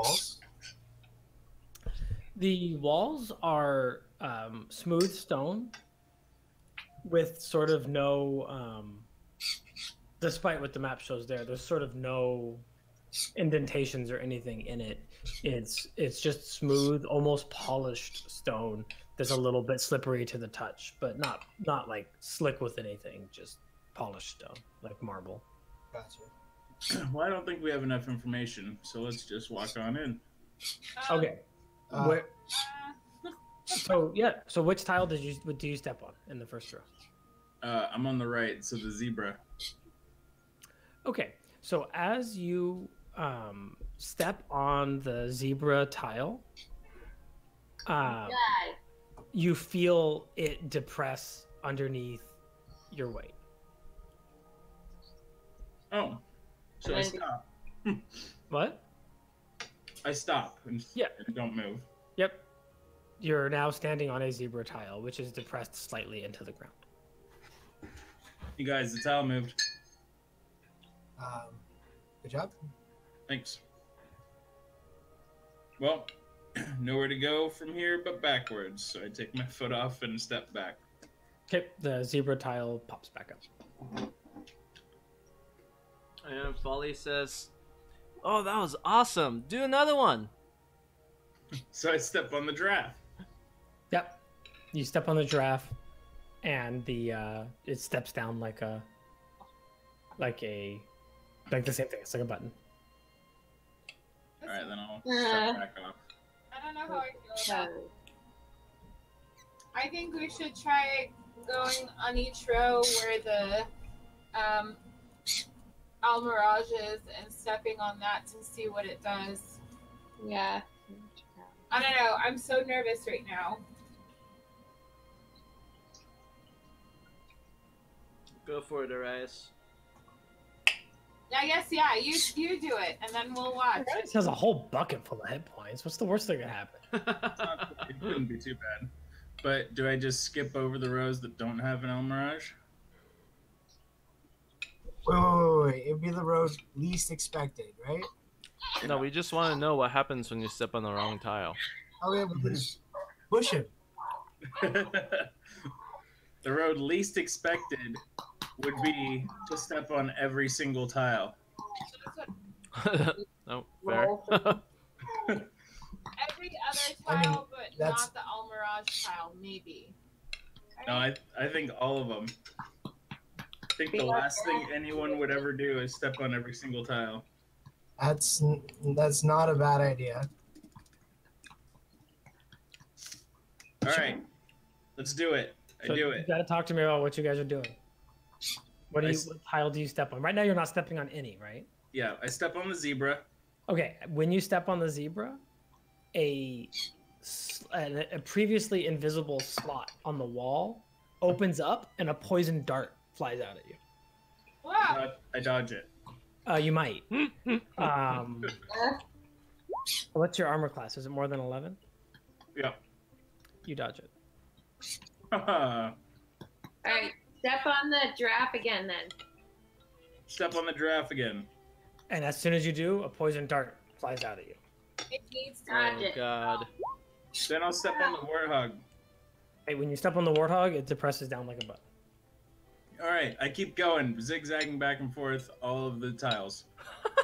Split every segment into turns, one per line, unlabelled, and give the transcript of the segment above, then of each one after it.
walls?
The walls are smooth stone with sort of no, despite what the map shows there's sort of no indentations or anything in it. It's just smooth, almost polished stone that's a little bit slippery to the touch, but not like slick with anything, just polished stone, like marble.
Gotcha.
Well, I don't think we have enough information, so let's just walk on in.
Okay. So which tile do you step on in the first row?
I'm on the right, so the zebra.
Okay, so as you step on the zebra tile, you feel it depress underneath your weight.
Oh, so I stop.
What?
I stop and don't move.
Yep. You're now standing on a zebra tile, which is depressed slightly into the ground.
You guys, the tile moved.
Good job.
Thanks. Well, nowhere to go from here but backwards, so I take my foot off and step back.
Okay, the zebra tile pops back up.
And Folly says, "Oh, that was awesome. Do another one."
So I step on the giraffe.
Yep. You step on the giraffe, and it steps down like the same thing. It's like a button.
All right, then I'll step back off.
I don't know how I feel about it. I think we should try going on each row where the Almirage is and stepping on that to see what it does.
Yeah.
I don't know. I'm so nervous right now.
Go for it, Arias.
I guess, yeah, you do it, and then we'll watch.
This has a whole bucket full of hit points. What's the worst that could happen?
It wouldn't be too bad. But do I just skip over the rows that don't have an Almirage?
Wait. It'd be the road least expected, right?
No, we just want to know what happens when you step on the wrong tile.
Oh, yeah, but just push him.
The road least expected would be to step on every single tile.
No, fair.
Every other tile, but not the Almirage tile, maybe.
Right? No, I think all of them. I think the last thing anyone would ever do is step on every single tile.
That's not a bad idea.
All right, let's do it.
So
do it.
You got to talk to me about what you guys are doing. What tile do you step on? Right now, you're not stepping on any, right?
Yeah, I step on the zebra.
Okay, when you step on the zebra, a previously invisible slot on the wall opens up, and a poison dart flies out at you.
Wow.
I dodge it.
You might. What's your armor class? Is it more than 11?
Yeah.
You dodge it.
Alright, step on the giraffe again then.
Step on the giraffe again.
And as soon as you do, a poison dart flies out at you.
It needs to
Dodge it.
God.
Then I'll step on the warthog.
Hey, when you step on the warthog, it depresses down like a button.
All right, I keep going, zigzagging back and forth all of the tiles.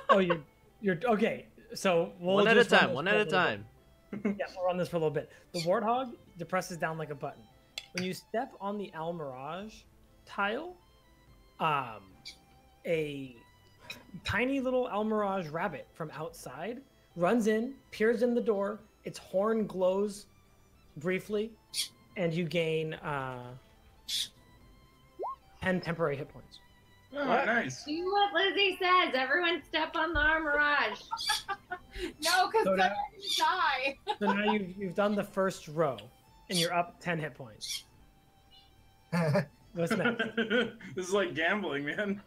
Oh, you're okay. So we'll
one at a
just run
time.
this
One
for
at a
little
time.
bit. Yeah, we'll run this for a little bit. The warthog depresses down like a button. When you step on the Almirage tile, a tiny little Almirage rabbit from outside runs in, peers in the door. Its horn glows briefly, and you gain 10 temporary hit points.
Oh, nice.
Do what Lizzie says. Everyone step on the Armirage.
No, because
So
then
now-
I die.
So now you've done the first row, and you're up 10 hit points. What's next?
This is like gambling, man.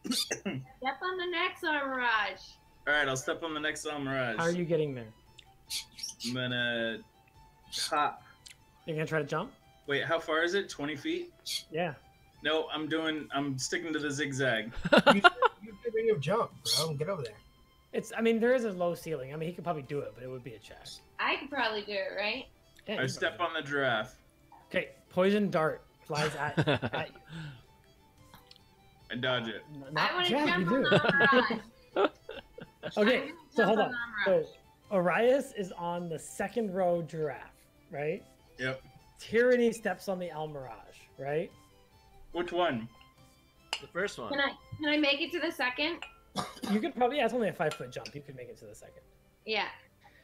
Step on the next Armirage.
All right, I'll step on the next Almirage.
How are you getting there?
I'm gonna hop.
You're gonna try to jump?
Wait, how far is it? 20 feet?
Yeah.
No, I'm sticking to the zigzag.
You could bring your jump, bro. Get over there.
I mean, there is a low ceiling. I mean, he could probably do it, but it would be a check.
I could probably do it, right?
Yeah,
I
you
step
probably
on the giraffe.
do. Okay, poison dart flies at you.
I dodge it.
I want to
yeah,
jump
you
on
do.
the mirage.
Okay, so hold on.
Mirage.
So Arias is on the second row giraffe, right?
Yep.
Tyranny steps on the Almirage, right?
Which one?
The first one.
Can I make it to the second?
You could probably, yeah, it's only a 5-foot jump. You could make it to the second.
Yeah.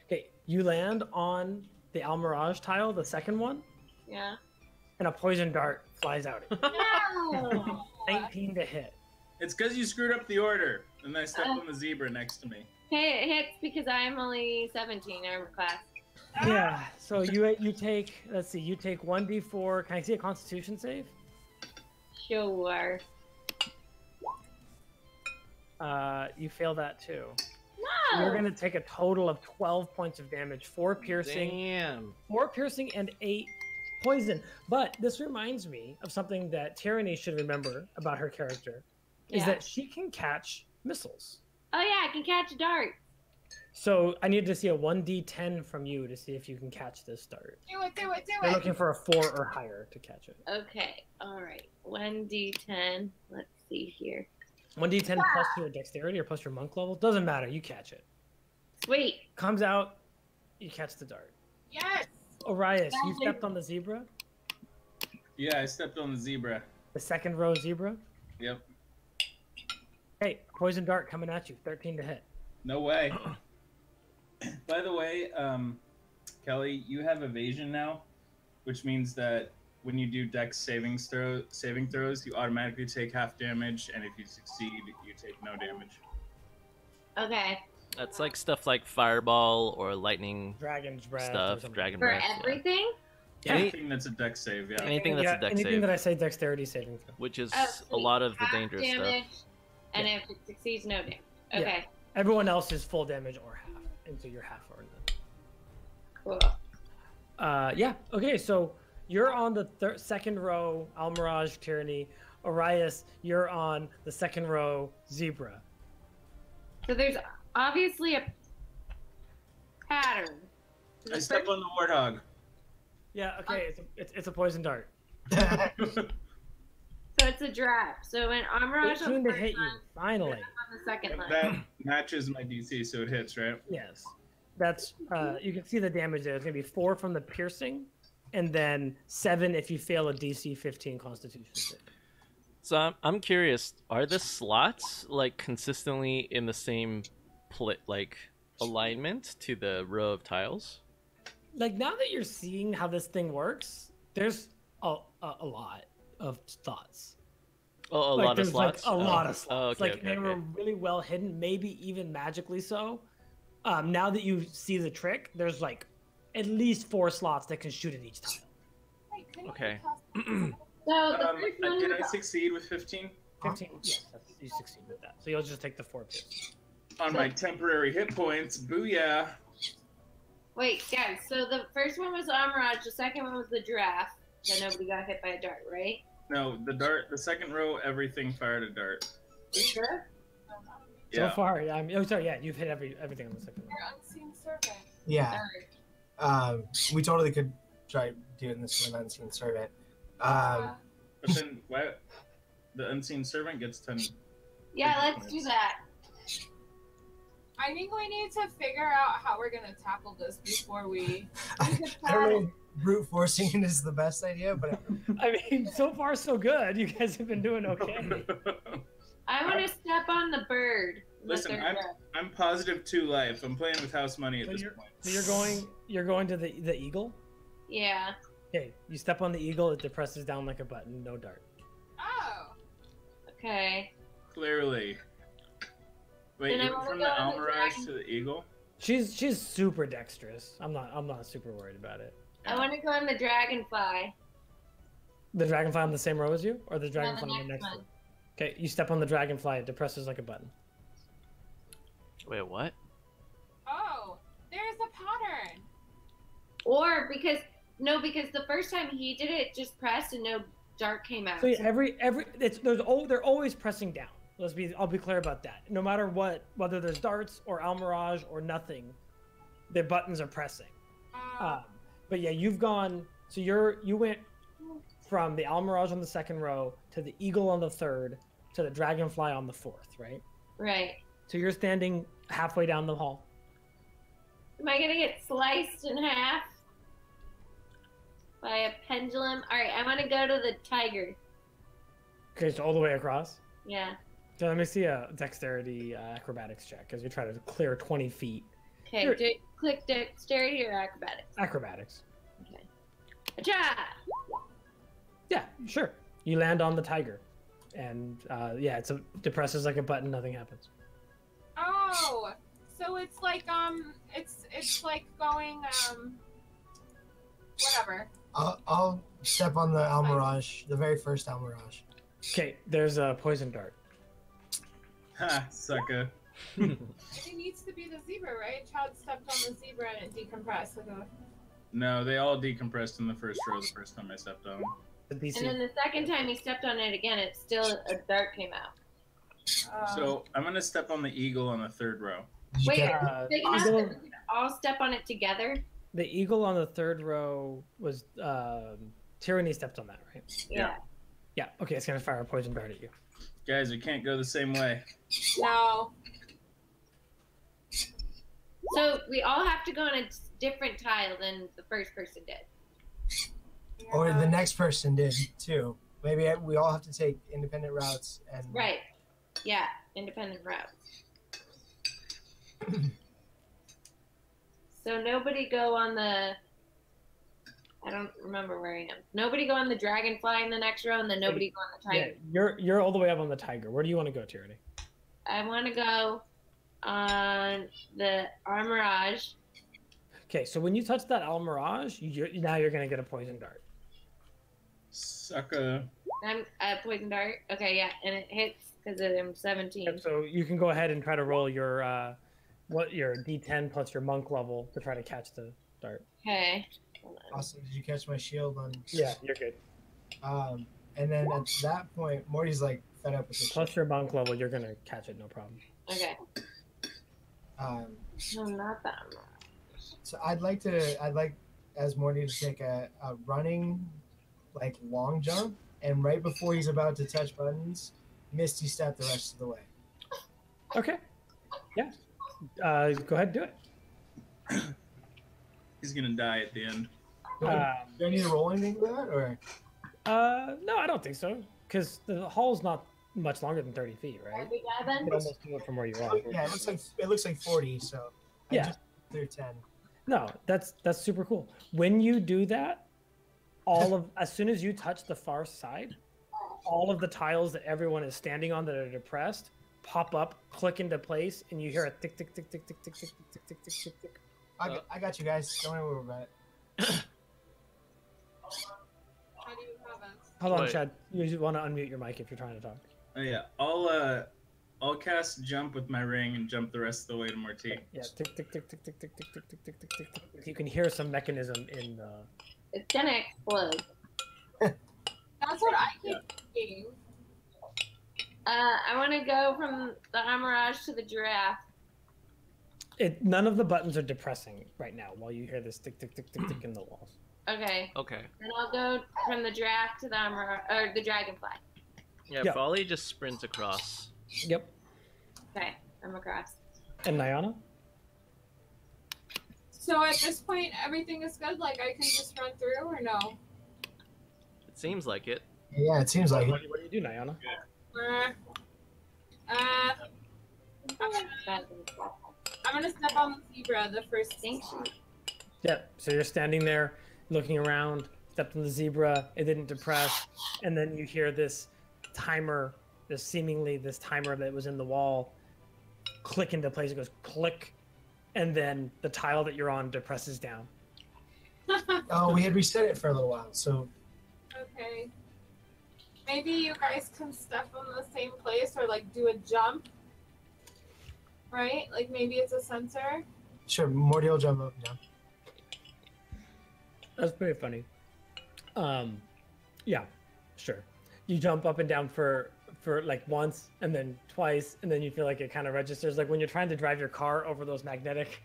Okay, you land on the Almirage tile, the second one,
Yeah.
and a poison dart flies out at you.
No.
19 to hit.
It's because you screwed up the order, and I stepped on the zebra next to me.
Hey, it hits because I'm only 17 armor class.
Yeah, so you take, let's see, you take 1d4. Can I see a Constitution save?
Sure.
You fail that too.
No.
You're gonna take a total of 12 points of damage, 4 piercing,
Damn.
4 piercing, and 8 poison. But this reminds me of something that Tyranny should remember about her character, is
Yeah.
that she can catch missiles.
Oh yeah, I can catch a dart.
So I need to see a 1d10 from you to see if you can catch this dart.
Do it, do it, do
We're
it.
looking for a 4 or higher to catch it.
Okay. All right. 1d10. Let's see here.
1d10 plus your dexterity or plus your monk level. Doesn't matter. You catch it.
Sweet.
Comes out, you catch the dart.
Yes.
Orias, you stepped on the zebra?
Yeah, I stepped on the zebra.
The second row zebra?
Yep.
Hey, poison dart coming at you. 13 to hit.
No way. By the way, Kelly, you have evasion now, which means that when you do dex saving throws, you automatically take half damage, and if you succeed, you take no damage.
Okay.
That's like stuff like fireball or lightning
Dragon's breath. or
stuff,
something.
dragon
For
breath. yeah.
everything?
Yeah.
Anything that's a dex save, yeah.
Anything that's a dex
anything
save,
that I say dexterity saving throw.
which is
Oh,
a
sweet.
lot of the
Half
dangerous
damage,
stuff.
and if it succeeds, no damage.
Yeah.
Okay.
Everyone else is full damage or half, and so you're half or none.
Cool.
Yeah. Okay. So you're on the second row, Almirage, Tyranny. Arias, you're on the second row, Zebra.
So there's obviously a pattern.
I step on the warthog.
Yeah. Okay. It's a poison dart.
So it's a draft. So when Armorage on
18
the
to
first
hit you.
line,
Finally.
on the second line.
That matches my DC, so it hits, right?
Yes. That's you can see the damage there. It's gonna be 4 from the piercing, and then 7 if you fail a DC 15 Constitution save.
So I'm curious, are the slots like consistently in the same alignment to the row of tiles?
Like now that you're seeing how this thing works, there's a lot of thoughts.
Oh, a
Like,
lot of
there's,
slots.
Like, a lot of
Oh,
slots.
okay,
Like
okay,
they were
okay.
really well hidden, maybe even magically so. Now that you see the trick, there's like at least 4 slots that can shoot at each tile.
Wait, couldn't
Okay.
you
So the first one
Did I
was
succeed with 15?
15. Yes, you succeed with that. So you'll just take the 4 pierce.
On my temporary hit points, booyah!
wait, guys. So the first one was Armorage. The second one was the giraffe. That nobody got hit by a dart, right?
No, the dart, the second row, everything fired a dart.
You sure?
So
Yeah.
far, yeah. Yeah, you've hit everything on the second one.
Your unseen servant.
Yeah.
Alright.
We totally could try doing this with an unseen servant.
But then, why? The unseen servant gets 10.
Yeah, let's do that.
I think we need to figure out how we're gonna tackle this before we.
I don't know if brute forcing it is the best idea, but
I mean, so far so good. You guys have been doing okay.
I want to step on the bird.
Listen,
The third row.
I'm positive 2 life. I'm playing with house money at
So
this
you're-
point.
So you're going to the eagle.
Yeah.
Okay, you step on the eagle. It depresses down like a button. No dart.
Oh.
Okay.
Clearly. Wait,
Then I
you went
wanna
from
go
the
on the
Almirage
dragon.
to the Eagle?
She's super dexterous. I'm not super worried about it.
I want to go on the dragonfly.
The dragonfly on the same row as you, or the
No,
dragonfly
the
on the
next
next
one.
row? Okay, you step on the dragonfly. It depresses like a button.
Wait, what?
Oh. There's a pattern.
Or because the first time he did it, just pressed and no dart came out.
So yeah, they're always pressing down. I'll be clear about that. No matter what, whether there's darts or Almirage or nothing, the buttons are pressing. But yeah, you've gone. So you went from the Almirage on the second row to the Eagle on the third to the Dragonfly on the fourth, right?
Right.
So you're standing halfway down the hall.
Am I gonna get sliced in half by a pendulum? All right, I want to go to the tiger.
Okay, so all the way across.
Yeah.
So let me see a dexterity acrobatics check as you try to clear 20 feet.
Okay, click dexterity or acrobatics.
Acrobatics.
Okay. Acha!
Yeah, sure. You land on the tiger, and yeah, depresses like a button. Nothing happens.
Oh, so it's like it's like going whatever.
I'll step on the Almirage, the very first Almirage.
Okay, there's a poison dart.
Ha, sucker.
It needs to be the zebra, right? Child stepped on the zebra and it decompressed. Like a...
No, they all decompressed in the first row the first time I stepped on them.
The DC.
And then the second time he stepped on it again, it still a dart came out.
So I'm gonna step on the eagle on the third row.
Did you
Wait,
get-
big enough that we could all step on it together?
The eagle on the third row was Tyranny stepped on that, right?
Yeah.
Yeah. Okay, it's gonna fire a poison dart at you.
Guys, we can't go the same way.
No.
So we all have to go on a different tile than the first person did.
Or the next person did too. Maybe we all have to take independent routes and.
Right. Yeah, independent routes. So nobody go on the... I don't remember where I am. Nobody go on the dragonfly in the next row, and then nobody go on the
Yeah,
tiger.
you're all the way up on the tiger. Where do you want to go, Tyranny?
I want to go on the Armirage.
Okay, so when you touch that Almirage, now you're gonna get a poison dart.
Sucker.
I'm a poison dart. Okay, yeah, and it hits because I'm 17.
Yep, so you can go ahead and try to roll your your D10 plus your monk level to try to catch the dart.
Okay. Hold on.
Awesome. Did you catch my shield on?
Yeah, you're good.
And then at that point, Morty's like fed up with this.
Plus your monk level, you're gonna catch it, no problem.
Okay. No, not that one.
So I'd like as Morty to take a running, like long jump, and right before he's about to touch buttons, Misty step the rest of the way.
Okay. Yeah. Go ahead and do it.
He's gonna die at the end.
Do I need to roll anything for that, or?
No, I don't think so, because the hall's not much longer than 30 feet, right?
We got them?
You can almost do it from where you are.
Yeah, it looks like 40. So I
Yeah.
just through 10.
No, that's super cool. When you do that, as soon as you touch the far side, all of the tiles that everyone is standing on that are depressed pop up, click into place, and you hear a tick tick tick tick tick tick tick tick tick tick tick tick.
I got you guys. Don't worry about it.
How do you have us?
Hold on,
Wait.
Chad. You want to unmute your mic if you're trying to talk.
Oh yeah, I'll cast jump with my ring and jump the rest of the way to Mortee.
Yeah, tick tick tick tick tick tick tick tick tick tick tick tick tick. You can hear some mechanism in the.
It's gonna explode.
That's what I keep thinking.
I want to go from the Armirage to the giraffe.
None of the buttons are depressing right now while you hear this tick tick tick tick tick in the walls.
Okay.
Okay.
Then I'll go from the giraffe to the Armirage, or the dragonfly.
Yeah,
Yeah.
Folly just sprints across.
Yep.
Okay, I'm across.
And Nayana?
So at this point, everything is good. Like I can just run through, or no?
It seems like it.
Yeah, it seems like it.
What do you do, Nayana?
I'm gonna step on the zebra. The first thing.
Yep. So you're standing there, looking around, stepped on the zebra, it didn't depress, and then you hear this timer, this timer that was in the wall, click into place. It goes click, and then the tile that you're on depresses down.
Oh, we had reset it for a little while. So
Okay. Maybe you guys can step on the same place or like do a jump. Right? Like maybe it's a sensor.
sure, Morty will jump up and down.
That's pretty funny. Yeah, sure. You jump up and down for for like once and then twice, and then you feel like it kind of registers. Like when you're trying to drive your car over those magnetic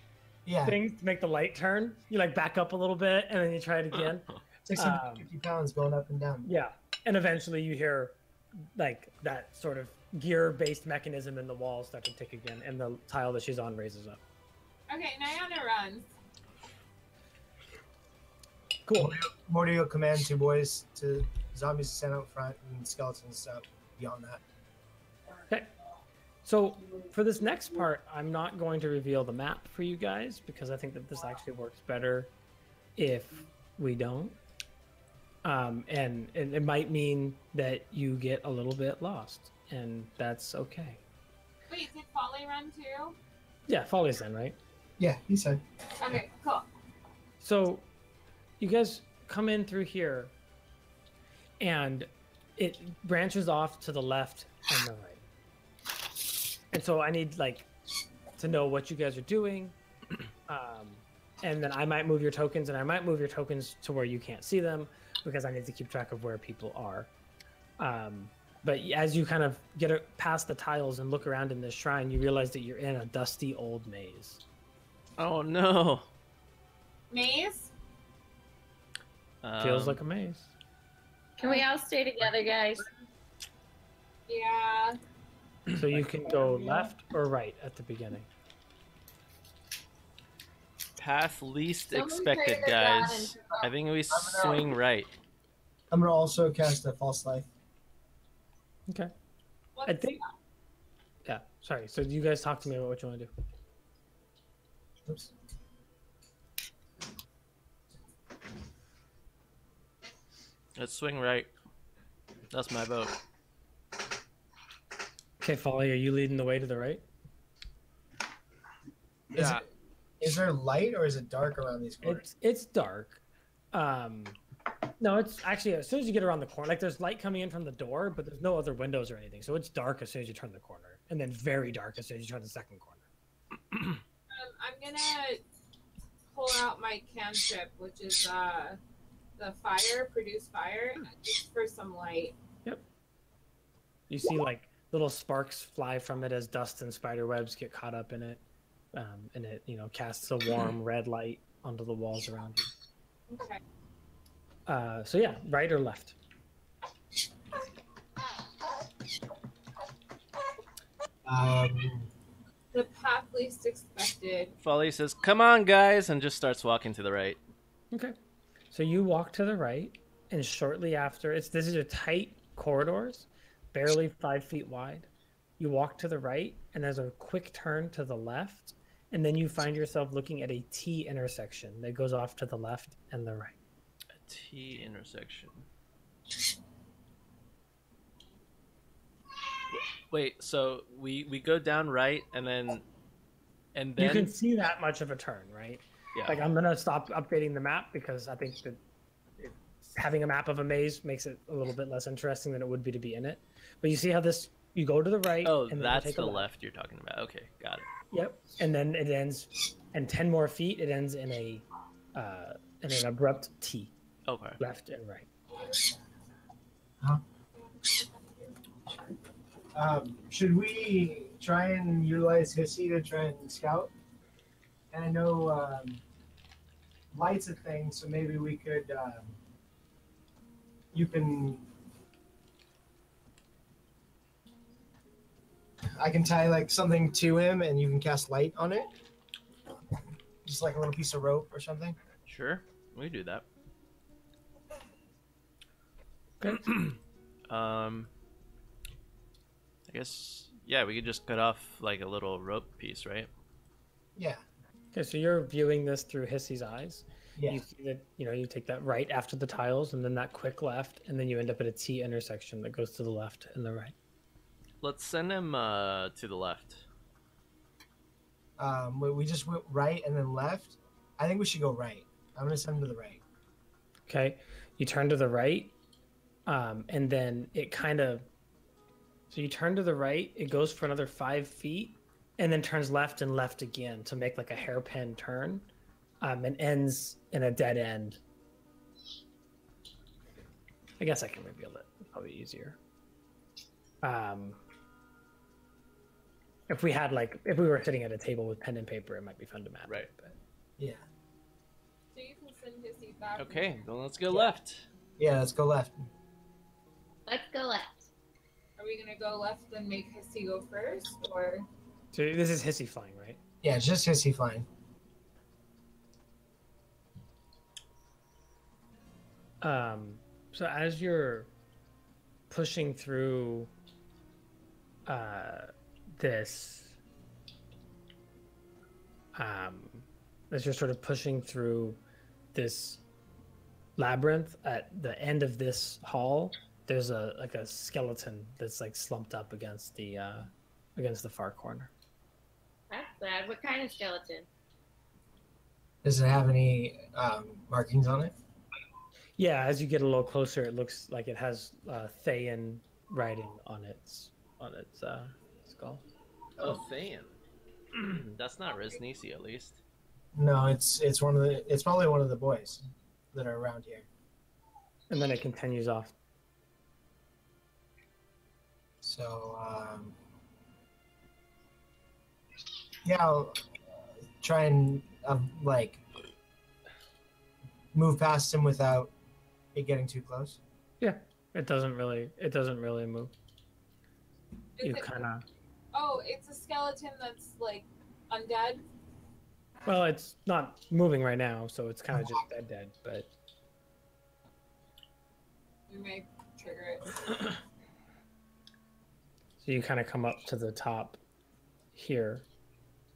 things to make the light turn, you like back up a little bit and then you try it again.
650 pounds going up and down.
Yeah, and eventually you hear like that sort of gear-based mechanism in the wall start to tick again, and the tile that she's on raises up.
Okay, Nayana runs.
Cool.
Mortee will command 2 boys to zombies to stand out front and skeletons stuff beyond that.
Okay. So for this next part, I'm not going to reveal the map for you guys because I think that this actually works better if we don't. And it might mean that you get a little bit lost, and that's okay.
Wait, did Folly run too?
Yeah, Folly's in, right?
Yeah, he said.
Okay, cool.
So you guys come in through here, and it branches off to the left and the right. And so I need like to know what you guys are doing. And then I might move your tokens, and I might move your tokens to where you can't see them because I need to keep track of where people are. But as you kind of get past the tiles and look around in this shrine, you realize that you're in a dusty old maze.
Oh no.
Maze?
Feels like a maze.
Can we all stay together, guys?
Yeah.
So you can go left or right at the beginning.
Path least
Someone
expected,
pray to God
guys.
and-
I think we swing right.
I'm gonna also cast a false life.
Okay.
What's
I think. Yeah. Sorry. So you guys talk to me about what you want to do.
Oops.
Let's swing right. That's my vote.
Okay, Folly, are you leading the way to the right?
Yeah.
Is there light or is it dark around these corners?
It's dark. No, it's actually as soon as you get around the corner, like there's light coming in from the door, but there's no other windows or anything. So it's dark as soon as you turn the corner, and then very dark as soon as you turn the second corner.
I'm gonna pull out my cantrip, which is the produce fire, just for some light.
Yep. You see like little sparks fly from it as dust and spider webs get caught up in it, and it casts a warm red light onto the walls around you.
Okay.
So yeah, right or left?
The path least expected.
Folly says, "Come on, guys," and just starts walking to the right.
Okay. So you walk to the right, and shortly after, these are tight corridors, barely 5 feet wide. You walk to the right, and there's a quick turn to the left, and then you find yourself looking at a T intersection that goes off to the left and the right.
A T intersection. Wait, so we go down right, and then
You can see that much of a turn, right?
yeah.
Like I'm gonna stop updating the map because I think that having a map of a maze makes it a little bit less interesting than it would be to be in it. But you see how you go to the right.
Oh,
and then
that's
you take
the
a
left you're talking about. Okay, got it.
Yep, and then it ends, and 10 more feet. It ends in an abrupt T,
Okay.
left and right.
Should we try and utilize Hissy to try and scout? And I know light's a thing, so maybe we could. I can tie like something to him, and you can cast light on it, just like a little piece of rope or something.
Sure, we do that.
Okay.
I guess yeah, we could just cut off like a little rope piece, right?
Yeah.
Okay, so you're viewing this through Hissy's eyes.
Yeah.
You see that you take that right after the tiles, and then that quick left, and then you end up at a T intersection that goes to the left and the right.
Let's send him to the left.
We just went right and then left. I think we should go right. I'm gonna send him to the right.
Okay, you turn to the right, and then it kind of. So you turn to the right. It goes for another 5 feet, and then turns left and left again to make like a hairpin turn, and ends in a dead end. I guess I can reveal it. Probably easier. If we had if we were sitting at a table with pen and paper, it might be fun to map.
Right.
But
Yeah.
So you can send his seat back.
Okay, then let's go left.
Yeah, let's go left.
Let's go left.
Are we gonna go left and make Hissy go first, or?
so this is Hissy flying, right?
Yeah, it's just Hissy flying.
So as you're pushing through this, as you're sort of pushing through this labyrinth, at the end of this hall, there's a skeleton that's slumped up against the far corner.
That's sad. What kind of skeleton?
Does it have any markings on it?
Yeah, as you get a little closer, it looks like it has Thayan writing on its skull.
Oh, Thayan. That's not Resnisi, at least.
No, it's probably one of the boys that are around here.
And then it continues off.
So yeah, I'll try and move past him without it getting too close.
Yeah, it doesn't really move. You kind of.
Oh, it's a skeleton that's undead.
Well, it's not moving right now, so it's kind of just dead. But
We may trigger it.
so you kind of come up to the top here,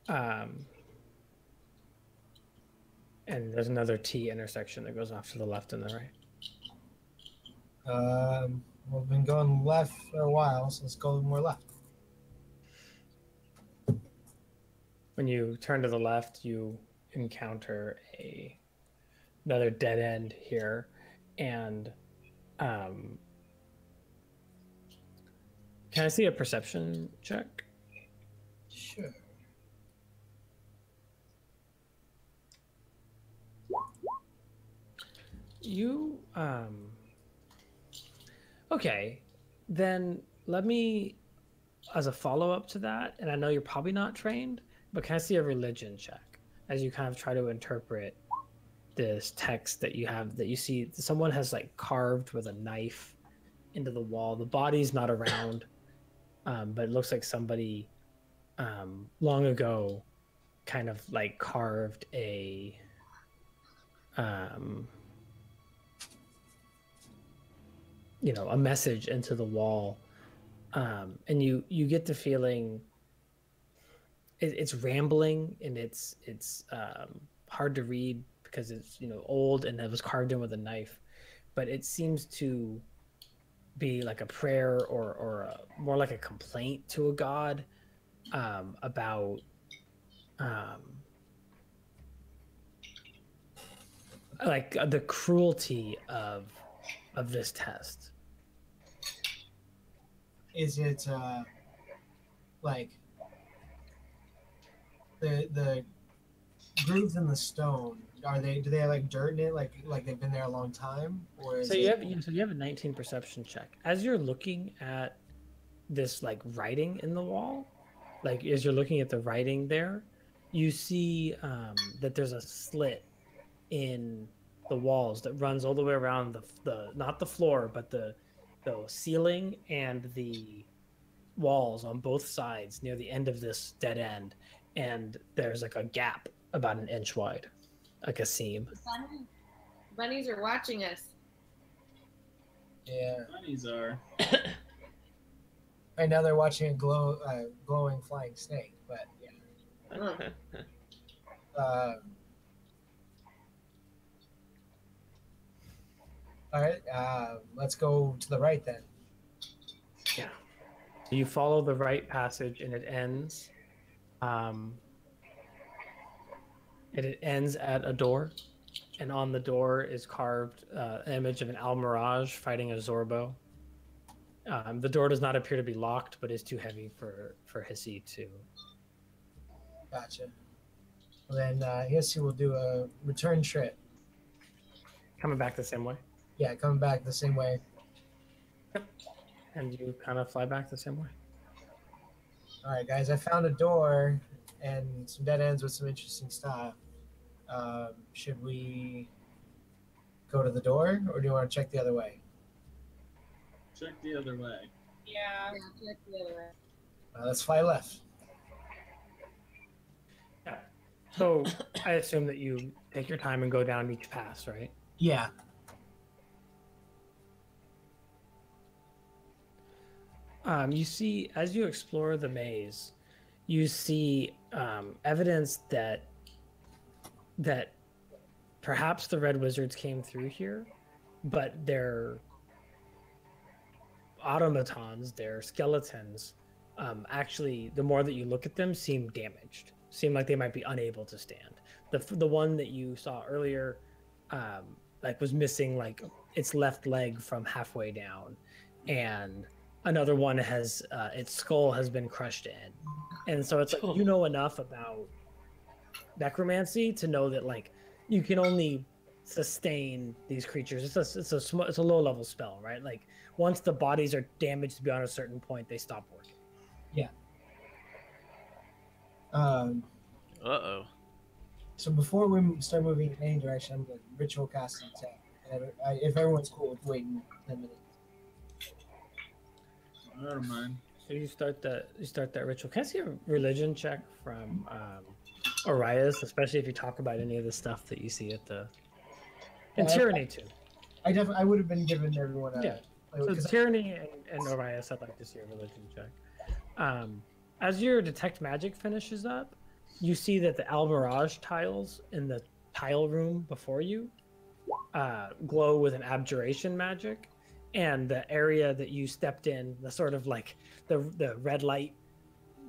and there's another T intersection that goes off to the left and the right.
We've been going left for a while, so let's go more left.
When you turn to the left, you encounter another dead end here, and can I see a perception check?
Sure.
You okay, then let me, as a follow-up to that, and I know you're probably not trained, but can I see a religion check as you kind of try to interpret this text that you have, that you see someone has carved with a knife into the wall. The body's not around, but it looks like somebody long ago kind of carved a a message into the wall, and you get the feeling it's rambling, and it's hard to read because it's old and it was carved in with a knife, but it seems to be like a prayer or more like a complaint to a god about the cruelty of this test.
Is it the grooves in the stone? Do they have dirt in it, like they've been there a long time, or is
you have a 19 perception check as you're looking at this writing in the wall. As you're looking at the writing there, you see that there's a slit in the walls that runs all the way around the not the floor, but the ceiling and the walls on both sides near the end of this dead end, and there's a gap about an inch wide, like a seam.
Bunnies are watching us.
Yeah.
Bunnies are.
Right now they're watching a glowing flying snake, but yeah. All right, let's go to the right then.
Yeah. So you follow the right passage, and it ends. It ends at a door, and on the door is carved an image of an Almirage fighting a Zorbo. The door does not appear to be locked, but is too heavy for Hissy to.
Gotcha. Well, then Hissy will do a return trip.
Coming back the same way.
Yeah, coming back the same way.
And you kind of fly back the same way.
All right, guys, I found a door and some dead ends with some interesting stuff. Should we go to the door, or do you want to check the other way?
Check the other way.
Yeah.
Check the other way.
Let's fly left.
Yeah. So I assume that you take your time and go down each pass, right?
Yeah.
You see, as you explore the maze, you see evidence that perhaps the Red Wizards came through here, but their automatons, their skeletons, actually, the more that you look at them, seem damaged. Seem like they might be unable to stand. The one that you saw earlier, like was missing like its left leg from halfway down, and another one has its skull has been crushed in, and so it's like you know enough about necromancy to know that like you can only sustain these creatures. It's a low level spell, right? Like once the bodies are damaged beyond a certain point, they stop working.
Yeah. So before we start moving in any direction, I'm going to ritual cast an attack. And if everyone's cool with waiting 10 minutes.
I don't mind.
So you start that ritual. Can I see a religion check from Arias, especially if you talk about any of the stuff that you see at the and Tyranny too.
I would have been given everyone a
So Tyranny and Arias, I'd like to see a religion check. As your detect magic finishes up, you see that the Almirage tiles in the tile room before you glow with an abjuration magic, and the area that you stepped in, the sort of like the red light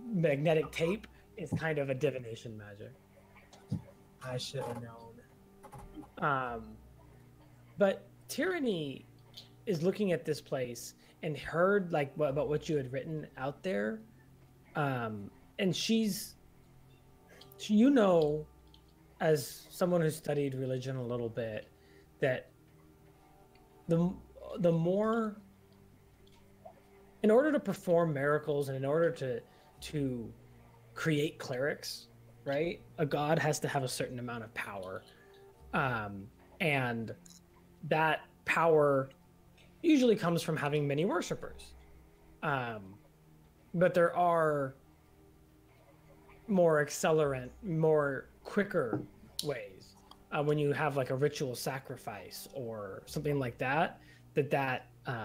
magnetic tape, is kind of a divination magic.
I should have known.
But Tyranny is looking at this place and heard like about what you had written out there, and you know, as someone who studied religion a little bit, that the more, in order to perform miracles and in order to create clerics, right, a god has to have a certain amount of power, and that power usually comes from having many worshippers, but there are more accelerant, more quicker ways when you have like a ritual sacrifice or something like that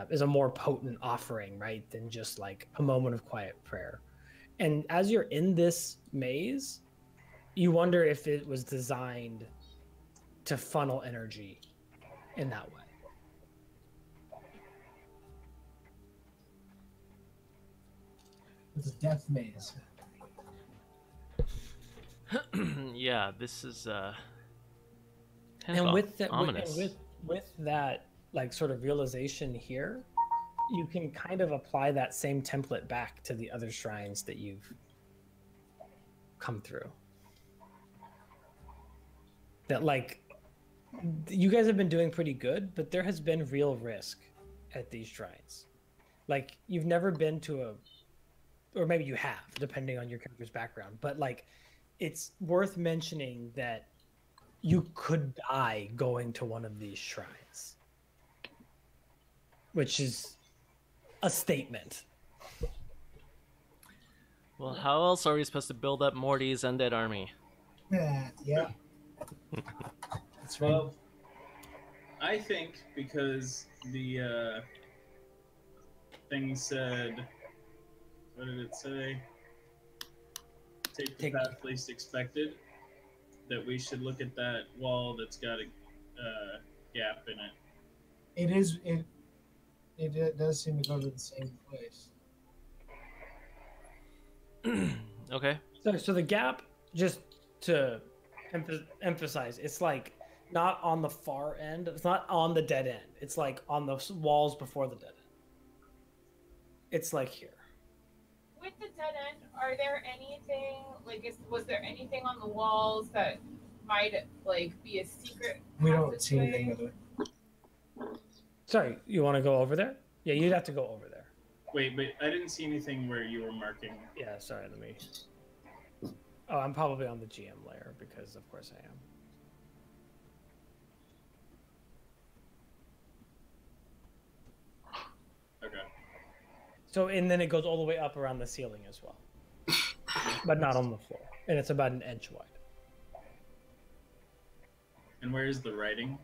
is a more potent offering, right, than just like a moment of quiet prayer. And as you're in this maze, you wonder if it was designed to funnel energy in that way.
It's a death maze.
Yeah, this is
And with that,
ominous.
with that, like sort of realization here, you can kind of apply that same template back to the other shrines that you've come through. That like, you guys have been doing pretty good, but there has been real risk at these shrines. Like you've never been to or maybe you have, depending on your character's background, but like, it's worth mentioning that you could die going to one of these shrines, which is a statement.
Well, how else are we supposed to build up Mortee's undead army?
Yeah. That's right.
Well, I think because the thing said, what did it say? Take the path least expected. That we should look at that wall that's got a gap in it.
It does seem to go to the same place.
Okay.
So the gap, just to emphasize, it's like not on the far end. It's not on the dead end. It's like on the walls before the dead end. It's like here.
With the dead end, are there anything was there anything on the walls that might like be a secret?
We don't see anything with it.
Sorry, you want to go over there? Yeah, you'd have to go over there.
Wait, but I didn't see anything where you were marking.
Yeah, sorry, let me. Oh, I'm probably on the GM layer because, of course, I am.
Okay.
So, and then it goes all the way up around the ceiling as well, but not on the floor. And it's about an inch wide.
And where is the writing?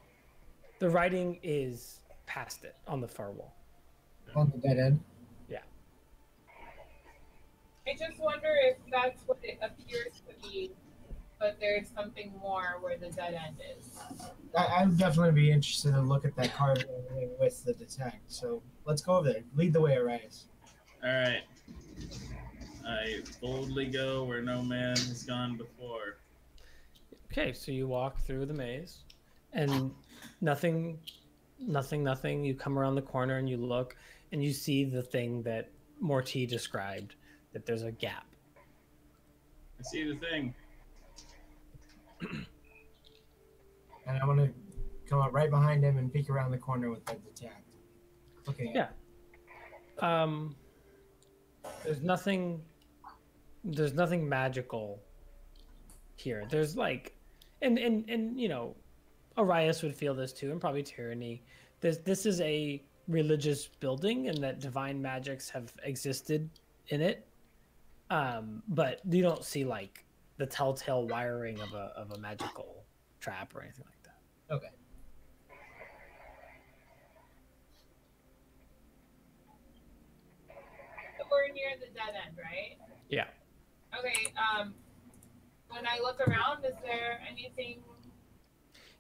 The writing is past it on the far wall.
On the dead end.
Yeah.
I just wonder if that's what it appears to be, but there's something more where the dead end is.
I would definitely be interested to look at that carving with the detect. So let's go over there. Lead the way, Arias.
All right. I boldly go where no man has gone before.
Okay, so you walk through the maze, and nothing. You come around the corner and you look, and you see the thing that Mortee described, that there's a gap.
I see the thing.
And I want to come up right behind him and peek around the corner with that detect. Okay.
Yeah. There's nothing magical here. There's like, and you know, Arias would feel this too, and probably Tyranny. This is a religious building, and that divine magics have existed in it. But you don't see like the telltale wiring of a magical trap or anything like that.
Okay.
So we're near the dead end, right?
Yeah.
Okay. When I look around, is there anything?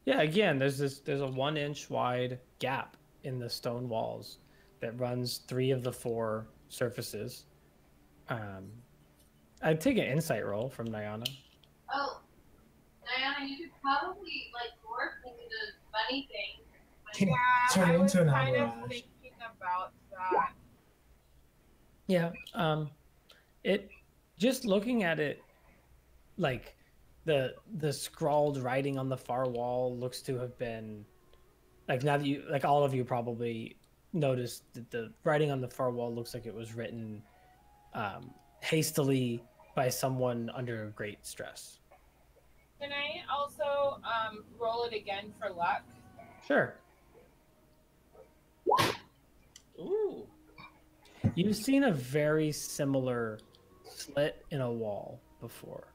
Yeah, again, there's a 1 inch wide gap in the stone walls that runs 3 of the 4 surfaces. I'd take an insight roll from Nayana.
Oh, Nayana, you could probably like morph into the bunny thing.
Yeah,
Turn
I
it
was
into an
kind of
avalanche.
thinking about that.
Yeah. It just looking at it, like the scrawled writing on the far wall looks to have been like, now that you, like, all of you probably noticed that the writing on the far wall looks like it was written hastily by someone under great stress.
Can I also roll it again for luck?
Sure.
Ooh.
You've seen a very similar slit in a wall before.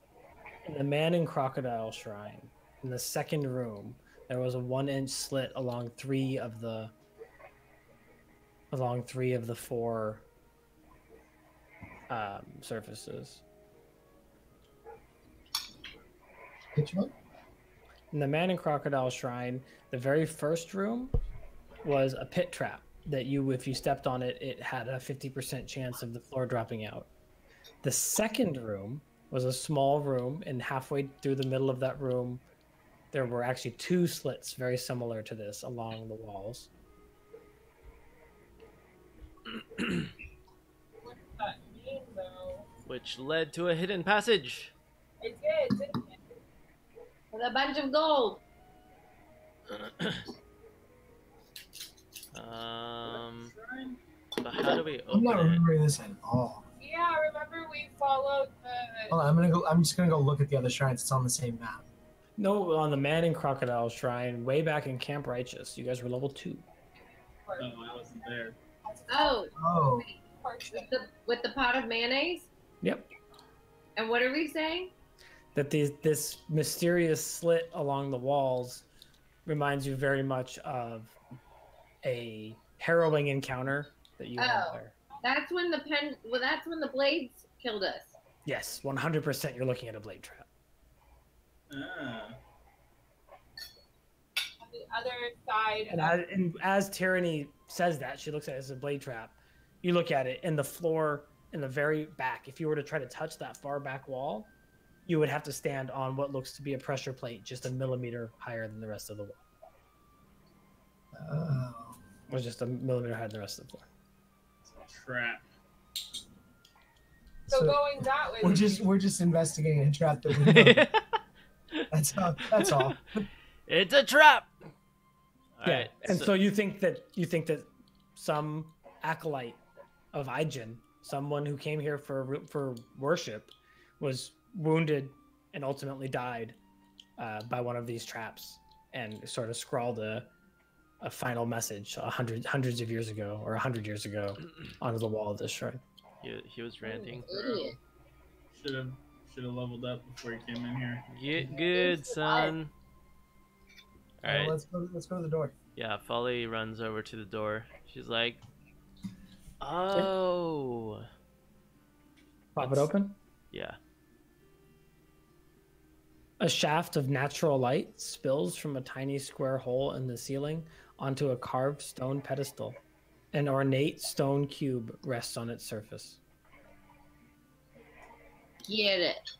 In the Man in Crocodile Shrine, in the second room, there was a 1 inch slit along 3 of the 4 surfaces.
Which one?
In the Man in Crocodile Shrine, the very first room was a pit trap that if you stepped on it, it had a 50% chance of the floor dropping out. The second room was a small room, and halfway through the middle of that room, there were actually 2 slits very similar to this along the walls.
What does that mean, though?
Which led to a hidden passage.
It did, didn't it?
With a bunch of gold.
But how do we
I'm not
open it?
remembering this at all.
Yeah, remember we followed the.
Hold on, I'm just gonna go look at the other shrines. It's on the same map.
No, on the Man in Crocodile Shrine, way back in Camp Righteous, you guys were level 2.
Oh, I wasn't there.
Oh,
Oh,
With the pot of mayonnaise?
Yep.
And what are we saying?
That this mysterious slit along the walls reminds you very much of a harrowing encounter that you had
Oh.
there.
That's when that's when the blades killed us.
Yes, 100% you're looking at a blade trap.
Ah.
on the other side.
And as Tyranny says that, she looks at it as a blade trap. You look at it, and the floor in the very back, if you were to try to touch that far back wall, you would have to stand on what looks to be a pressure plate just a millimeter higher than the rest of the wall.
oh.
Or just a millimeter higher than the rest of the floor.
It's a trap.
So going that way.
We're just investigating a trap that we know. That's all.
It's a trap. All
Yeah,
right,
and so you think that some acolyte of Aijin, someone who came here for worship, was wounded and ultimately died by one of these traps, and sort of scrawled a final message hundreds of years ago, or 100 years ago, onto the wall of this shrine.
He was ranting.
Idiot.
Should have leveled up before he came in here.
Get good, son. All right.
Let's go to the door.
Yeah, Folly runs over to the door. She's like, "Oh."
Pop it open.
Yeah.
A shaft of natural light spills from a tiny square hole in the ceiling onto a carved stone pedestal. An ornate stone cube rests on its surface.
Get it.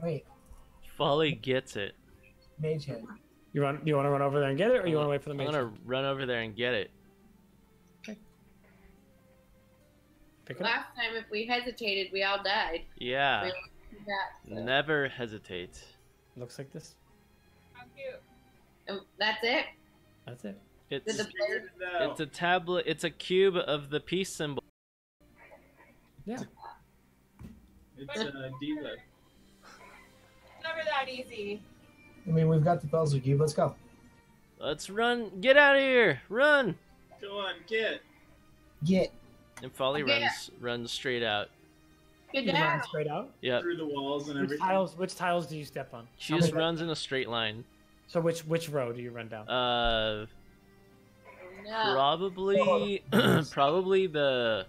Wait,
Folly gets it.
mage hand.
You want to run over there and get it, or you want to wait for the
I'm
mage?
gonna run over there and get it.
Pick it up.
Last time, if we hesitated, we all died.
Yeah.
So.
Never hesitate.
Looks like this.
How cute.
That's it.
That's it.
Did
It's
the player...
it's a tablet. It's a cube of the peace symbol.
Yeah.
It's a diva.
Never that easy.
I mean, we've got the puzzle cube. Let's go.
Let's run! Get out of here! Run!
Go on, get.
Get.
And Folly
Yeah.
runs straight out.
Good
You
job.
run straight out.
Yep.
Through the walls and
Which
everything.
tiles do you step on?
She just runs in a straight line.
So which row do you run down?
No.
Probably probably the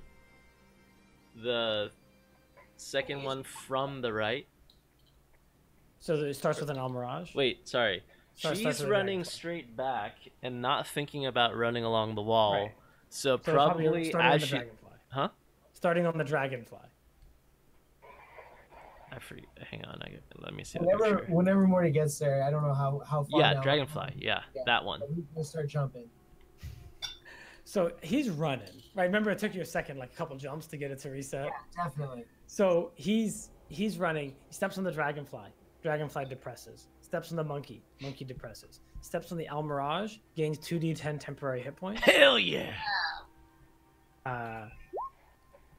second one from the right.
So it starts with an Almirage.
Wait, sorry.
Starts
She's
with a
running
dragonfly.
straight back and not thinking about running along the wall.
Right.
So
So probably
probably
starting on
as
the
she,
dragonfly.
huh?
Starting on the dragonfly.
I forget. Hang on. Let me see the
Whenever
picture.
whenever Morty gets there, I don't know how far.
Yeah,
down-
dragonfly. Yeah, that one.
But he's gonna start jumping.
So he's running. Right. Remember, it took you a second, like a couple jumps, to get it to reset.
Definitely.
So he's running. He steps on the dragonfly. Dragonfly depresses. Steps on the monkey. Monkey depresses. Steps on the Almirage. Gains 2d10 temporary hit points.
Hell yeah!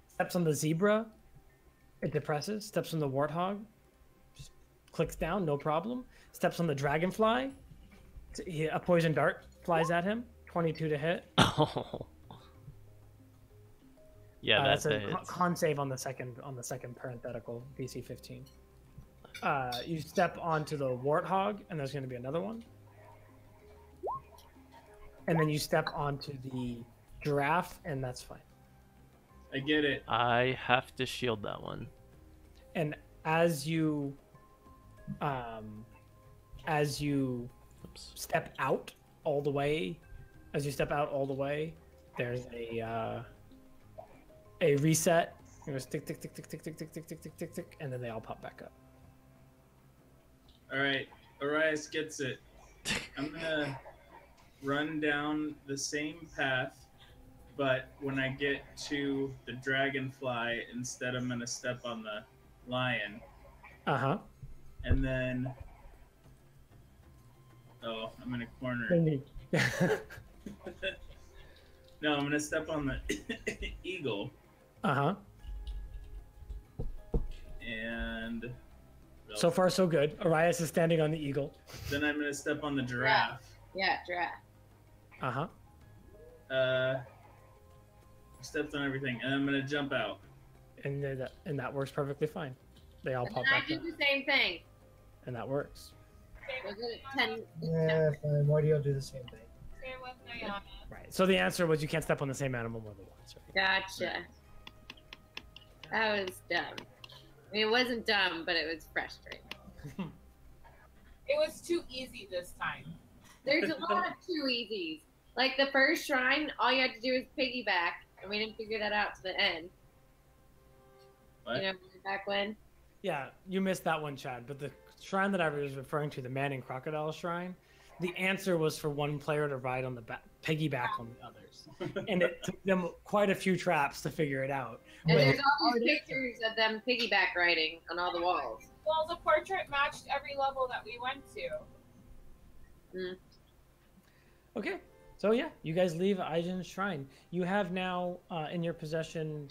Steps on the zebra. It depresses. Steps on the warthog. Just clicks down, no problem. Steps on the dragonfly. A poison dart flies at him. 22 to hit.
Oh. Yeah,
That's
that
a
hits.
con save on the second parenthetical, DC 15. You step onto the warthog, and there's going to be another one. And then you step onto the giraffe, and that's fine.
I get it.
I have to shield that one.
And as you
Oops.
step out all the way, there's a reset. It goes tick tick tick tick tick tick tick tick tick tick tick tick, and then they all pop back up.
All right, Arias gets it. I'm gonna run down the same path, but when I get to the dragonfly, instead I'm gonna step on the lion,
Uh-huh.
and then I'm in a corner. No, I'm gonna step on the eagle,
Uh-huh.
and
So far, so good. Arias is standing on the eagle.
then I'm gonna step on the giraffe.
Yeah, giraffe.
Uh-huh.
Stepped on everything, and I'm gonna jump out.
And that works perfectly fine. They all
And
pop
then I
back
do
up,
the same thing.
and that works.
Was it 10?
Yeah, fine. Morty will do the same thing.
Same with Nayana.
Right. So the answer was you can't step on the same animal more than once. Right?
Gotcha. That was dumb. I mean, it wasn't dumb, but it was frustrating.
It was too easy this time.
There's a lot of too easies. Like the first shrine, all you had to do was piggyback, and we didn't figure that out to the end.
What?
You know, back when?
Yeah, you missed that one, Chad. But the shrine that I was referring to, the man and crocodile shrine, the answer was for one player to ride on the piggyback on the others, and it took them quite a few traps to figure it out.
And
But-
there's all these pictures of them piggyback riding on all the walls.
Well, the portrait matched every level that we went to.
Okay, so yeah, you guys leave Aijin's shrine. You have now in your possession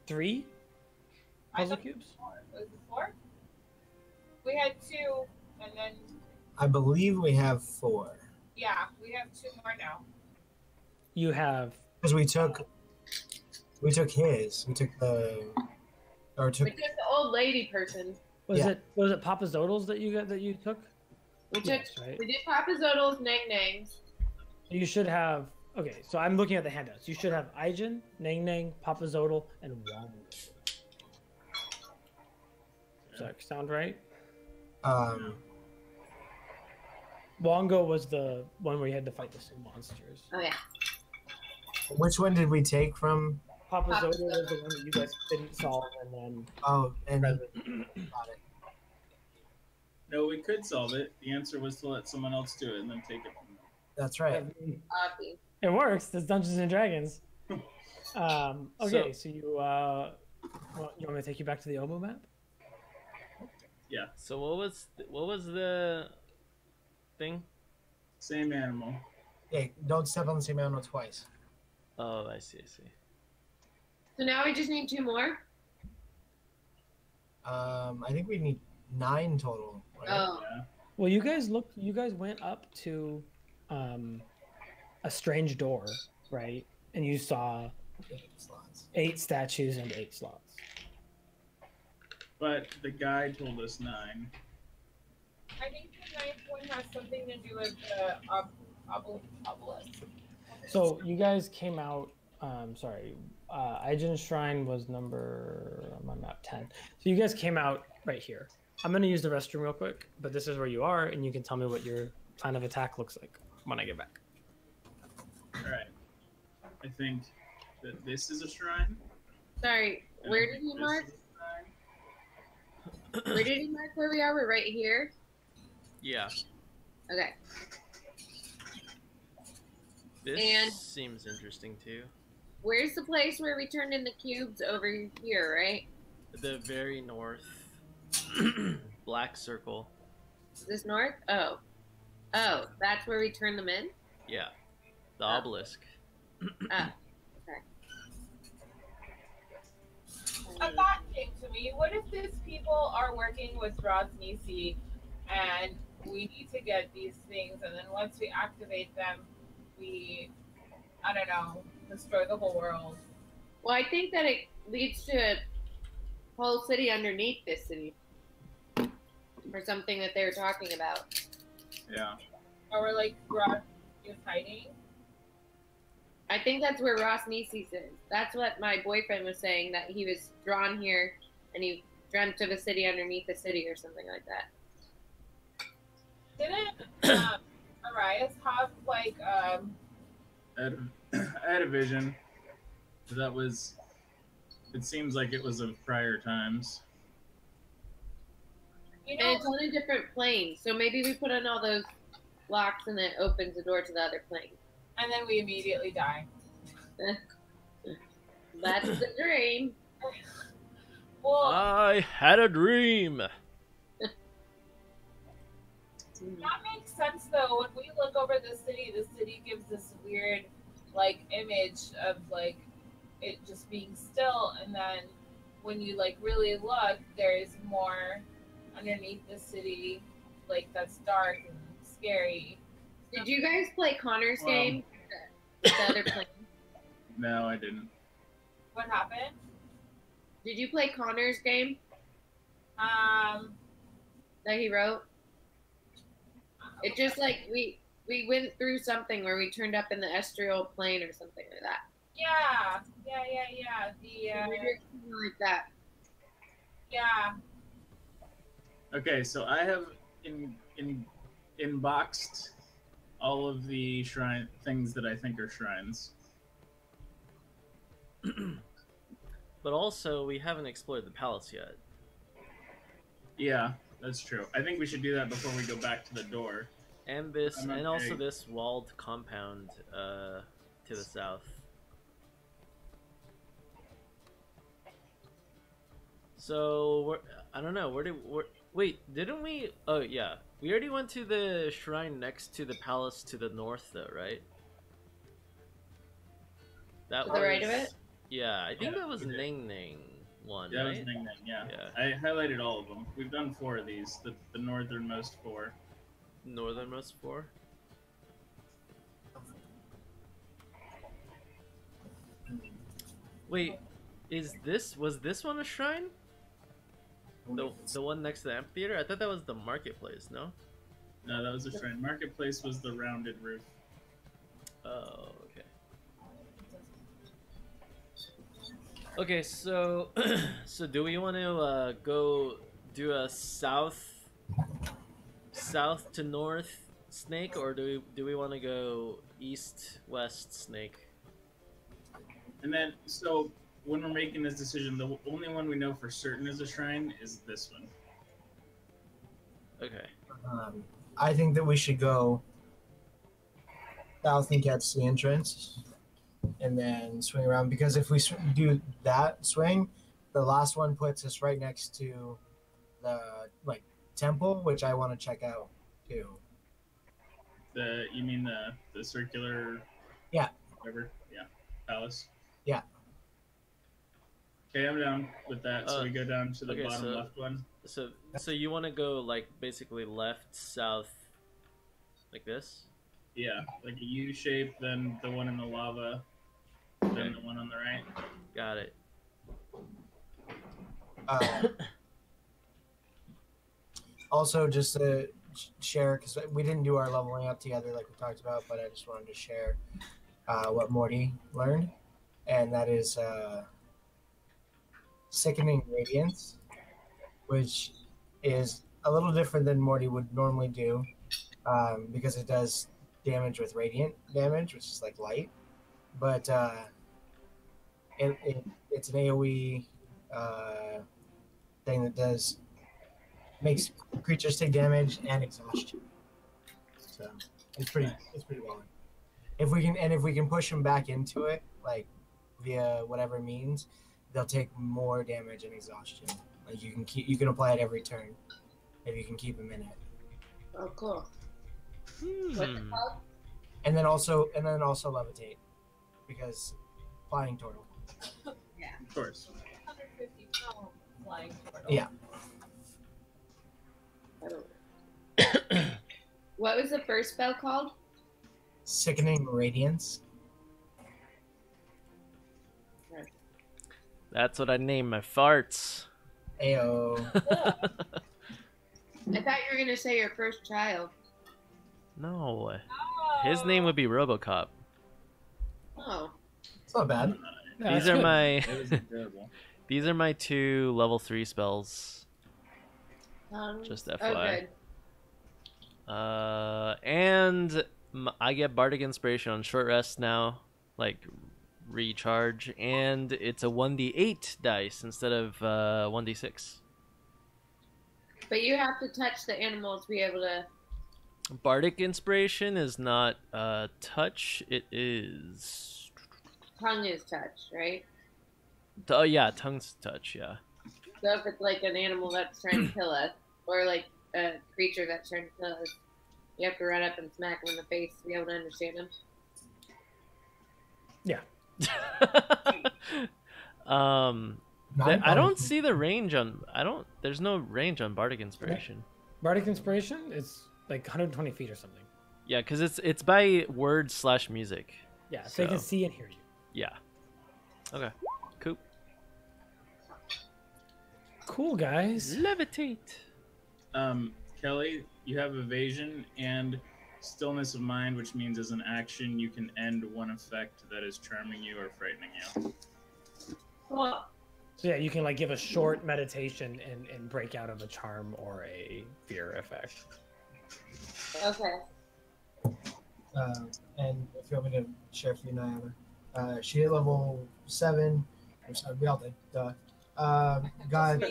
3
I
puzzle
thought
cubes?
was it 4? We had 2, and then
I believe we have 4.
yeah, we have 2 more now.
You have.
Because we took his. We took the. Or took.
We took the old lady person.
Was
Yeah.
it Papa Zodles that you took?
We took.
Yes, right.
We did Papa Zodal's Nang Nangs.
You should have. Okay, so I'm looking at the handouts. You should have Aijin, Nang Nang, Papa Zodal, and Wong. Does that sound right? Wongo was the one where you had to fight the same monsters.
Oh yeah.
Which one did we take from?
Papa
Papa
Zodal was the one that you guys didn't solve, and then
Oh, and
Present.
got it.
No, we could solve it. The answer was to let someone else do it and then take it from them.
That's right.
Obvi.
It works. There's Dungeons and Dragons. Okay, so you want me to take you back to the Omo map?
Yeah,
So what was the thing?
same animal.
Hey, don't step on the same animal twice.
Oh, I see.
So now we just need 2 more.
I think we need 9 total. Right?
Oh.
Yeah.
Well, you guys went up to a strange door, right? And you saw
8 slots.
8 statues and 8 slots.
But the guy told us 9.
I think the 9th one has something to do with the obelisk.
So you guys came out. Aijin's Shrine was number on my map 10. So you guys came out right here. I'm gonna use the restroom real quick, but this is where you are, and you can tell me what your plan of attack looks like when I get back.
All right. I think that this is a shrine.
Sorry.
and
Where
I
did
think
he
this
mark?
is a shrine.
Where did he mark where we are? We're right here.
Yeah.
Okay.
This
And-
seems interesting too.
Where's the place where we turned in the cubes over here, right?
The very north black circle.
Is this north? Oh. Oh, that's where we turned them in?
Yeah. The
Oh.
obelisk.
Oh.
A thought came to me. What if these people are working with Rosnisi and we need to get these things, and then once we activate them, we, I don't know, destroy the whole world?
Well, I think that it leads to a whole city underneath this city. Or something that they were talking about.
Yeah.
Or we're like, Ross is hiding?
I think that's where Ross Nisi is. That's what my boyfriend was saying, that he was drawn here and he dreamt of a city underneath the city or something like that.
Didn't Arias have like
I had a vision. That was. It seems like it was of prior times.
you
And
know
it's on a different plane, so maybe we put on all those locks and then it opens the door to the other plane.
and then we immediately die.
That's the dream.
Well,
I had a dream.
that makes sense though. When we look over the city gives this weird like image of like it just being still, and then when you like really look, there's more underneath the city, like that's dark and scary.
Did you guys play Connor's
Well-
game? The other plane.
No, I didn't.
What happened?
Did you play Connor's game that he wrote? It just like we went through something where we turned up in the astral plane or something like that.
Yeah.
We did something like that.
Yeah.
Okay, so I have inboxed all of the shrine things that I think are shrines.
But also, we haven't explored the palace yet.
Yeah, that's true. I think we should do that before we go back to the door.
And this,
I'm
and also
okay.
this walled compound to the south. So I don't know. Wait, didn't we? Oh yeah, we already went to the shrine next to the palace to the north, though, right? That
To the right of it?
Yeah, I think
Yeah,
that was
we did.
Ning Ning one,
That was
right?
Ning Ning, yeah.
Yeah.
I highlighted all of them. We've done 4 of these, the northernmost 4.
Northernmost 4. Wait, was this one a shrine? The one next to the amphitheater? I thought that was the marketplace, no?
No, that was a shrine. Marketplace was the rounded roof.
Oh, okay. Okay, so so do we want to go do a south to north snake, or do we want to go east west snake?
And then, so when we're making this decision, the only one we know for certain is a shrine is this one.
Okay.
I think that we should go south and catch the entrance, and then swing around. Because if we do that swing, the last one puts us right next to the temple, which I want to check out too.
You mean the circular?
Yeah.
Whatever. Yeah. Palace.
Yeah.
Okay, I'm down with that. So we go down to the
okay,
bottom left one.
So you want to go like basically left, south, like this?
Yeah, like a U shape, then the one in the lava, then the one on the right.
Got it.
Also, just to share, because we didn't do our leveling up together like we talked about, but I just wanted to share what Mortee learned, and that is Sickening Radiance, which is a little different than Mortee would normally do, because it does damage with radiant damage, which is like light, but it's an AoE thing that makes creatures take damage and exhaustion. So it's pretty well. If we can push them back into it, like via whatever means, they'll take more damage and exhaustion. Like you can apply it every turn if you can keep them in it.
Oh, cool. What's it called?
And then also levitate, because flying turtle.
Yeah.
Of course.
150 pound flying turtle.
Yeah.
What was the first spell called?
Sickening Radiance.
That's what I name my farts.
Ayo.
I thought you were gonna say your first child.
No. His name would be RoboCop.
Oh.
It's not bad.
Yeah,
These
that's
are
good.
my
That was adorable.
these are my 2 level 3 spells. Just
Oh,
FYI.
good.
And I get Bardic Inspiration on short rest now, like recharge, and it's a 1d8 dice instead of 1d6.
But you have to touch the animals to be able to.
Bardic Inspiration is not touch, it is...
Tongue is touch, right?
Oh yeah, tongue's touch, yeah.
So if it's like an animal that's trying to kill us, or like a creature that's trying to kill us, you have to run up and smack them in the face to be able to understand them.
Yeah.
I don't see the range on... There's no range on Bardic Inspiration.
Bardic Inspiration is like 120 feet or something.
Yeah, because it's by word/music.
Yeah, so they can see and hear you.
Yeah. Okay. Cool.
Cool, guys.
Levitate.
Kelly, you have evasion and stillness of mind, which means as an action you can end one effect that is charming you or frightening you.
Cool.
So yeah, you can like give a short meditation and break out of a charm or a fear effect.
Okay.
And if you want me to share for you, Nayana, she hit level 7. I'm sorry, we all did. Duh. Got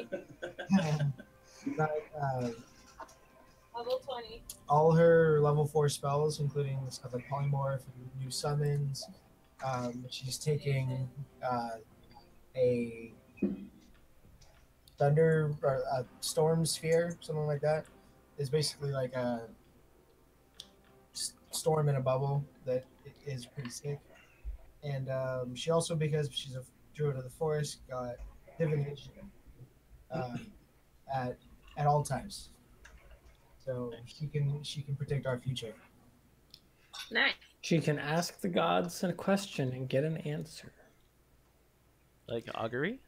Level 20.
all her level 4 spells, including stuff like polymorph and new summons. She's taking a thunder or a storm sphere, something like that. It's basically like a storm in a bubble that is pretty sick. And she also, because she's Druid of the Forest, got divination uh, at all times, so she can predict our future.
Nice.
She can ask the gods a question and get an answer.
Like augury?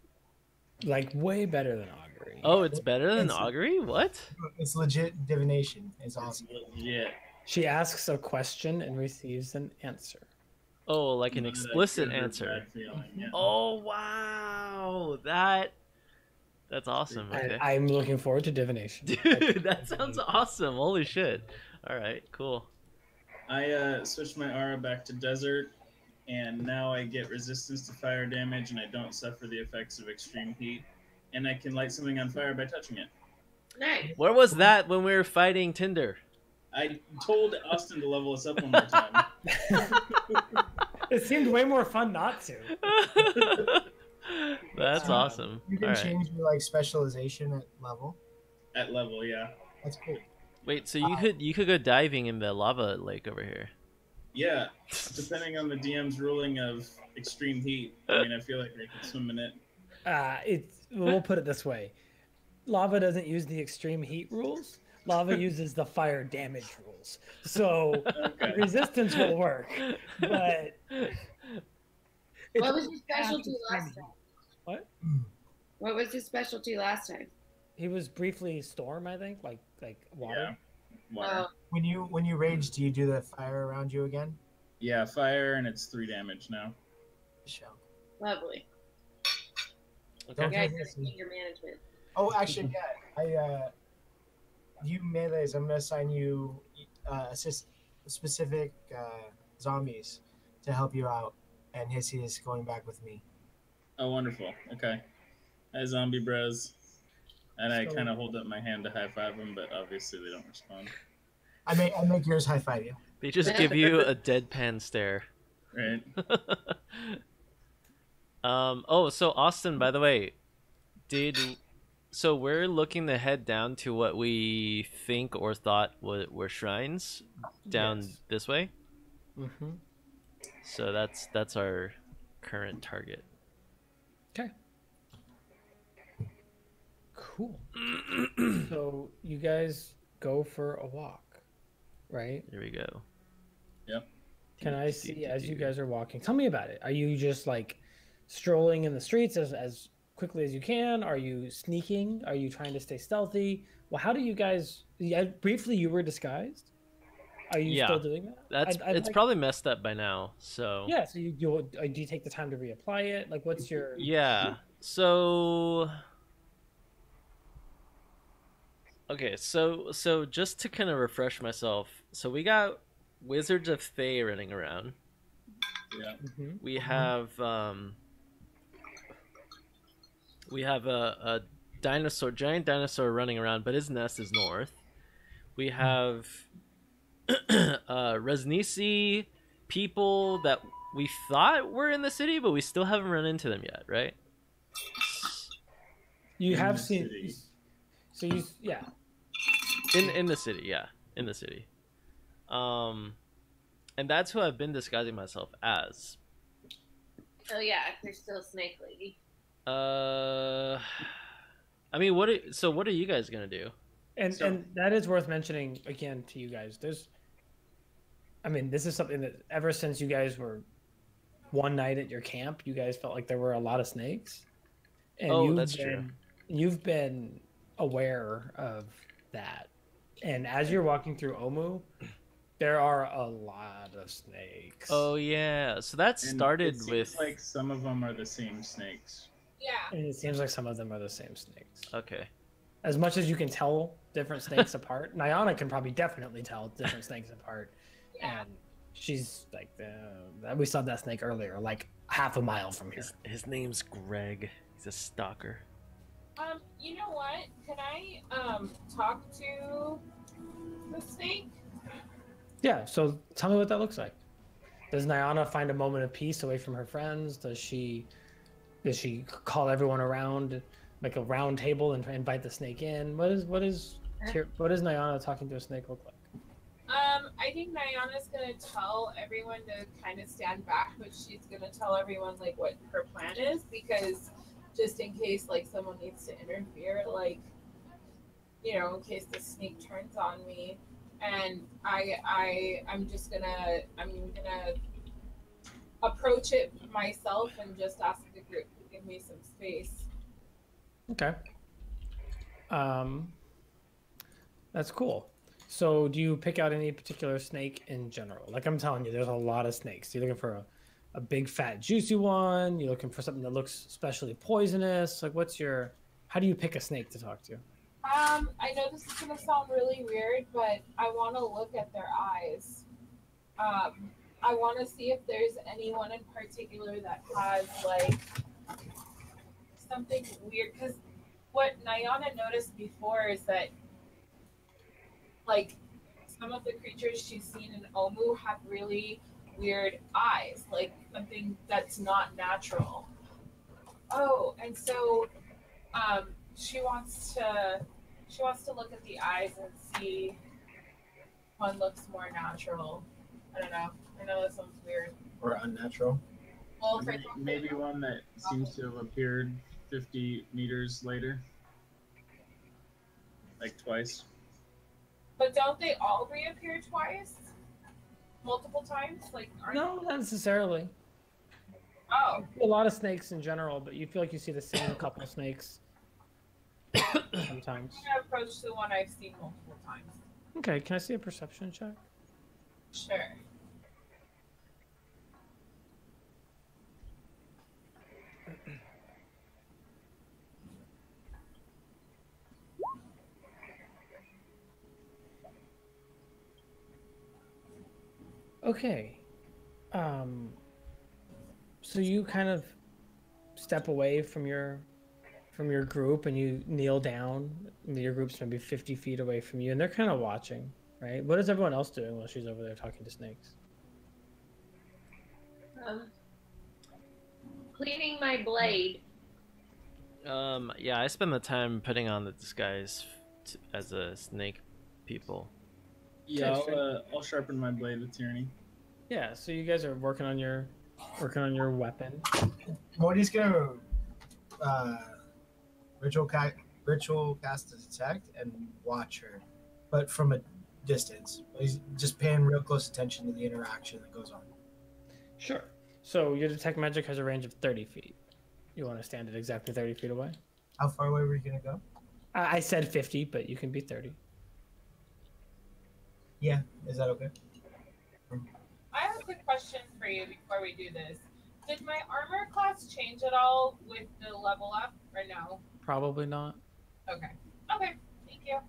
Like way better than augury.
Oh, it's better than
It's-
augury? What?
It's legit divination. It's awesome.
Yeah.
She asks a question and receives an answer.
Oh, like an explicit answer.
Yeah.
Oh wow, that's awesome. Okay,
I'm looking forward to divination.
dude, that sounds awesome. Holy shit! All right, cool.
I switched my aura back to desert, and now I get resistance to fire damage, and I don't suffer the effects of extreme heat. And I can light something on fire by touching it.
Nice.
Where was that when we were fighting Tinder?
I told Austin to level us up one more time.
It seemed way more fun not to.
That's awesome.
You can
All right.
change your like specialization at level.
At level, yeah.
That's cool.
Wait, so you could go diving in the lava lake over here.
Yeah, depending on the DM's ruling of extreme heat. I mean, I feel like I can swim in it.
We'll put it this way: lava doesn't use the extreme heat rules. Lava uses the fire damage rules. So resistance will work, but
What was his specialty last time?
What?
What was his specialty last time?
He was briefly storm, I think, like water.
Yeah. Water.
Oh,
When you rage, do you do the fire around you again?
Yeah, fire, and it's 3 damage now.
Show.
lovely.
Don't
Yeah,
get
good
hissy.
anger management.
Oh, actually, yeah. You melees, I'm gonna assign you specific zombies to help you out, and Hissy is going back with me.
Oh, wonderful. Okay. Hi, zombie bros. And I
So-
kind of hold up my hand to high five them, but obviously they don't respond.
I make yours high five you.
They just give you a deadpan stare.
Right?
Oh, so Austin, by the way, so we're looking to head down to what we think or thought were shrines down
Yes.
this way.
Mm-hmm.
So that's our current target.
Okay. Cool. So you guys go for a walk, right?
Here we go.
Yep.
Can I see as you guys are walking? Tell me about it. Are you just like strolling in the streets as quickly as you can? Are you sneaking? Are you trying to stay stealthy? Well, how do you guys? Yeah, briefly, you were disguised. Are you
Yeah.
still doing that?
It's probably messed up by now. So
Yeah. So do you take the time to reapply it? Like, what's your?
yeah. So okay, so just to kind of refresh myself, so we got Wizards of Thay running around.
Yeah.
Mhm.
We have a giant dinosaur running around, but his nest is north. We have Resnisi people that we thought were in the city, but we still haven't run into them yet, right?
You
In
have
the
seen.
city.
So you yeah.
In the city, yeah, in the city. And that's who I've been disguising myself as.
Oh yeah, if you're still Snake Lady.
I mean, what are you guys gonna do?
And
So-
and that is worth mentioning again to you guys. I mean, this is something that ever since you guys were one night at your camp, you guys felt like there were a lot of snakes. And
Oh, that's true.
You've been aware of that. And as you're walking through Omu, there are a lot of snakes.
Oh yeah, so that
And
started
it seems
with
like some of them are the same snakes.
Yeah.
And it seems like some of them are the same snakes.
okay.
As much as you can tell different snakes apart, Nayana can probably definitely tell different snakes apart.
Yeah.
And she's like, we saw that snake earlier, like half a mile from here.
His name's Greg. He's a stalker.
You know what? Can I talk to the snake?
Yeah, so tell me what that looks like. Does Nayana find a moment of peace away from her friends? Does she call everyone around, like a round table, and invite the snake in? What is Nayana talking to a snake look like?
I think Nayana's gonna tell everyone to kind of stand back, but she's gonna tell everyone like what her plan is because just in case like someone needs to interfere, like in case the snake turns on me, and I'm gonna approach it myself and just ask the group to give me some space.
Okay. That's cool. So, do you pick out any particular snake in general? Like I'm telling you, there's a lot of snakes. You're looking for a big, fat, juicy one. You're looking for something that looks especially poisonous. Like, how do you pick a snake to talk to?
I know this is gonna sound really weird, but I want to look at their eyes. I want to see if there's anyone in particular that has like something weird. Because what Nayana noticed before is that like some of the creatures she's seen in Omu have really weird eyes, like something that's not natural. Oh, and so um, she wants to look at the eyes and see one looks more natural. I don't know. I know that sounds weird.
Or unnatural.
Well,
Maybe one that seems to have appeared 50 meters later, like twice.
but don't they all reappear twice? Multiple times? Like,
No, not necessarily.
Oh,
A lot of snakes in general, but you feel like you see the same couple of snakes sometimes.
I'm gonna approach the one I've seen multiple times.
Okay, can I see a perception check?
Sure.
Okay. So you kind of step away from your group and you kneel down. Your group's maybe 50 feet away from you, and they're kind of watching, right? What is everyone else doing while she's over there talking to snakes?
Cleaning my blade.
Yeah, I spend the time putting on the disguise as a snake people.
Yeah, I'll sharpen my blade with Tyranny.
Yeah, so you guys are working on your weapon.
Mortee's gonna ritual cast a detect and watch her, but from a distance. He's just paying real close attention to the interaction that goes on.
Sure. So your detect magic has a range of 30 feet. You want to stand at exactly 30 feet away?
How far away were you gonna go?
I said 50, but you can be 30.
Yeah, is that okay?
I have a quick question for you before we do this. Did my armor class change at all with the level up or no?
Probably not.
Okay. Okay. Thank you.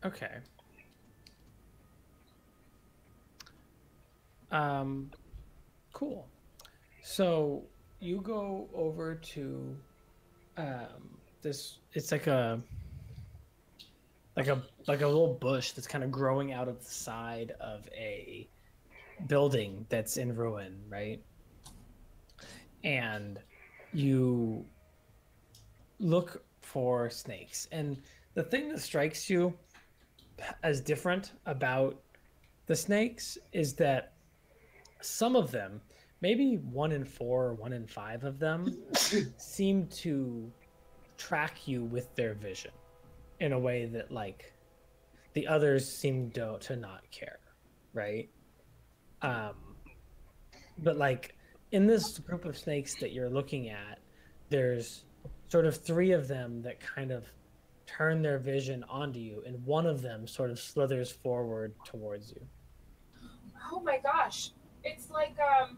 Okay. Cool. So you go over to this. It's like a little bush that's kind of growing out of the side of a building that's in ruin, right? And you look for snakes, and the thing that strikes you as different about the snakes is that some of them, maybe 1 in 4 or 1 in 5 of them, seem to track you with their vision in a way that like the others seem to not care, right? But like in this group of snakes that you're looking at, there's sort of 3 of them that kind of turn their vision onto you, and one of them sort of slithers forward towards you.
Oh my gosh. It's like the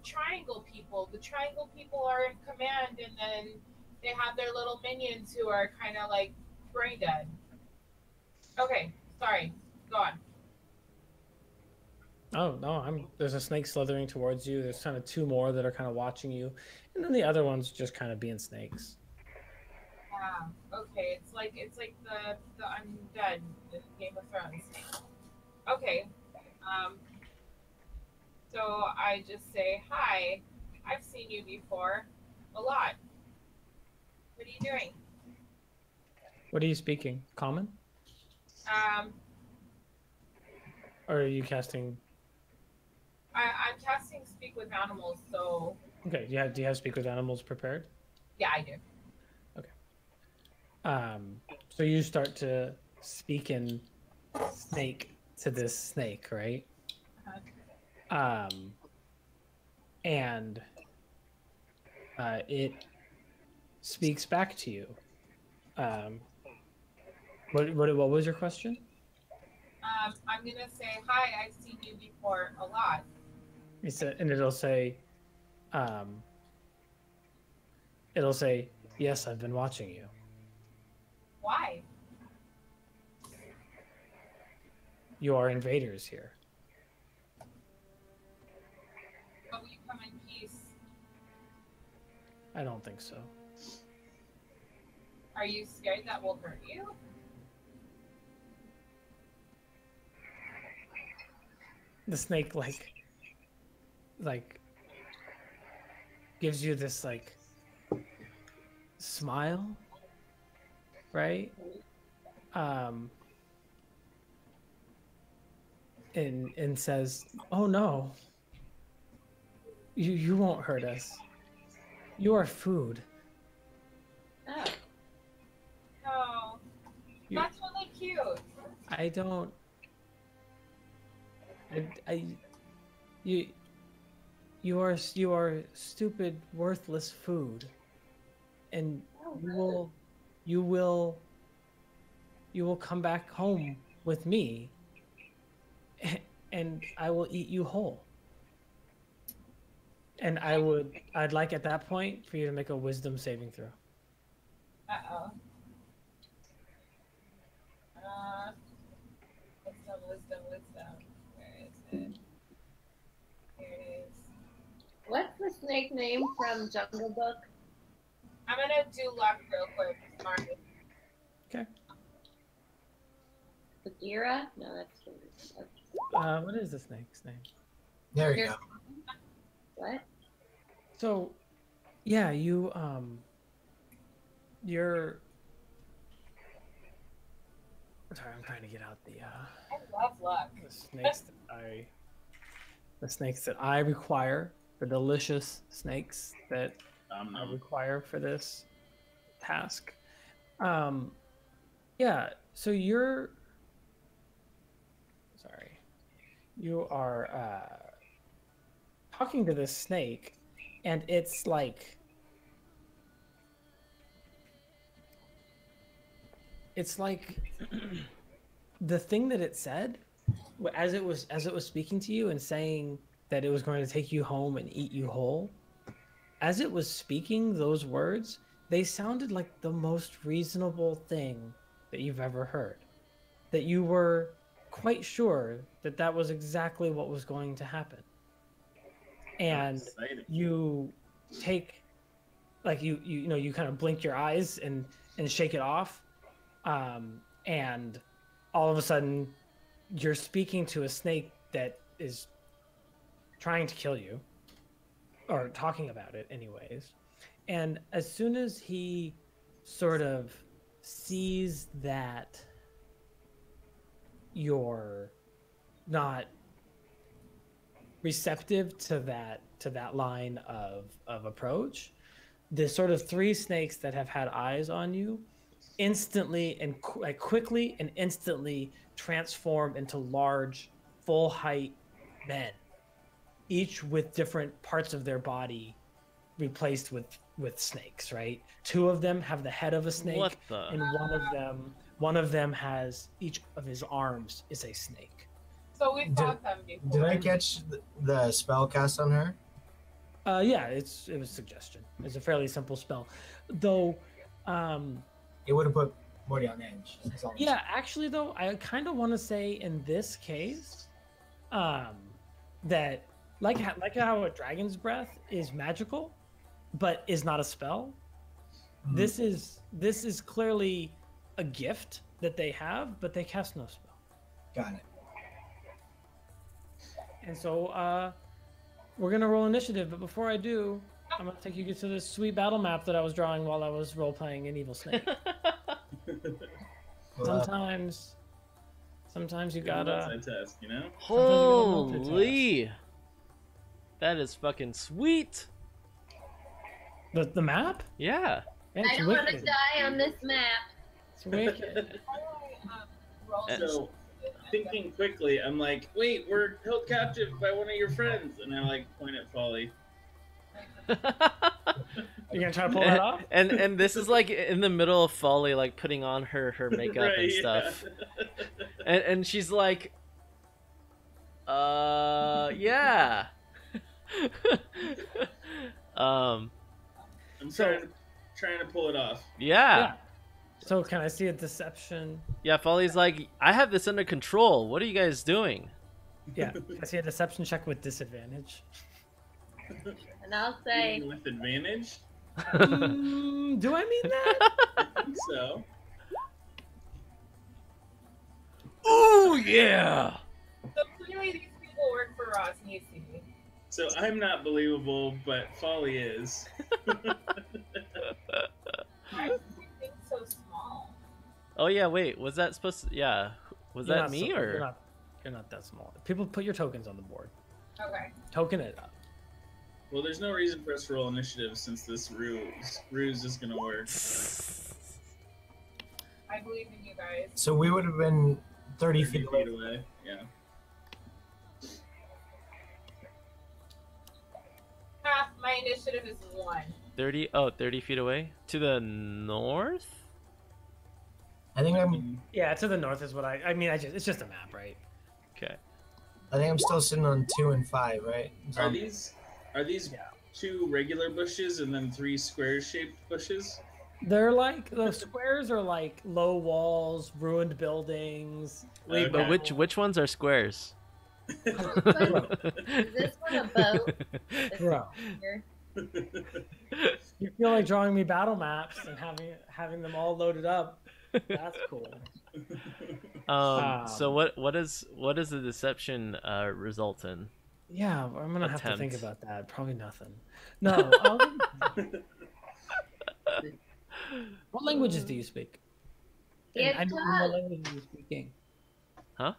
triangle people. The triangle people are in command, and then they have their little minions who are kind of like brain dead. Okay, sorry. Go on.
Oh no, there's a snake slithering towards you. There's kind of 2 more that are kind of watching you, and then the other one's just kind of being snakes.
Yeah. Okay. It's like the undead in Game of Thrones. Okay. So I just say, hi, I've seen you before. A lot. What are you doing?
What are you speaking? Common? Or are you casting?
I'm casting Speak with Animals, so
Okay. Do you have Speak with Animals prepared?
yeah, I do.
So you start to speak in snake to this snake, right? And it speaks back to you. What was your question?
I'm gonna say hi. I've seen you before a lot.
And it'll say, yes, I've been watching you.
Why?
You are invaders here.
But we come in peace.
I don't think so.
Are you scared that we'll hurt you?
The snake like gives you this like smile, right? And says, "Oh no. You won't hurt us. You are food."
Oh.
No.
You-
That's really cute.
I don't. You are stupid, worthless food, and you will come back home with me, and I will eat you whole. And I'd like at that point for you to make a wisdom saving throw.
Uh-oh. Wisdom. Where is it? Here it is.
What's the snake name from Jungle Book?
I'm gonna do luck real quick. Sorry.
Okay.
Bagheera? No, that's
What is the snake's name?
There you go.
what?
So, yeah, you're sorry, I'm trying to get out the
I love luck.
the snakes that I require, the delicious snakes that I require for this task. Yeah, so you are talking to this snake, and it's like the thing that it said as it was speaking to you and saying that it was going to take you home and eat you whole. As it was speaking those words, they sounded like the most reasonable thing that you've ever heard. That you were quite sure that that was exactly what was going to happen. And you take, like you kind of blink your eyes and shake it off, and all of a sudden you're speaking to a snake that is trying to kill you, or talking about it anyways. And as soon as he sort of sees that you're not receptive to that line of approach, the sort of three snakes that have had eyes on you instantly and quickly and instantly transform into large, full height men, each with different parts of their body replaced with snakes, right? Two of them have the head of a snake, and one of them has each of his arms is a snake.
So we fought them before.
Did I catch the spell cast on her?
Yeah, it was suggestion. It's a fairly simple spell, though.
It would have put Mortee on edge.
Yeah, actually, though, I kind of want to say in this case, that like how a dragon's breath is magical, but is not a spell. Mm-hmm. This is clearly a gift that they have, but they cast no spell.
Got it.
And so we're gonna roll initiative, but before I do, I'm gonna take you to this sweet battle map that I was drawing while I was role playing an evil snake. Sometimes you gotta.
Multitask, you know?
Holy! That is fucking sweet!
The map?
Yeah.
Yeah,
I
it's
don't want to
wicked.
die on this map.
It's wicked.
So, thinking quickly, I'm like, wait, we're held captive by one of your friends. And I like point at Folly.
You gonna try to pull that off?
And this is like in the middle of Folly, like putting on her makeup
Right,
and
yeah.
stuff. And she's like, yeah.
I'm trying to pull it off.
Yeah.
So can I see a deception?
Yeah, Folly's like, I have this under control. What are you guys doing?
Yeah. Can I see a deception check with disadvantage?
And I'll say,
Even with advantage?
Do I mean that?
I think so.
Ooh, yeah.
So clearly these people work for Ross Nisi.
So I'm not believable, but Folly is.
Why is everything so small?
Oh yeah, wait, was that supposed to? Yeah, was
You're
that
not
me
so-
or?
You're not that small. People, put your tokens on the board.
Okay.
Token it up.
Well, there's no reason for us to roll initiative since this ruse is gonna work.
I believe in you guys.
So we would have been 30 feet away.
Yeah.
My initiative is 1.
30 feet away to the north.
I think I'm.
Yeah, to the north is what I mean. It's just a map, right?
Okay.
I think I'm still sitting on 2 and 5, right?
Are these
Yeah.
2 regular bushes and then 3 square-shaped bushes?
They're like the squares are like low walls, ruined buildings.
Wait, but which ones are squares?
is this one a boat?
Bro.
Here.
You feel like drawing me battle maps and having them all loaded up. That's cool.
So what is the deception result in?
Yeah, I'm gonna have to think
Attempt.
about that. Probably nothing. No. What languages do you speak?
Give
And what
tongue.
languages are you speaking?
Huh?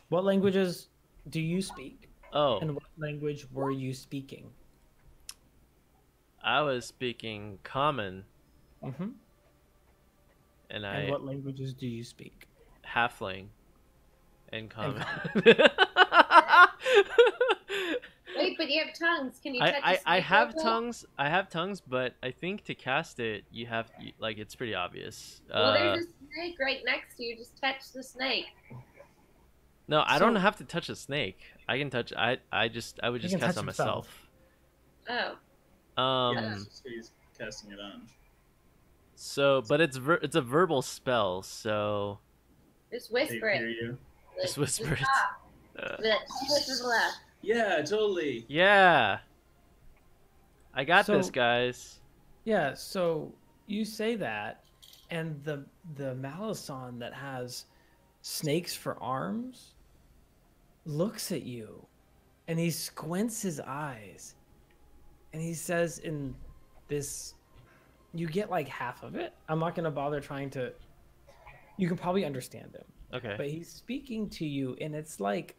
What languages do you speak?
Oh,
And what language were you speaking?
I was speaking common,
Mm-hmm.
and
And what languages do you speak?
halfling, and common.
Wait, but you have tongues. Can you touch a
I
snake
have
real quick?
tongues. I have tongues, but I think to cast it, you have like it's pretty obvious.
Well, there's a snake right next to you. Just touch the snake.
No, I don't
So-
have to touch a snake. I can touch. I would just
can
cast
touch
on
himself.
myself.
Oh,
Yeah, that's just who he's casting it on.
So, but it's a verbal spell, so
just
They
whisper
hear
it.
you.
just whisper it.
ah,
Uh,
blah.
Yeah, totally.
yeah, I got this,
So-
guys.
Yeah, so you say that, and the Malison that has snakes for arms looks at you, and he squints his eyes, and he says in this, you get like half of it. I'm not gonna bother trying to. You can probably understand him,
Okay.
but he's speaking to you, and it's like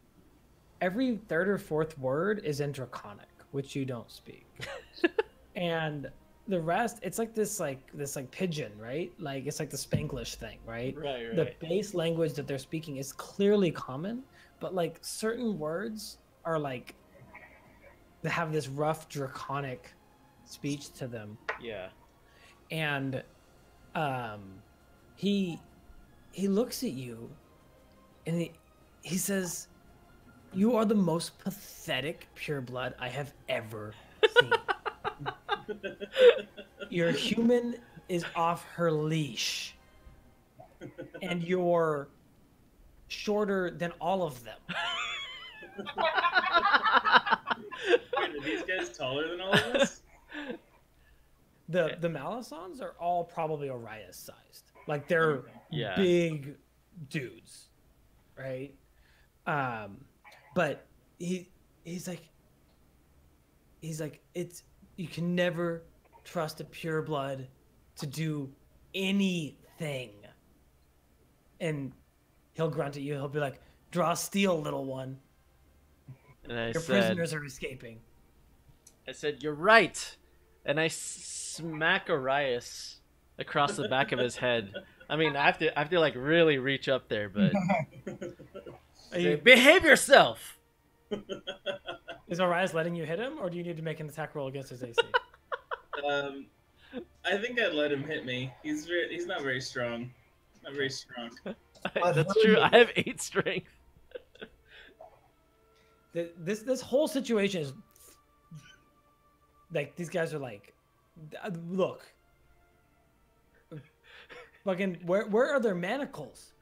every third or fourth word is in Draconic, which you don't speak, and the rest, it's like this pigeon, right? Like it's like the Spanglish thing, right?
Right.
The base language that they're speaking is clearly common, but like certain words are like they have this rough Draconic speech to them,
Yeah.
and he looks at you, and he says, "You are the most pathetic pureblood I have ever seen." Your human is off her leash, and you're shorter than all of them.
Wait, are these guys taller than all of us?
The Malisons are all probably Orias sized. Like they're
Yeah.
big dudes, right? But he's like it's you can never trust a pureblood to do anything. and he'll grunt at you. He'll be like, "Draw steel, little one.
And I
Your
said,
prisoners are escaping."
"You're right." And I smack Arias across the back of his head. I mean, I have to like really reach up there, but behave yourself.
Is Arias letting you hit him, or do you need to make an attack roll against his AC?
I think I'd let him hit me. He's not very strong. Not very strong.
That's true. I have 8 strength.
This whole situation is like these guys are like, look, fucking where are their manacles?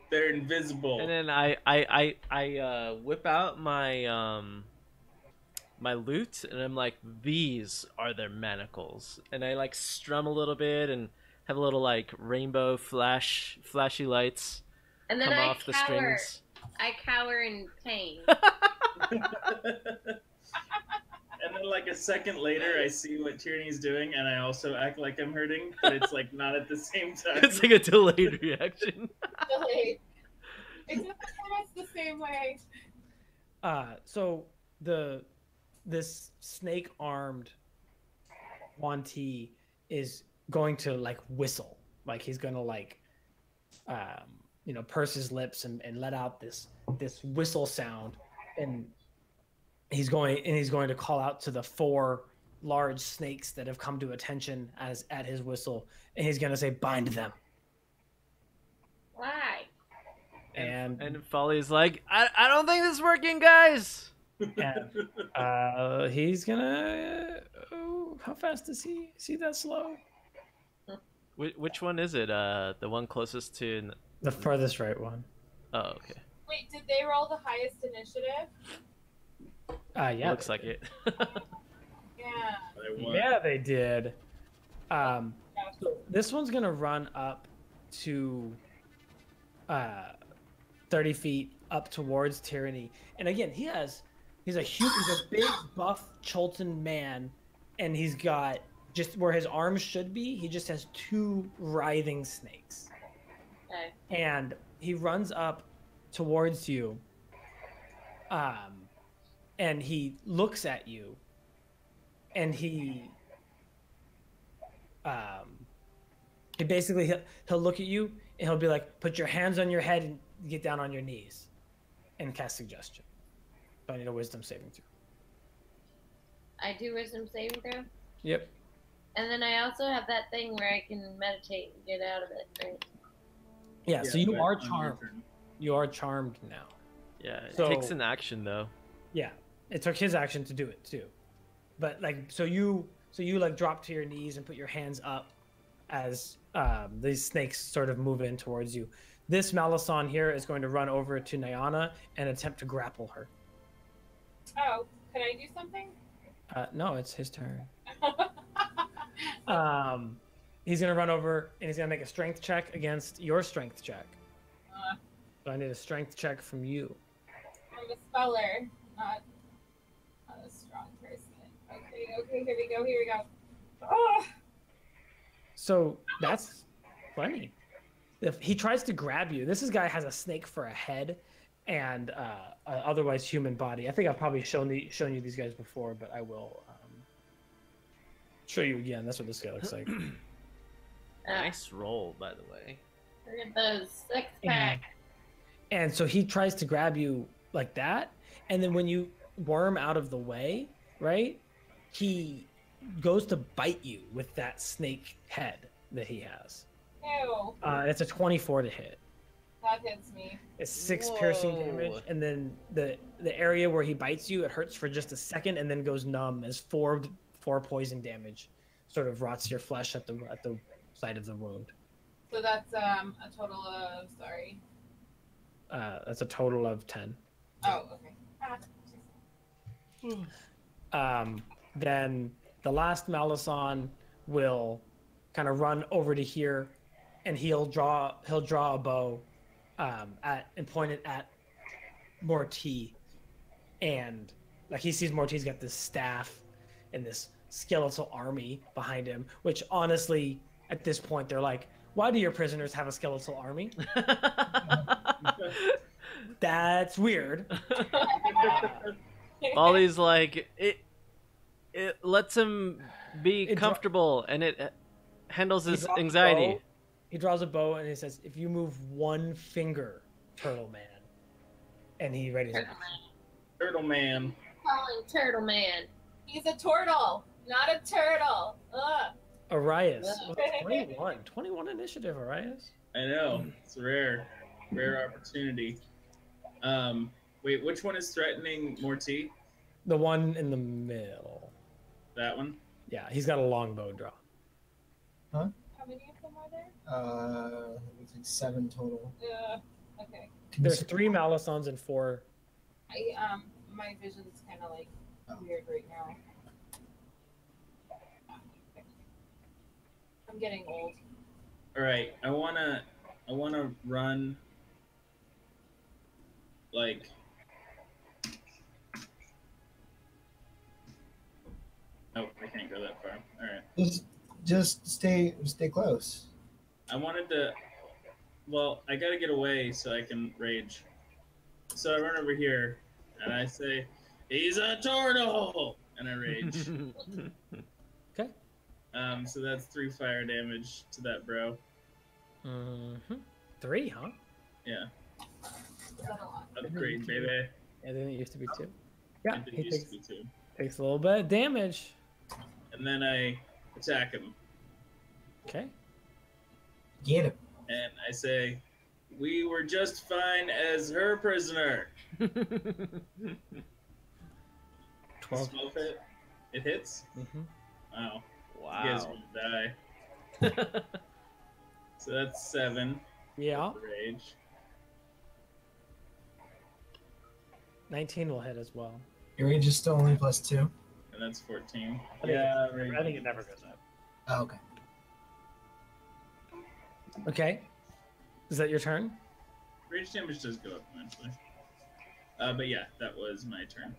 They're invisible.
And then I whip out my my lute, and I'm like, these are their manacles. And I like strum a little bit and have a little like rainbow flashy lights
And then
come
I
off the
cower.
strings.
I cower in pain.
And then like a second later, I see what Tyranny's doing, and I also act like I'm hurting, but it's like not at the same time.
It's like a delayed reaction.
Delayed. Except it's the same way.
So this snake-armed Mortee is going to like whistle, like he's gonna like purse his lips and let out this whistle sound, and he's going to call out to the 4 large snakes that have come to attention at his whistle, and he's gonna say, "Bind them."
Why?
And
Folly's like, I don't think this is working, guys.
and he's gonna. Oh, how fast is he? Is he that slow?
Which one is it? The one closest to
The furthest right one.
Oh, okay.
Wait, did they roll the highest initiative?
Yeah.
Looks like it.
Yeah.
Yeah, they did. So this one's gonna run up to 30 feet up towards Tyranny, and again, he's a big buff Cholton man, and he's got just where his arms should be. He just has 2 writhing snakes,
Okay.
and he runs up towards you, and he looks at you, and he basically he'll look at you and he'll be like, "Put your hands on your head and get down on your knees," and cast suggestion. So I need a wisdom saving throw.
I do wisdom saving throw.
Yep.
And then I also have that thing where I can meditate and get out of it, right?
Yeah. So you
but
are
on your
charmed.
turn.
You are charmed now.
Yeah, it
So-
takes an action though.
Yeah. It took his action to do it too, but like so you like drop to your knees and put your hands up as these snakes sort of move in towards you. This Malison here is going to run over to Nayana and attempt to grapple her.
Oh, can I do something?
No, it's his turn. He's gonna run over and he's gonna make a strength check against your strength check. So I need a strength check from you.
I'm a speller, not a strong person. Okay, here we go. Oh!
So that's funny. If he tries to grab you, this guy has a snake for a head and an otherwise human body. I think I've probably shown you these guys before, but I will show you again. That's what this guy looks like.
Nice roll, by the way.
Look at those 6-pack.
And so he tries to grab you like that, and then when you worm out of the way, right, he goes to bite you with that snake head that he has.
Ew,
It's a 24 to hit.
that hits me.
It's 6 piercing
Whoa.
damage, and then the area where he bites you, it hurts for just a second, and then goes numb as 4 poison damage sort of rots your flesh at the site of the wound.
So that's a total of, sorry.
That's a total of 10.
Oh, okay.
Then the last Malison will kind of run over to here, and he'll draw a bow and point it at Mortee, and like he sees Mortee's got this staff and this skeletal army behind him, which honestly at this point they're like, Why do your prisoners have a skeletal army? That's weird.
Molly's like, it lets him be
It
comfortable, and it handles
He
his
draws a
anxiety.
bow. He draws a bow and he says, "If you move one finger, Turtle Man," and he readies it.
Turtle Man.
Calling Turtle Man.
He's a turtle, not a turtle. Ugh.
Arias, with 21 initiative, Arias.
I know. It's rare. Rare opportunity. Wait, which one is threatening Mortee?
The one in the middle.
That one?
Yeah, he's got a longbow draw.
How many of them are there?
Looks like 7 total.
Okay.
There's 3 Malisons and 4.
My vision's kind of like weird right now. I'm getting old.
All right, I wanna run like. Oh, I can't go that far. All right.
Just stay close.
I wanted to. Well, I gotta get away so I can rage. So I run over here and I say, "He's a turtle!" and I rage.
Okay.
So that's 3 fire damage to that bro.
3, huh?
Yeah.
Is that a lot?
Upgrade, baby.
And then it used to be 2. Yeah,
It
he
used to be 2.
takes a little bit of damage.
And then I attack him.
Okay.
Get him.
And I say, "We were just fine as her prisoner."
12.
12 hit. It hits?
Mm-hmm.
Wow.
Wow.
You guys will die. So that's 7.
Yeah.
Rage.
19 will hit as well.
Your rage is still only +2.
And that's 14.
I think
Yeah,
I think it never goes up.
Oh, okay.
Okay. Is that your turn?
Rage damage does go up eventually. But yeah, that was my turn.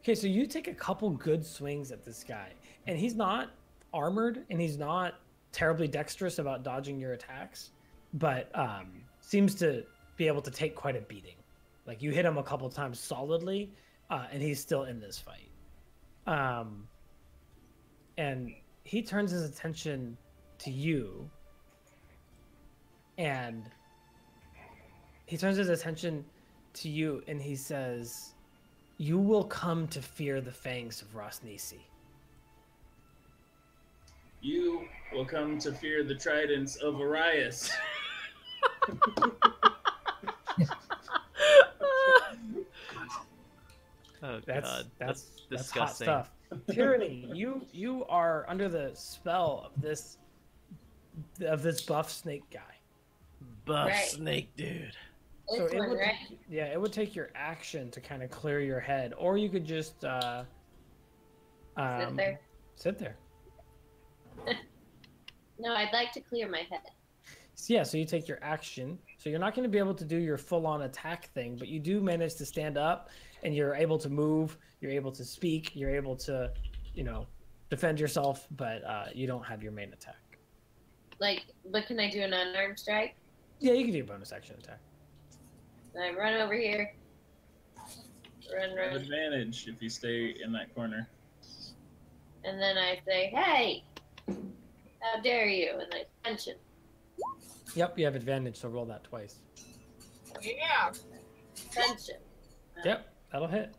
Okay, so you take a couple good swings at this guy, and he's not armored, and he's not terribly dexterous about dodging your attacks, but seems to be able to take quite a beating. Like, you hit him a couple times solidly, and he's still in this fight. And he turns his attention to you, and he says, "You will come to fear the fangs of Rosnisi."
You will come to fear the tridents of Arias.
Oh
That's
god,
that's hot
disgusting.
stuff. Tyranny, you are under the spell of this buff snake guy.
Buff
Right.
snake dude.
This
it
one,
would
right?
it would take your action to kind of clear your head, or you could just
Sit there.
sit there.
No, I'd like to clear my head.
So yeah, so you take your action. So you're not going to be able to do your full-on attack thing, but you do manage to stand up, and you're able to move. You're able to speak. You're able to, defend yourself, but you don't have your main attack.
But can I do an unarmed strike?
Yeah, you can do a bonus action attack.
I run over here. Run.
Advantage if you stay in that corner.
And then I say, "Hey, how dare you?" And I punch him.
Yep, you have advantage, so roll that twice.
Yeah.
Punch him.
Yep, that'll hit.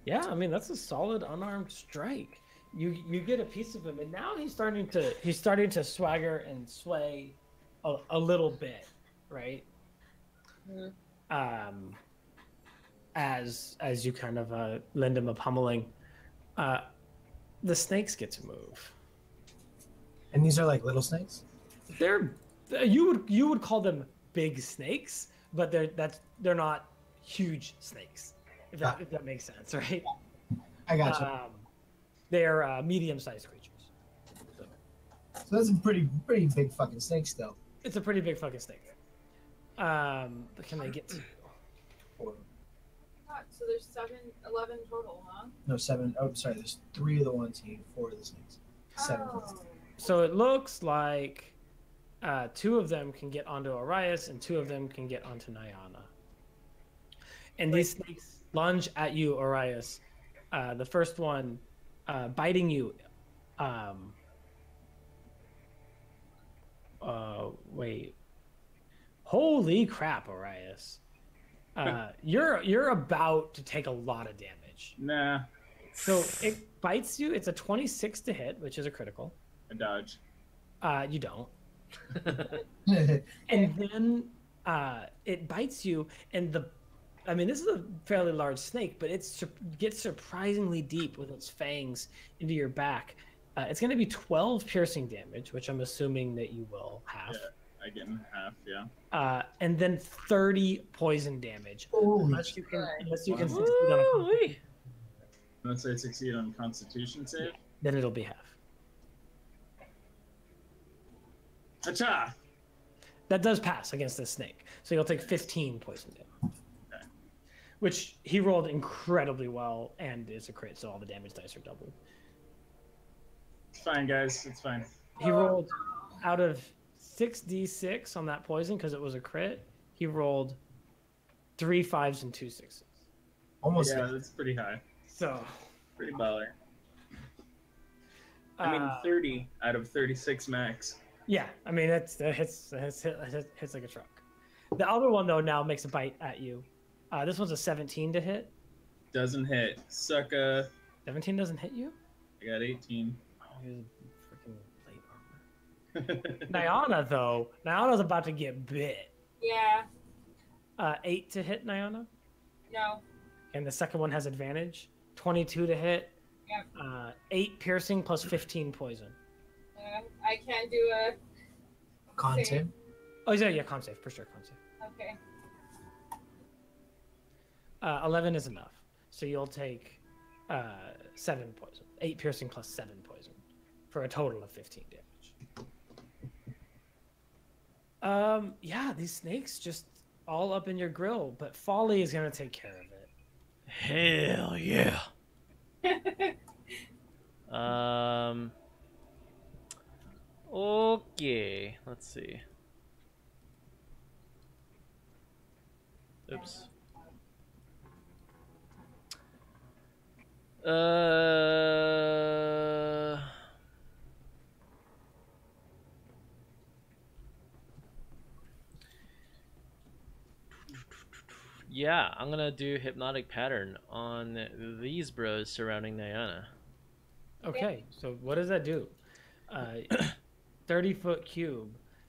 Yeah, I mean that's a solid unarmed strike. You get a piece of him, and now he's starting to swagger and sway a little bit, right?
Mhm.
As you kind of lend him a pummeling, the snakes get to move.
And these are like little snakes?
They're you would call them big snakes, but they're not huge snakes. If that makes sense, right?
I got you.
They're medium-sized creatures.
So that's a pretty big fucking snake still.
It's a pretty big fucking snake. But can they get to you?
Oh, So there's 11 total, huh?
No, 7. Oh, sorry. There's 3 of the ones he, 4 of the snakes. 7.
Oh.
So it looks like 2 of them can get onto Arias and 2 of them can get onto Nayana. And these snakes lunge at you, Arias. The first one biting you. Wait. Holy crap, Arias. You're about to take a lot of damage.
Nah,
So it bites you. It's a 26 to hit, which is a critical.
I dodge.
You don't. And then it bites you, and this is a fairly large snake, but it gets surprisingly deep with its fangs into your back. It's going to be 12 piercing damage, which I'm assuming that you will have.
Yeah, I get in half, yeah.
And then 30 poison damage. Unless you can succeed on a
Woo-wee.
Unless I succeed on Constitution save.
then it'll be half.
Ta-cha!
That does pass against this snake. So you'll take 15 poison damage.
Okay.
Which he rolled incredibly well, and it's a crit, so all the damage dice are doubled.
It's fine, guys. It's fine.
He rolled out of 6d6 on that poison because it was a crit. He rolled 3 5s and 2 6s.
Almost.
Yeah, that's pretty high.
So,
Pretty baller. I mean, 30 out of 36 max.
yeah, that hits like a truck. The other one though now makes a bite at you. This one's a 17 to hit.
Doesn't hit. Sucka.
17 doesn't hit you.
I got 18.
Oh, he's freaking late armor. Nayana though, Nyana's about to get bit.
Yeah.
8 to hit Nayana,
No.
and the second one has advantage. 22 to hit.
Yep.
8 piercing plus 15 poison.
I can't do a.
Con save.
Oh yeah, con save for sure, con save.
Okay.
11 is enough, so you'll take 7 poison. 8 piercing plus 7 poison, for a total of 15 damage. Yeah, these snakes just all up in your grill, but Folly is gonna take care of it.
Hell yeah. Okay, let's see. Oops. Yeah, I'm gonna do hypnotic pattern on these bros surrounding Nayana.
Okay, so what does that do? 30-foot cube.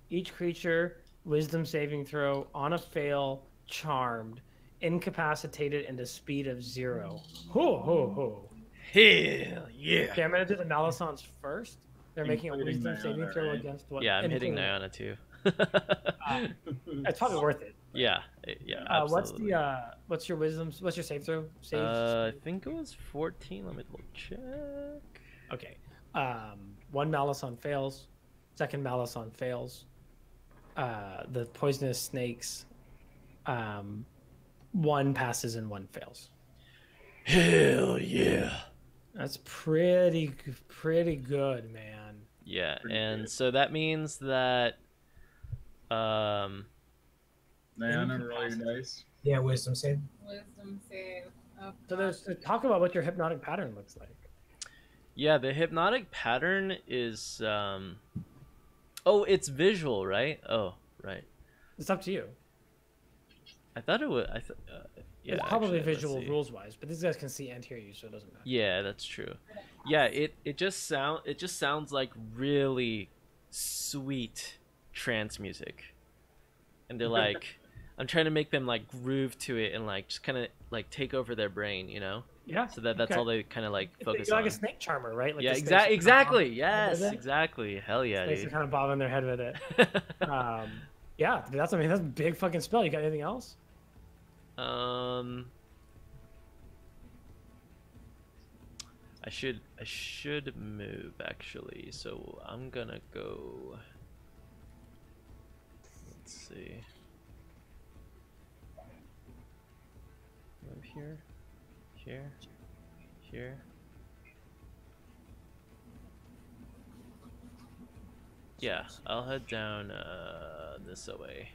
Each creature, wisdom saving throw, on a fail, charmed, incapacitated, and a speed of 0. Ho, ho, ho.
Hell yeah.
Okay, I'm going to do the Malisons first. They're making a
Including
wisdom saving
Nayana,
throw
right?
against what?
Yeah, I'm hitting
including-
Nayana too.
It's probably worth it.
Yeah, yeah.
What's
Absolutely.
what's your wisdom? What's your save throw? Save.
I think it was 14. Let me double check.
Okay. One Malison fails. Second Malison fails. The poisonous snakes. One passes and one fails.
Hell yeah.
That's pretty good, man.
Yeah,
Pretty
and
good.
so that means that
Nayana, roll your dice.
Yeah, wisdom save.
Wisdom save. Oh,
So there's talk about what your hypnotic pattern looks like.
yeah, the hypnotic pattern is oh, it's visual, right? Oh, right.
It's up to you.
I thought it was yeah,
it's probably
actually, let's
visual
see.
rules wise, but these guys can see and hear you, so it doesn't matter.
Yeah, that's true. Yeah, it just sounds like really sweet trance music. And they're like I'm trying to make them like groove to it and like just kind of like take over their brain, you know?
Yeah.
So that's
okay.
all they kind of like focus
You're
on.
like a snake charmer, right? Like
yeah,
the snakes are kinda
exactly.
bobbing
Yes,
with it.
exactly. Hell yeah,
Snakes are
dude.
kind of bobbing their head with it. Yeah, that's that's a big fucking spell. You got anything else?
I should move actually. So I'm gonna go. Let's see. Move here, here, here. Yeah, I'll head down this way.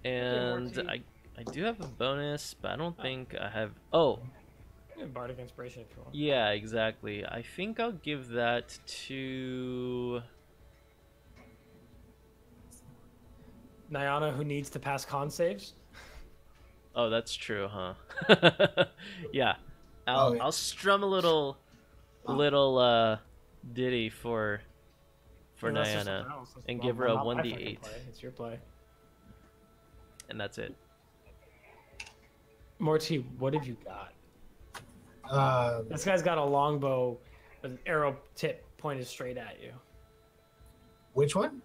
And I do have a bonus, but I don't think I have. Oh,
Bardic Inspiration if you want.
yeah, exactly. I think I'll give that to
Nayana, who needs to pass con saves.
Oh, that's true, huh? Yeah.
Oh, yeah.
I'll strum a little ditty for
Unless there's
Nayana
something else.
and give her a
Not my fucking
1d8.
play. It's your play.
And that's it.
Mortee, what have you got? This guy's got a longbow with an arrow tip pointed straight at you.
Which one?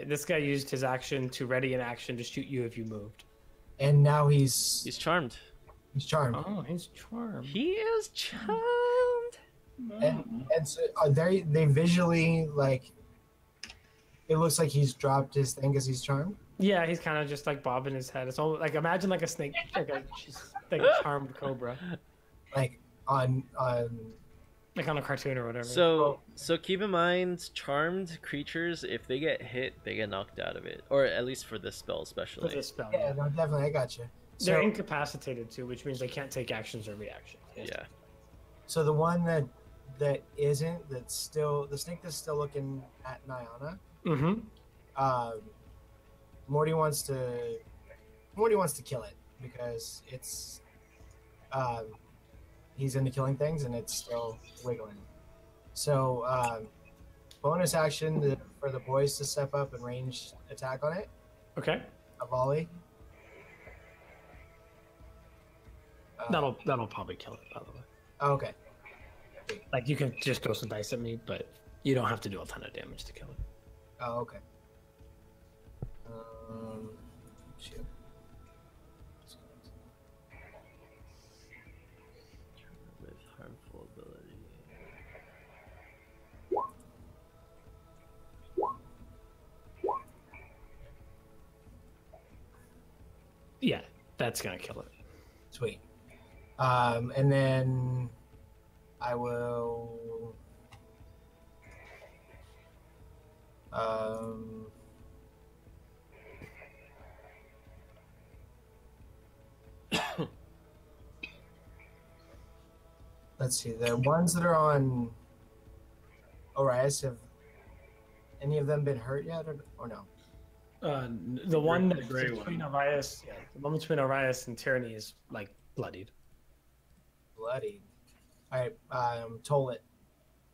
This guy used his action to ready an action to shoot you if you moved.
And now he's
charmed.
He's charmed.
Oh, he's charmed.
He is charmed.
And so are they visually like? It looks like he's dropped his thing because he's charmed.
Yeah, he's kind of just like bobbing his head. It's all like imagine like a snake, like a charmed cobra,
Like on
like on a cartoon or whatever.
So keep in mind, charmed creatures, if they get hit, they get knocked out of it, or at least for this spell,
for
especially.
this spell,
yeah, no, definitely, I got you.
they're
So,
incapacitated too, which means they can't take actions or reactions.
Yeah.
so the one that isn't, that's still the snake that's still looking at Nayana.
Mm-hmm.
Mortee wants to kill it because it's he's into killing things and it's still wiggling. So bonus action for the boys to step up and range attack on it.
Okay.
A volley.
That'll probably kill it, by the way.
Okay.
Like you can just throw some dice at me, but you don't have to do a ton of damage to kill it.
Oh, okay. Shoot.
With harmful ability.
Yeah, that's gonna kill it.
Sweet. And then I will. Let's see. The ones that are on Orias, have any of them been hurt yet, or no?
The one
The gray
between
one.
Arias, yeah, the one between Arias and Tyranny is like bloodied.
Bloody. All right. Toll it.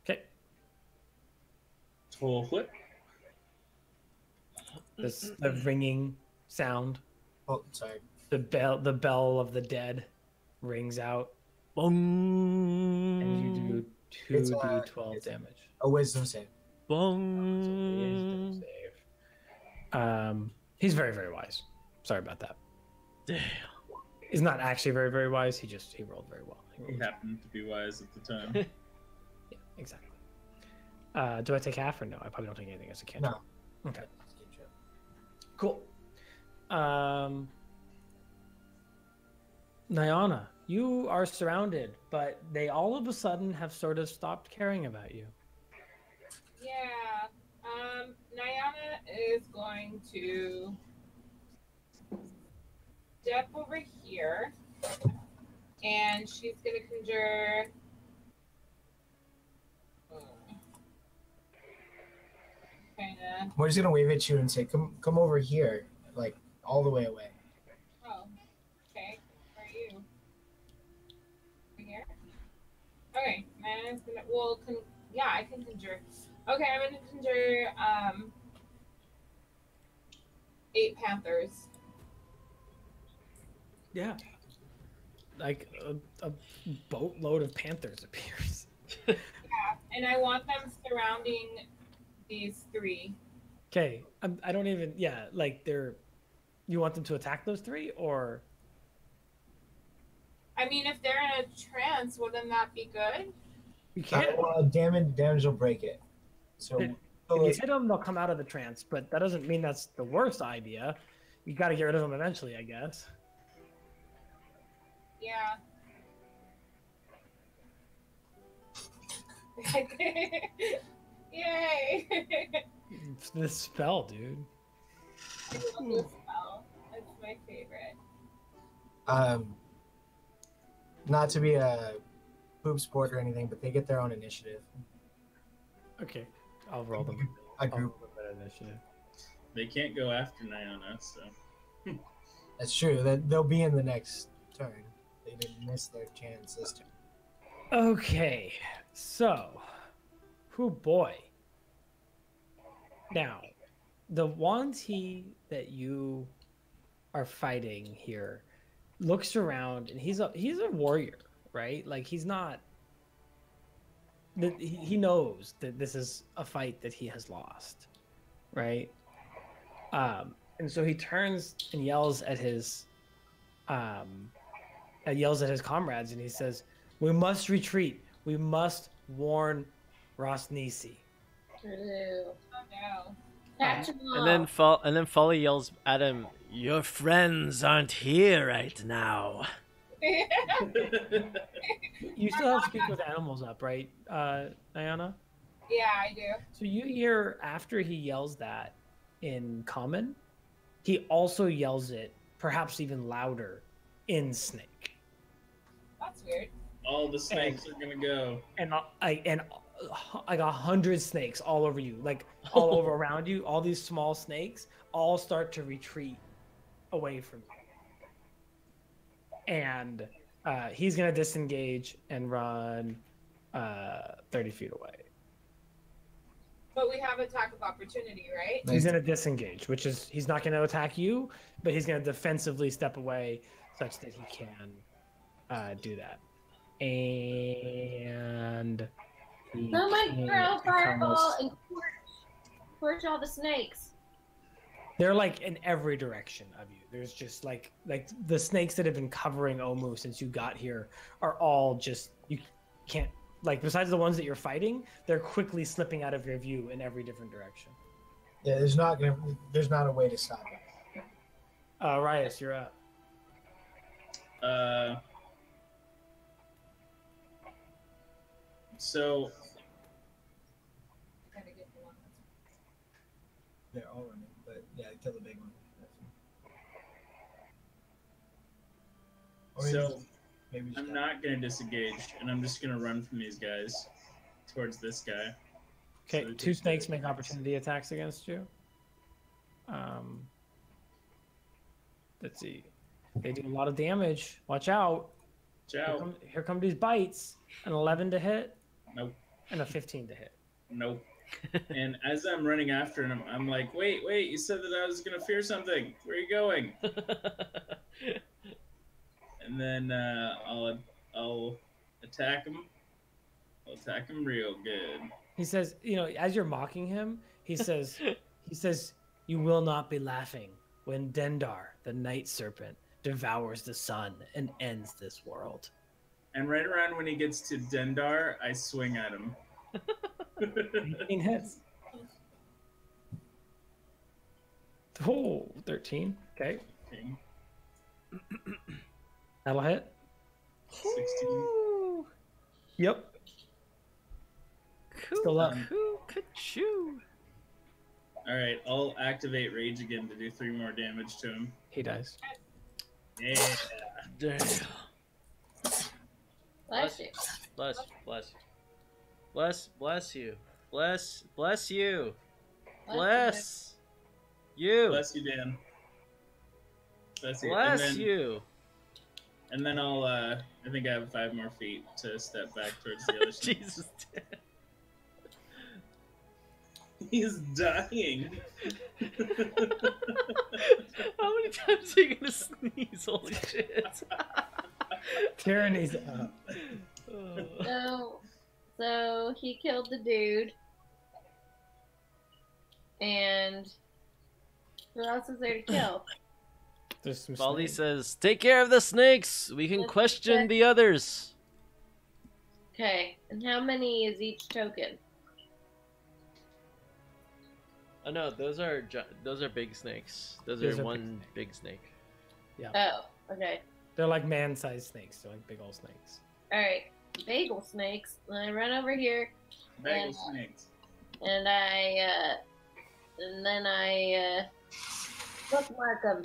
Okay,
Toll flip.
the ringing sound,
Oh, sorry.
the bell of the dead rings out,
Boom.
and you do
It's,
2d12
it's-
damage.
A wisdom save.
Boom.
He's very, very wise. Sorry about that.
Damn.
He's not actually very, very wise. He rolled very well.
He happened to be wise at the time.
Yeah, exactly. Do I take half or no? I probably don't take anything as a cantrip.
No.
Okay. Cool. Nayana, you are surrounded, but they all of a sudden have sort of stopped caring about you.
Yeah. Nayana is going to step over here, and she's gonna conjure. Kinda.
We're just gonna wave at you and say, "Come over here," like all the way away.
Oh. Okay. Where are you? Over here. Okay. Nayana's gonna. Well, yeah, I can conjure. Okay, I'm gonna conjure 8 panthers.
Yeah. Like a boatload of panthers appears.
Yeah, and I want them surrounding these 3.
Okay. I don't even. Yeah, like they're. You want them to attack those 3, or?
I mean, if they're in a trance, wouldn't that be good?
You can't.
Damage will break it. So
If you hit them, they'll come out of the trance, but that doesn't mean that's the worst idea. You got to get rid of them eventually, I guess.
Yeah. Yay!
It's the spell, dude.
I love this spell. It's my favorite.
Not to be a poop sport or anything, but they get their own initiative.
Okay, I'll roll them.
A
I'll
group.
roll them that initiative.
They can't go after Nayana, so.
That's true. That they'll be in the next turn. They didn't miss their chance this turn.
Okay, so, who boy. Now, the Wanty that you are fighting here looks around, and he's a warrior, right? Like he's not. He knows that this is a fight that he has lost, right? And so he turns and yells at his comrades, and he says, "We must retreat. We must warn Rosnisi."
Ew.
Oh no.
Catch 'em all.
And then Folly yells at him, "Your friends aren't here right now."
You still have Speak with Animals up, right, Nayana?
Yeah, I do.
So you hear after he yells that in Common, he also yells it, perhaps even louder, in Snake.
That's weird.
All the snakes are gonna go.
And like 100 snakes all over you, like all over around you. All these small snakes all start to retreat away from you. And he's gonna disengage and run 30 feet away.
But we have attack of opportunity, right?
He's gonna disengage, which is he's not gonna attack you, but he's gonna defensively step away such that he can do that. And he
Oh my
can't
girl, fireball
almost-
and push all the snakes.
They're like in every direction of you. There's just like the snakes that have been covering Omu since you got here are all just you can't like besides the ones that you're fighting, they're quickly slipping out of your view in every different direction.
Yeah, there's not a way to stop it.
Rias, you're up.
So
Gotta get the one that's-
They're all running, but yeah, kill the big one. Or
So,
maybe
I'm not gonna disengage, and I'm just gonna run from these guys towards this guy.
Okay,
So
two
just
snakes
do
make
it.
opportunity attacks against you. Let's see. They do a lot of damage. Watch out.
Ciao.
Here come these bites. An 11 to hit.
Nope.
And a 15 to hit.
Nope. And as I'm running after him, I'm like, wait, you said that I was gonna fear something. Where are you going? And then I'll attack him. I'll attack him real good.
He says, as you're mocking him, he says, you will not be laughing when Dendar, the night serpent, devours the sun and ends this world.
And right around when he gets to Dendar, I swing at him.
18 hits. Oh, 13. Okay.
Okay.
That'll hit.
16.
Yep. Still up.
All right, I'll activate Rage again to do 3 more damage to him.
He dies.
Yeah.
Damn.
Bless you.
Bless you. Bless you. Bless you. Bless you.
Bless you, Dan. Bless you.
Bless you.
And then I'll, I think I have 5 more feet to step back towards the other side.
Jesus.
He's dying.
How many times are you gonna sneeze? Holy shit.
Tyranny's up.
So he killed the dude. And who else is there to kill?
There's some
Baldy
snakes.
says, "Take care of the snakes. We can
Let's
question
check.
the others."
Okay, and how many is each token?
Oh no, those are big snakes. Those
Those
are
are
one big snake.
Oh, okay.
They're like man-sized snakes. They're like big old snakes.
All right, bagel snakes. I run over here.
Bagel snakes.
And then I bookmark them.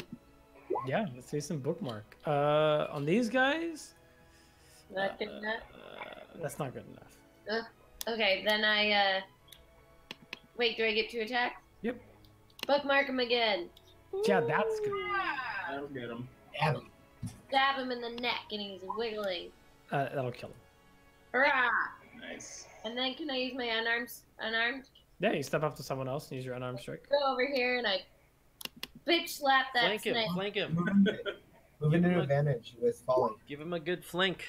Yeah, let's see some bookmark. On these guys,
Not good enough.
that's not good enough.
Okay, then I wait. Do I get 2 attacks?
Yep.
Bookmark him again.
Yeah, that's good.
That'll get him.
Damn it.
Stab him in the neck, and he's wiggling.
That'll kill him.
Hurrah!
Nice.
And then can I use my unarmed?
Yeah, you step up to someone else and use your unarmed strike.
Go over here and I bitch slap that
Flank him,
snake.
flank him.
Move into advantage with falling.
Give him a good flank.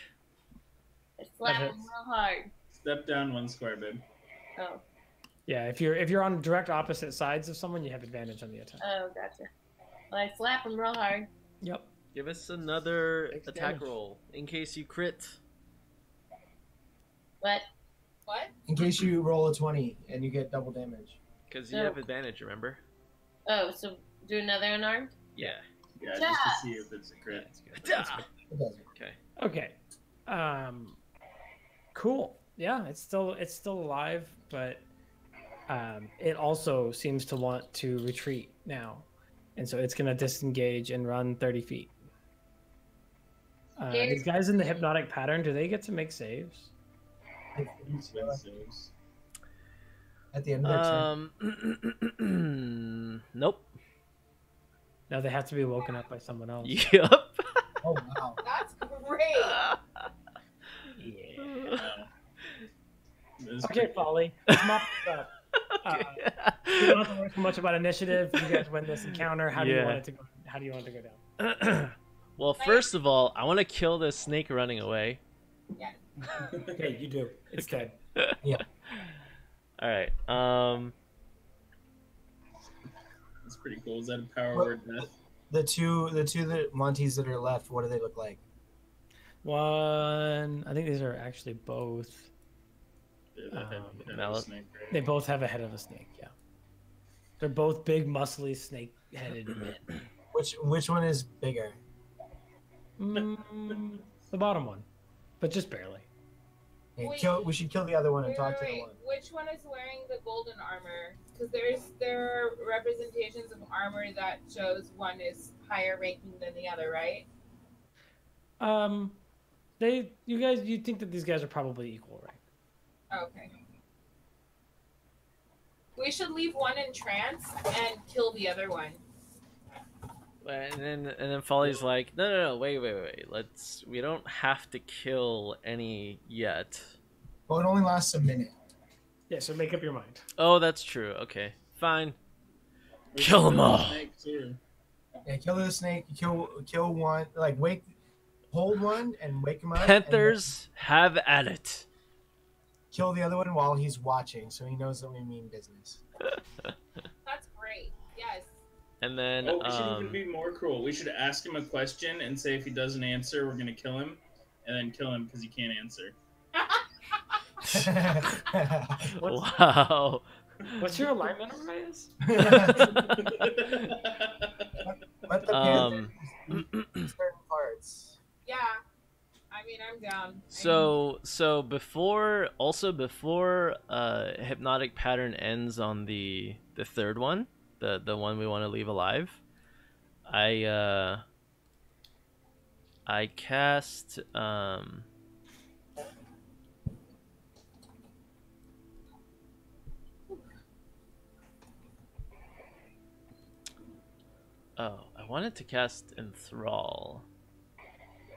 I slap
That
him real hard.
Step down 1 square, babe.
Oh,
Yeah, if you're on direct opposite sides of someone, you have advantage on the attack.
oh, gotcha. Well, I slap him real hard.
Yep.
Give us another
Takes
attack
damage.
roll in case you crit.
What?
What?
In case you roll a 20 and you get double damage.
Because you have advantage, remember?
Oh, so do another unarmed?
Yeah.
Yeah, just to see if it's a crit.
That's good.
It doesn't.
Okay. Cool. Yeah, it's still alive, but it also seems to want to retreat now, and so it's gonna disengage and run 30 feet. These guys in the hypnotic pattern, do they get to make saves?
At the end of their turn.
Nope.
No, they have to be woken up by someone else.
Yep.
Oh, wow.
That's great.
Yeah.
This is
Okay,
pretty-
Folly. Let's mop this up. You don't have to worry too much about initiative. You guys win this encounter. How do you
Yeah.
want it to go? How do you want it to go down?
Well, first of all, I want to kill this snake running away.
Okay, you do. It's dead.
All right.
That's pretty cool. Is that a power
What-
word death?
The two that Montes that are left, what do they look like?
One. I think these are actually both.
Yeah, that head of a
mallet.
snake, right?
They both have a head of a snake. Yeah. They're both big, muscly, snake-headed men.
Which one is bigger?
The bottom one, but just barely.
Okay,
Wait.
we should kill the other one and
Wait,
talk
wait,
to the
wait.
one.
Which one is wearing the golden armor? Because there are representations of armor that shows one is higher ranking than the other, right?
You think that these guys are probably equal, right?
Okay. We should leave one in trance and kill the other one.
And then Folly's like, no, wait. We don't have to kill any yet.
Well, it only lasts a minute.
Yeah, so make up your mind.
Oh, that's true. Okay, fine.
We
Kill
should
'em
the
all.
snake, too.
Yeah, kill the snake. Kill one. Like hold one and wake him up. and
Panthers, have at it.
kill the other one while he's watching, so he knows that we mean business.
That's great. Yes.
And then,
Oh, we should even be more cruel. We should ask him a question and say if he doesn't answer, we're gonna kill him, and then kill him because he can't answer.
wow.
What's your alignment, Arias?
Let the
Um,
Panthers certain parts.
Yeah. I mean, I'm down.
So before hypnotic pattern ends on the third one, the one we want to leave alive, I cast oh, I wanted to cast Enthrall.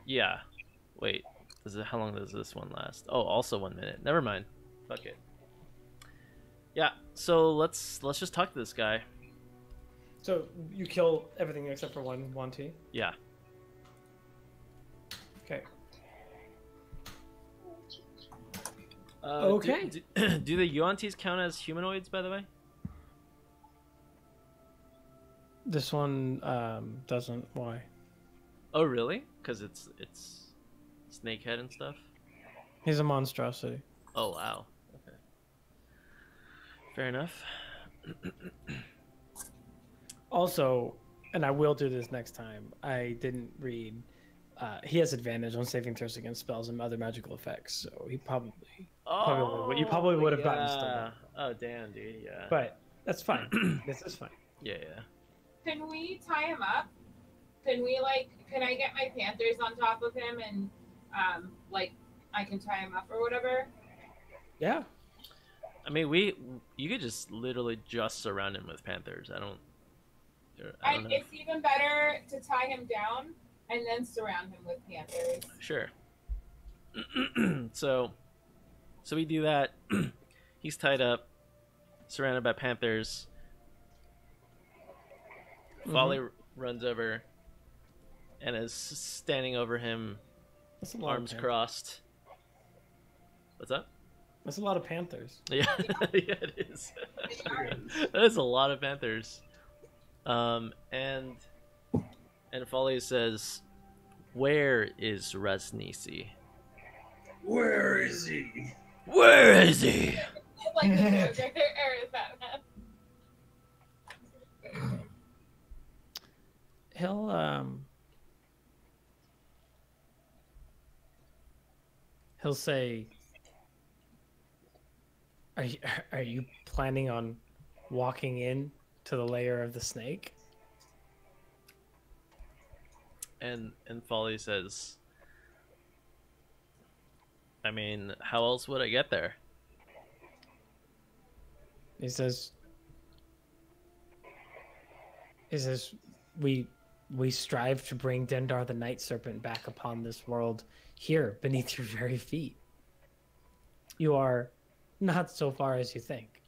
Yeah. Wait. How long does this one last? Oh, also 1 minute. Never mind. Fuck it. Yeah. So let's just talk to this guy.
So you kill everything except for one T.
Yeah.
Okay.
Okay. Do the Yuan-Tis count as humanoids, by the way?
This one doesn't. Why?
Oh, really? Because it's snakehead and stuff.
He's a monstrosity.
Oh, wow. Okay. Fair enough.
Also, and I will do this next time, I didn't read he has advantage on saving throws against spells and other magical effects, so he probably you
Oh,
probably would have gotten
yeah.
stunned.
Oh, damn, dude. Yeah.
But that's fine. This is fine.
Yeah.
Can we tie him up? Can I get my panthers on top of him and I can tie him up or whatever?
Yeah.
I mean, you could just literally just surround him with panthers. I don't know.
It's even better to tie him down and then surround him with panthers.
Sure. So we do that. He's tied up, surrounded by panthers. Folly runs over and is standing over him,
That's a lot
arms
of
crossed. What's up?
That's a lot of panthers.
Yeah, yeah, it is. That is a lot of panthers. And Folly says, "Where is Rasnisi?
Where is he?
Where is he?"
Like the Joker or is Batman?
He'll say, are you planning on walking in to the lair of the snake?
And Folly says, "I mean, how else would I get there?"
He says, we strive to bring Dendar the Night Serpent back upon this world here beneath your very feet. You are not so far as you think.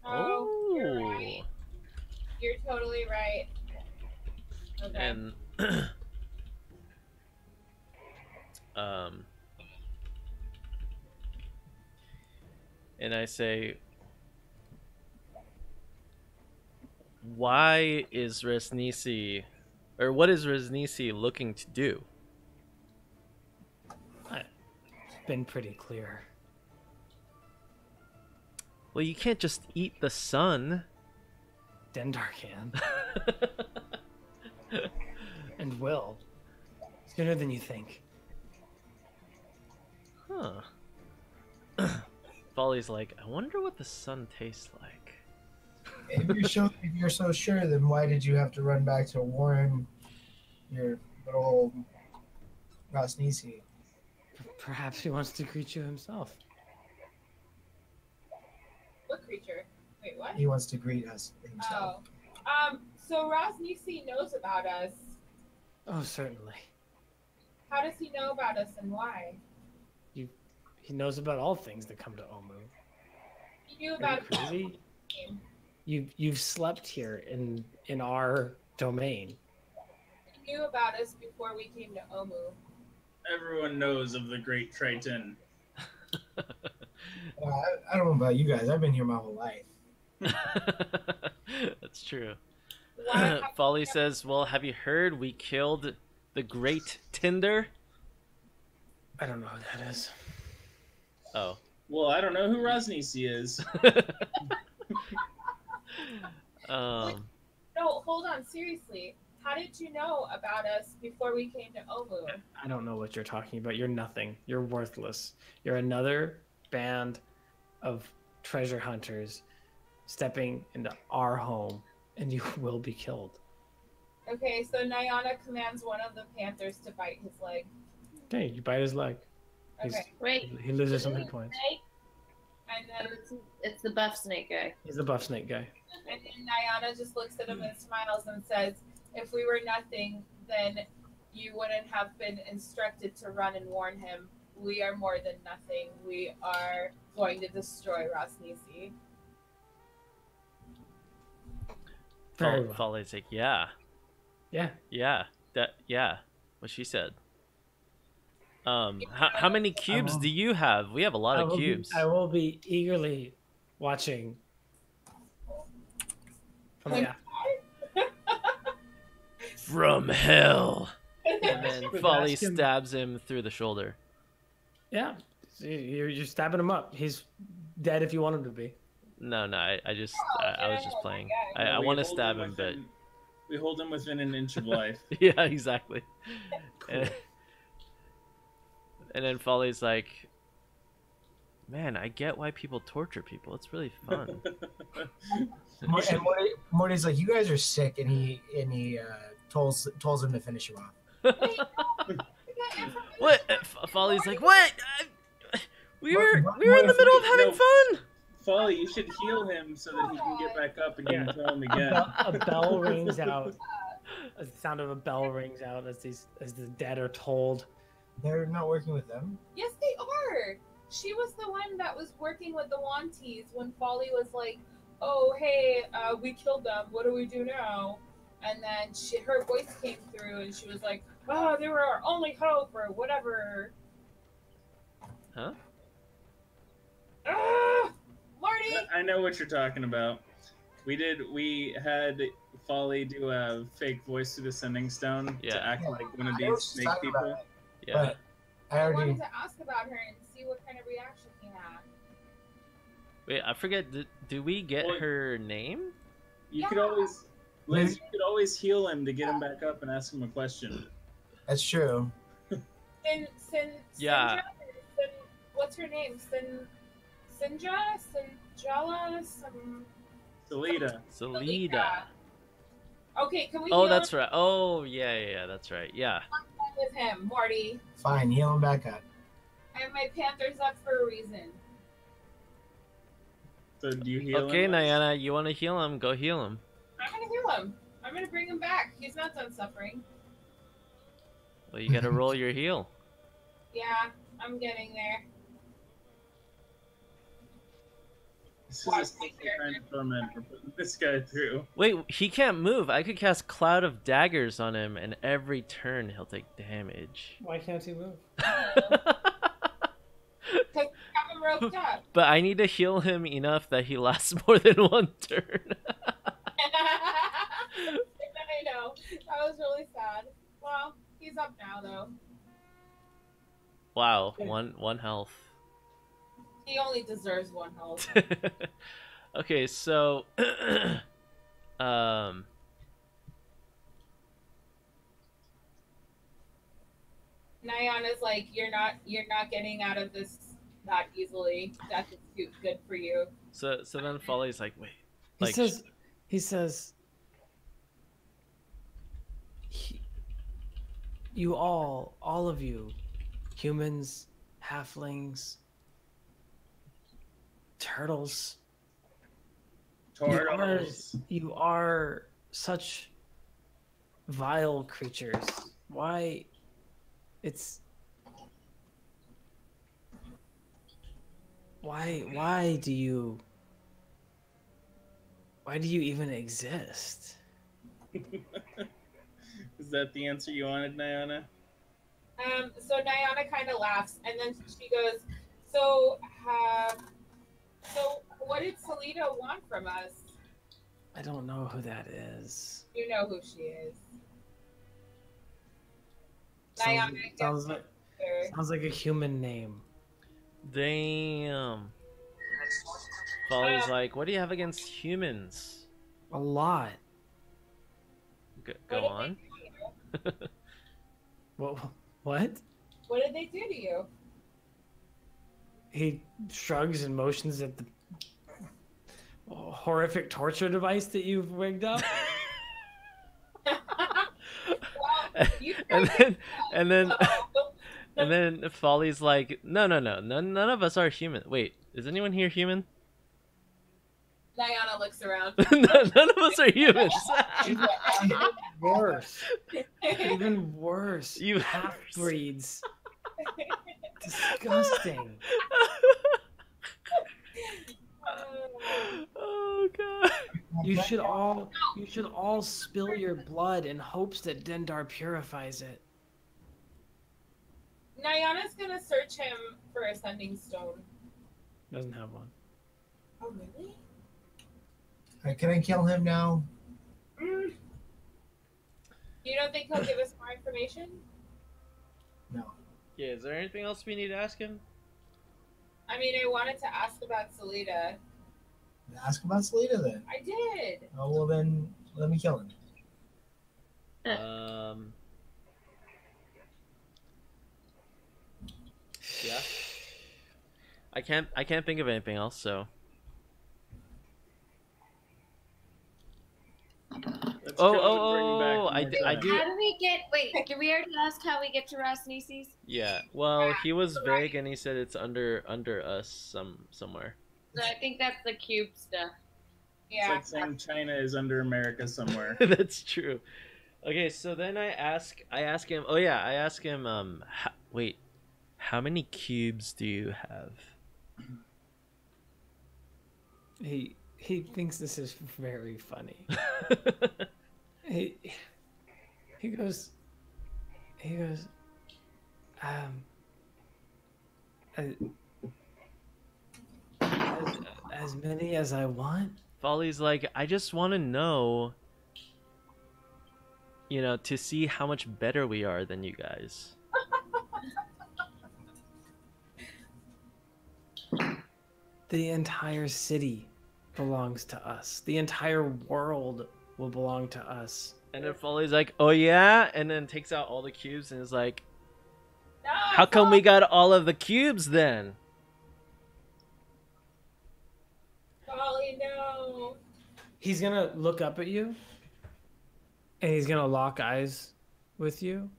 Oh, you're right. You're totally right. Okay.
And and I say, why is Resnisi, or what is Resnisi looking to do?
It's been pretty clear.
Well, you can't just eat the sun.
Dendar can. And will. Sooner than you think.
Huh. Folly's like, I wonder what the sun tastes like.
If you're so sure, then why did you have to run back to warn your little old Rasnisi?
Perhaps he wants to greet you himself.
What creature? Wait, what?
He wants to greet us himself.
Oh. So Rasnisi knows about us.
Oh, certainly.
How does he know about us and why?
He knows about all things that come to Omu.
He knew
Are
about
you crazy? You've slept here in our domain.
He knew about us before we came to Omu.
Everyone knows of the Great Triton.
I don't know about you guys. I've been here my whole life.
That's true.
Why
Folly says, well, have you heard we killed the Great Tinder?
I don't know who that is.
Oh.
Well, I don't know who Rasnisi is.
No, hold on. Seriously. How did you know about us before we came to Omu?
I don't know what you're talking about. You're nothing. You're worthless. You're another band of treasure hunters stepping into our home, and you will be killed.
Okay, so Nayana commands one of the panthers to bite his leg.
Okay, you bite his leg.
Okay.
Wait,
He loses some hit points.
And then
it's the buff snake guy.
He's the buff snake guy.
And then Nayana just looks at him and smiles and says, if we were nothing, then you wouldn't have been instructed to run and warn him. We are more than nothing. We are going to destroy Rasnisi.
Very well.
Folly's like, yeah.
Yeah.
Yeah. What she said. How many cubes do you have? We have a lot of cubes.
I will be eagerly watching.
From hell. And then
We've
Folly
asked him-
stabs him through the shoulder.
Yeah. You're stabbing him up. He's dead if you want him to be.
No, I was just playing. I
We
want to
hold
stab him, but
We hold him within an inch of life.
Yeah, exactly.
Cool.
And then Folly's like, man, I get why people torture people. It's really fun.
And Morty's like, you guys are sick, and he tells him to finish you off.
What? Folly's like, what? We were in the
What if
middle of having fun.
Folly, you should heal him so that he can get back up and you can kill him again.
A bell rings out. The sound of a bell rings out as the dead are told.
They're not working with them.
Yes, they are. She was the one that was working with the Wanties when Folly was like, "Oh, hey, we killed them. What do we do now?" And then her voice came through, and she was like, "Oh, they were our only hope," or whatever.
Huh?
Marty!
I know what you're talking about. We had Folly do a fake voice through the sending stone to act like one of
I know what
these
she's
snake
talking
people.
about,
Yeah.
But I
I
already.
wanted to ask about her and see what kind of reaction he had.
Wait, I forget. Do we get
Well,
her name?
You could always, Liz, you could always heal him to get him back up and ask him a question.
That's true.
Yeah.
What's her name? Sinjala?
Salida.
Okay, can we
Oh,
heal
that's
him
right. Oh, yeah, that's right. Yeah.
with him, Morty?
Fine, heal him back up.
I have my Panthers up for a reason.
So do you heal
Okay,
him? Liz?
Nayana, you want to heal him? Go heal him.
I'm gonna heal him. I'm gonna bring him back. He's not done suffering.
Well, you got to roll your heal.
Yeah, I'm getting there.
This is a special kind of torment we're putting this guy through.
Wait, he can't move. I could cast Cloud of Daggers on him, and every turn he'll take damage.
Why can't he move?
Have him roped up.
But I need to heal him enough that he lasts more than one turn.
I know. That was really sad. Well, he's up now though.
Wow, one health.
He only deserves one health.
Okay, so
Nayana's like, you're not getting out of this that easily. Death is too good for you.
so then Folly's like, wait,
He
like
says, you all of you, humans, halflings, turtles,
Turtles.
you are such vile creatures. Why do you even exist?
Is that the answer you wanted, Nayana?
So Nayana kind of laughs, and then she goes, so what did Salida want from us?
I don't know who that is.
You know who she is.
Sounds,
Nayana
sounds
gets
like
her.
sounds like a human name.
damn. Folly's like, what do you have against humans?
A lot.
Go on.
What?
What did they do to you?
He shrugs and motions at the horrific torture device that you've rigged up.
Well, you
and then Folly's like, no, none of us are human. Wait, is anyone here human?
Nayana looks around.
None of us are humans.
Worse. Even worse.
You
half breeds. Disgusting.
Oh god.
You should all spill your blood in hopes that Dendar purifies it.
Nayana's gonna search him for a sending stone.
Doesn't have one.
Oh really?
Alright, can I kill him now?
You don't think he'll give us more information?
No.
Yeah, is there anything else we need to ask him?
I mean, I wanted to ask about Salida.
Ask about Salida then.
I did.
Oh well, then let me kill him.
Yeah. I can't think of anything else, so.
Let's go and bring back
I
Mortee.
do.
How do we get? Wait, did we already ask how we get to Rosnices?
Yeah. Well, he was vague and he said it's under us somewhere.
No, I think that's the cube stuff.
It's like saying China is under America somewhere.
That's true. Okay, so then I ask him. Oh yeah, I ask him. Wait, how many cubes do you have?
He thinks this is very funny. he goes, as many as I want.
Folly's like, I just want to know, to see how much better we are than you guys.
The entire city belongs to us. The entire world will belong to us.
And then Folly's like, oh yeah? And then takes out all the cubes and is like,
No,
how come we got all of the cubes then?
Polly, no.
He's gonna look up at you, and he's gonna lock eyes with you,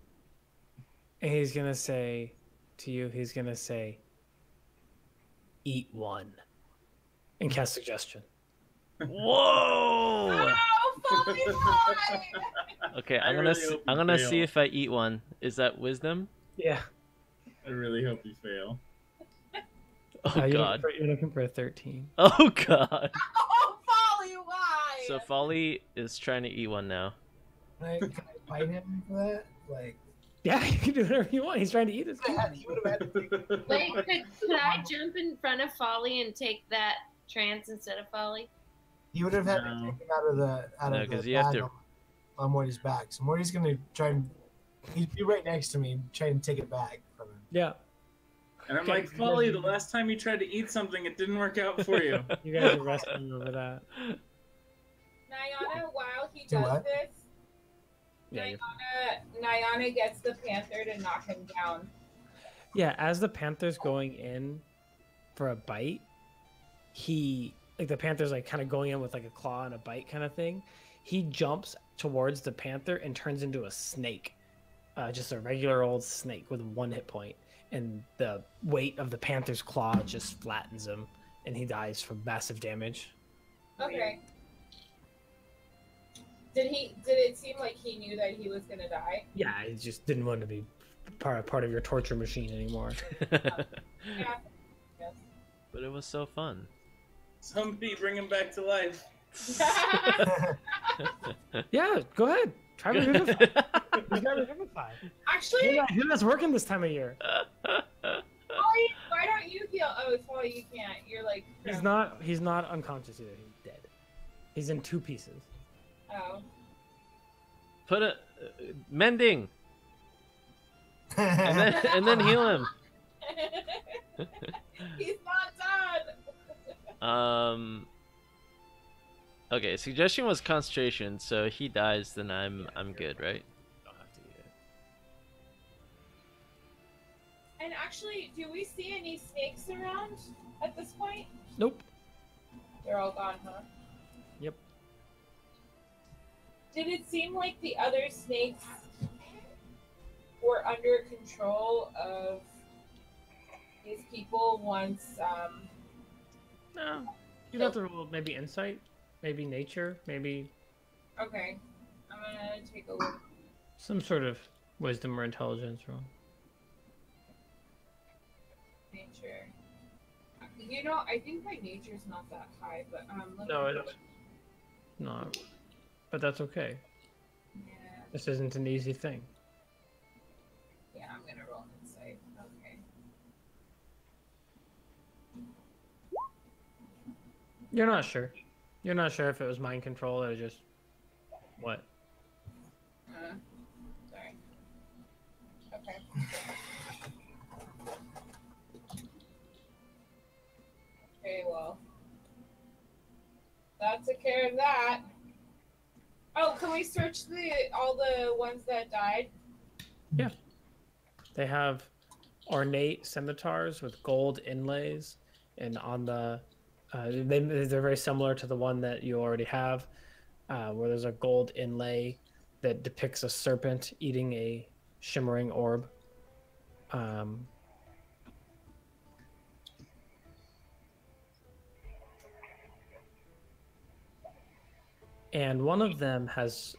and he's gonna say to you, eat one, and cast suggestion.
Whoa!
No, Polly, why?
Okay,
I
I'm
really
gonna
hope
I'm
you
gonna
fail.
see if I eat one. Is that wisdom?
Yeah.
I really hope you fail.
Oh god.
You're looking for a 13.
Oh god.
Oh, Polly, why?
So Folly is trying to eat one now.
Can I bite him for that? Like,
Yeah, you can do whatever you want. He's trying to eat his food.
he would have had to take
Wait, could I jump in front of Folly and take that trance instead of Folly?
He would have had to
No.
take him out
No,
of
'cause
the
you have
bag
to-
on Morty's back. So Morty's gonna try and he'd be right next to me, trying to take it back from him.
Yeah,
And I'm
Okay.
like, Folly, the last time you tried to eat something, it didn't work out for you.
you guys are wrestling over that.
Nayana, while he
Do
does
what?
this,
Yeah, you're
Nayana gets the panther to knock him down.
Yeah, as the panther's going in for a bite, the panther's like kind of going in with like a claw and a bite kind of thing. He jumps towards the panther and turns into a snake, just a regular old snake with 1 hit point, and the weight of the panther's claw just flattens him, and he dies from massive damage.
Okay. Did it seem like he knew that he was gonna die?
Yeah, he just didn't want to be part of your torture machine anymore.
Yeah. Yes.
But it was so fun.
Somebody bring him back to life.
Yeah, go ahead. Try Revivify. You got Revivify.
Actually,
Who that's working this time of year?
Polly, why don't you heal? Oh, it's Polly, you can't. You're like.
He's not unconscious either. He's dead. He's in 2 pieces.
Oh.
Put a mending and then heal him.
He's not done.
Okay, suggestion was concentration, so he dies, then I'm good, right?
Don't have to eat it.
And actually, do we see any snakes around at this point?
Nope.
They're all gone, huh?
Yep.
Did it seem like the other snakes were under control of these people once?
No. You'd have to roll maybe insight, maybe nature, maybe
Okay, I'm gonna take a look.
some sort of wisdom or intelligence roll.
Nature. You know, I think my nature's not that high, but let
No,
me-
it's not. But that's okay.
Yeah,
This isn't an easy thing.
yeah, I'm gonna roll insight. Okay.
You're not sure. You're not sure if it was mind control or just what.
Sorry. Okay. Okay, well, that took care of that. Oh, can we search all the ones that died?
They have ornate scimitars with gold inlays, and on the they're very similar to the one that you already have, where there's a gold inlay that depicts a serpent eating a shimmering orb. And one of them has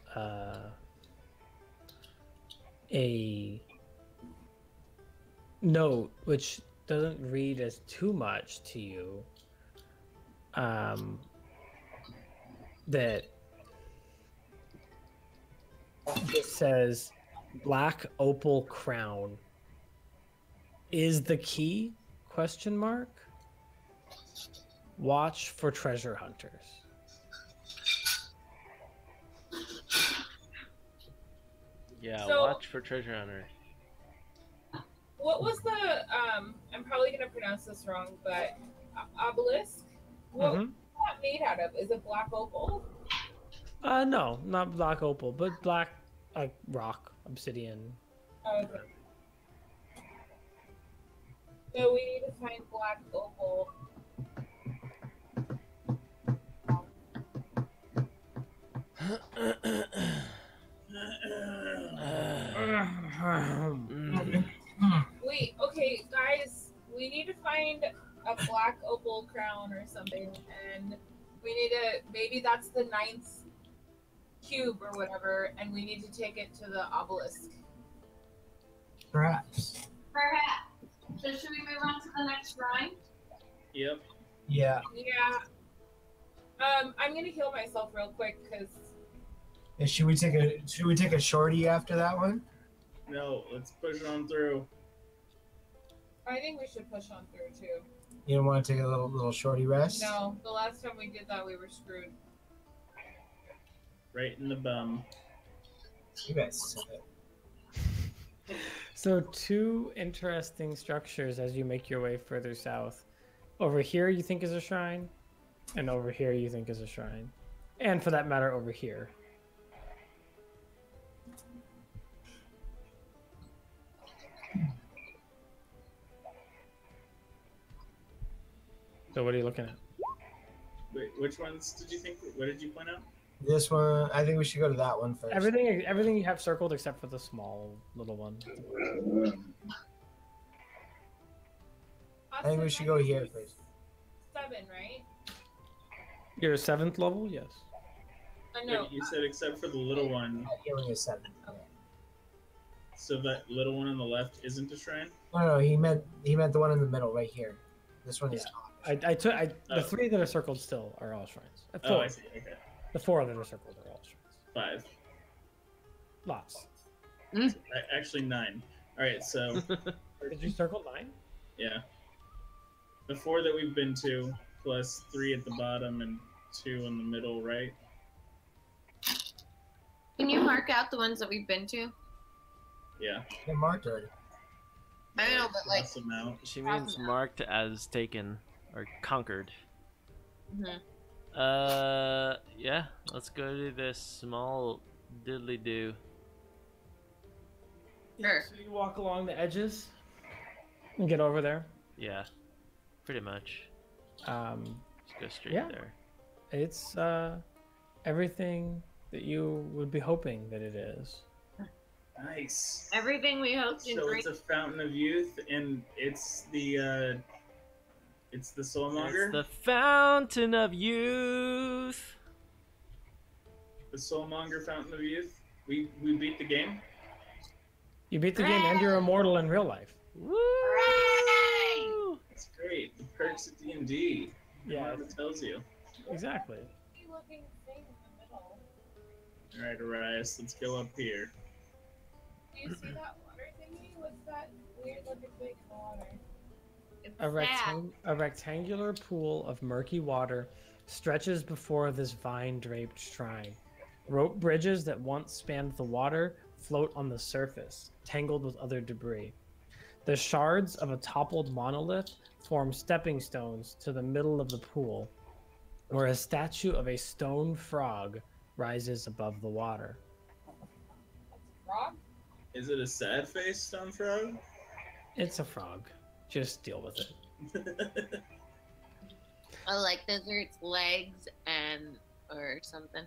a note which doesn't read as too much to you. That just says black opal crown is the key, question mark. Watch for treasure hunters.
Yeah,
So-
watch for treasure hunter.
What was the I'm probably gonna pronounce this wrong, but obelisk? What was that made out of? Is it black opal?
No, not black opal, but black rock, obsidian.
Oh, okay. So we need to find black opal. Wait, okay, guys, we need to find a black opal crown or something, and we need to, maybe that's the 9th cube or whatever, and we need to take it to the obelisk.
Perhaps.
Perhaps. So should we move on to the next shrine?
Yep.
Yeah.
Yeah. I'm gonna heal myself real quick, because
And should we take a shorty after that one?
No, let's push on through.
I think we should push on through too.
You don't want to take a little shorty rest?
No, the last time we did that, we were screwed.
Right in the bum.
You guys said it.
So two interesting structures as you make your way further south. Over here you think is a shrine, and over here you think is a shrine. And for that matter, over here. So what are you looking at?
Wait, which ones did you think? What did you point out?
This one, I think we should go to that one first.
Everything you have circled except for the small little one.
I think we should go here first.
7, right?
You're 7th level? Yes.
No.
Wait, you said except for the little one.
Healing is 7.
So that little one on the left isn't a shrine?
No, he meant the one in the middle, right here. This one is
Yeah.
not.
The 3 that are circled still are all shrines.
Oh,
4.
I see. Okay.
The 4 that are circled are all shrines.
5.
Lots.
Actually, 9. All right, so
Did you circle 9?
yeah, the 4 that we've been to plus 3 at the bottom and 2 in the middle, right?
Can you mark out the ones that we've been to?
Yeah.
They're marked already.
I don't know, but like.
Cross them out.
She means marked as taken or conquered.
Mhm.
Yeah, let's go to this small diddly do.
Sure.
So you walk along the edges and get over there.
Yeah, pretty much. Just go straight
Yeah.
there.
It's everything that you would be hoping that it is.
Nice.
Everything we hoped and
So
dreamed.
it's a fountain of youth, and it's the soulmonger.
It's the fountain of youth.
The soulmonger fountain of youth. We beat the game.
You beat the game and you're immortal in real life.
Woo!
That's great. The perks of D&D.
Yeah,
Mama tells you.
exactly.
Looking thing in the middle.
All right, Arias, let's go up here.
Do you see that water thingy? What's that weird looking thing in the water?
It's
A rectangular pool of murky water stretches before this vine-draped shrine. Rope bridges that once spanned the water float on the surface, tangled with other debris. The shards of a toppled monolith form stepping stones to the middle of the pool, where a statue of a stone frog rises above the water.
Frog?
Is it a sad face stone frog?
It's a frog. Just deal with it.
Oh, like those are its legs or something.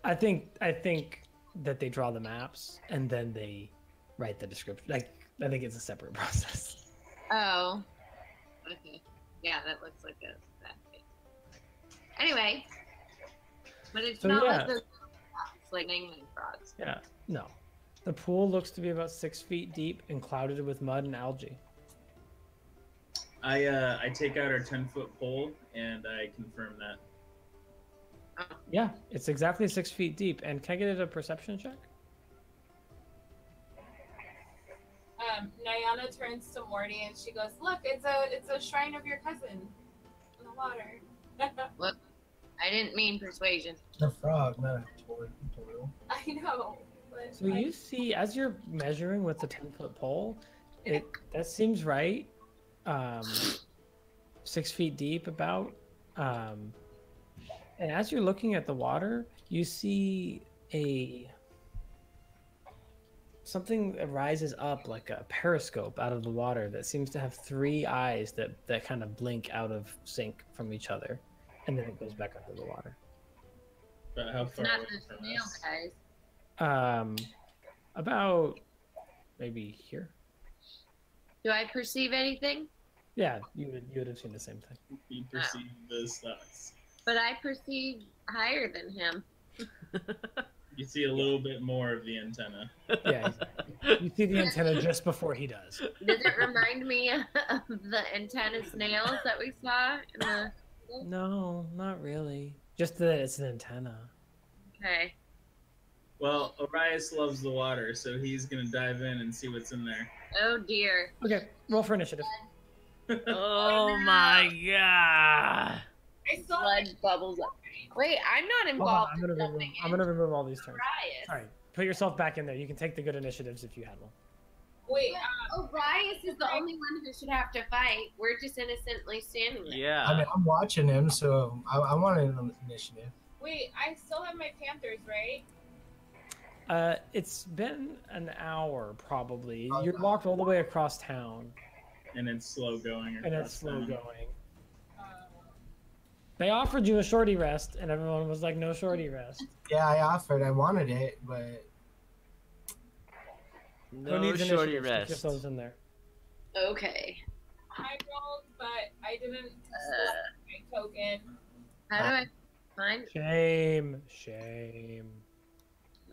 I think that they draw the maps and then they write the description. Like, I think it's a separate process.
Oh. Okay. Yeah, that looks like a bad face. Anyway. But it's
So,
not
yeah.
like those frogs, like England frogs.
Yeah, no. The pool looks to be about 6 feet deep and clouded with mud and algae.
I take out our 10-foot pole and I confirm that.
Yeah, it's exactly 6 feet deep. And can I get a perception check?
Nayana turns to Mortee and she goes, "Look, it's a shrine of your cousin in the water."
Look, I didn't mean persuasion.
A frog, not a turtle.
I know. But
So you see, as you're measuring with the 10-foot pole, that seems right. 6 feet deep about. And as you're looking at the water, you see something that rises up like a periscope out of the water that seems to have 3 eyes that kind of blink out of sync from each other, and then it goes back under the water.
But how
It's
far
not
away
the
from
snail
us?
guys.
About maybe here.
Do I perceive anything?
Yeah, you would have seen the same thing.
You perceive the stocks.
But I perceive higher than him.
You see a little bit more of the antenna.
Yeah, exactly. You see the antenna just before he does.
Does it remind me of the antenna snails that we saw in the...
No, not really. Just that it's an antenna.
Okay.
Well, Arias loves the water, so he's gonna dive in and see what's in there.
Oh dear.
Okay, roll for initiative.
Oh my god.
I still
Blood bubbles up. Wait, I'm not
Hold on,
involved
I'm
in
gonna
jumping
remove all these turns.
Riot.
Sorry, put yourself back in there. You can take the good initiatives if you had one.
wait.
Orias is the only one who should have to fight. We're just innocently standing there.
Yeah.
I mean, I'm watching him, so I want an initiative.
Wait, I still have my Panthers, right?
It's been an hour probably.
Oh,
You walked all the way across town,
And it's slow going.
and it's
across
slow
town.
going.
Uh,
They offered you a shorty rest, and everyone was like, "No shorty rest."
Yeah, I offered. I wanted it, but
Who
No
needs
shorty
initiative? Stick
rest.
yourselves in there.
Okay.
I rolled, but I didn't select my token.
How do I find?
Shame, shame.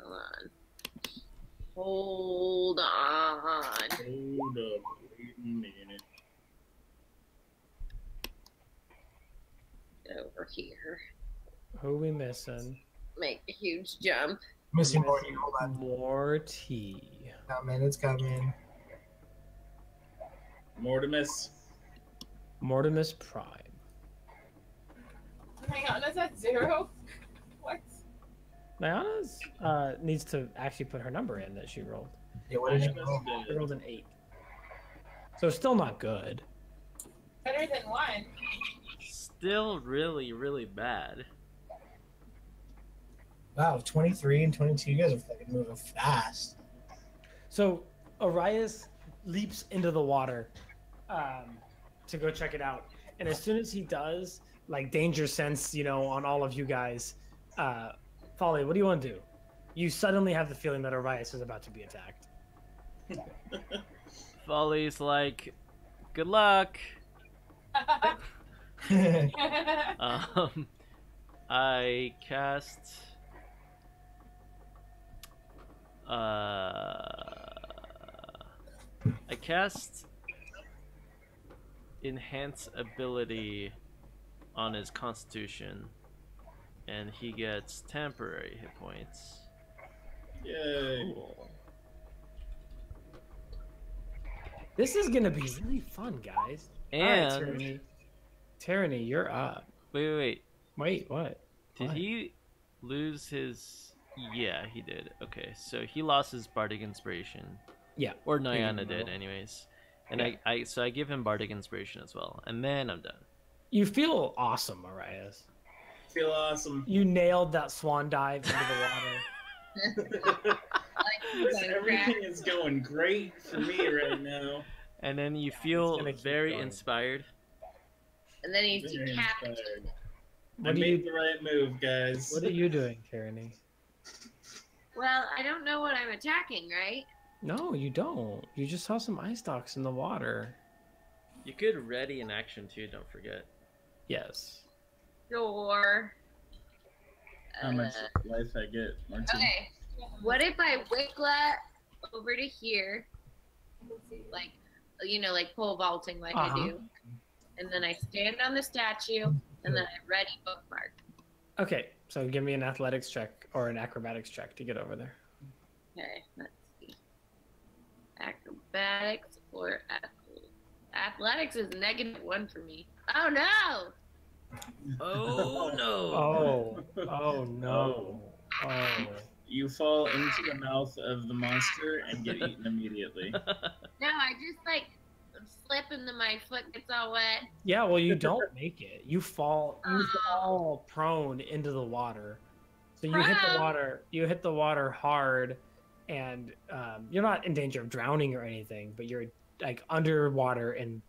Hold on. Hold on.
Hold up. Wait a minute.
Get over here.
Who we missing?
Make a huge jump.
missing Mortee. Hold on.
Mortee.
Coming, it's coming.
Mortimus.
Mortimus Prime.
Hang on, is that 0? What?
Nayana's needs to actually put her number in that she rolled.
Yeah, what did you
Mortimus
roll?
She rolled an 8. So still not good.
Better than 1.
Still really, really bad.
Wow, 23 and 22. You guys are fucking moving fast.
So Arias leaps into the water to go check it out. And as soon as he does, like danger sense, on all of you guys, Folly, what do you want to do? You suddenly have the feeling that Arias is about to be attacked.
Folly's like, good luck. I cast enhance ability on his constitution, and he gets temporary hit points.
Yay.
Cool. This is gonna be really fun, guys. All right,
And
Tyranny, you're up.
wait.
Wait, what?
Did
What?
he lose his? Yeah, he did. Okay, so he lost his bardic inspiration.
Yeah.
Or
Maybe
Nayana
roll.
did, anyways. And
Yeah.
I give him bardic inspiration as well, and then I'm done.
You feel awesome, Arias.
feel awesome.
You nailed that swan dive into the water.
Everything is going great for me right now.
And then you
it's
feel
gonna keep
very
going.
inspired.
And then he's
Very
decapitated.
inspired. I
What are
made
you?
the right move, guys.
What are you doing, Tyranny?
Well, I don't know what I'm attacking, right?
No, you don't. You just saw some ice stalks in the water.
You could ready in action too, don't forget.
Yes.
Sure.
How much life I get, Mortee?
Okay. What if I Wickla over to here, like, you know, like pole vaulting like I do, and then I stand on the statue, and then I ready bookmark.
Okay, so give me an athletics check or an acrobatics check to get over there.
Okay, let's see. Acrobatics or athletics is -1 for me. Oh no!
Oh no!
Oh, oh no! Oh.
You fall into the mouth of the monster and get eaten immediately.
No, I just like slip and then my foot gets all wet.
Yeah, well, you don't make it. You fall. You fall prone into the water. So you hit the
Prone?
water. You hit the water hard, and you're not in danger of drowning or anything, but you're like underwater and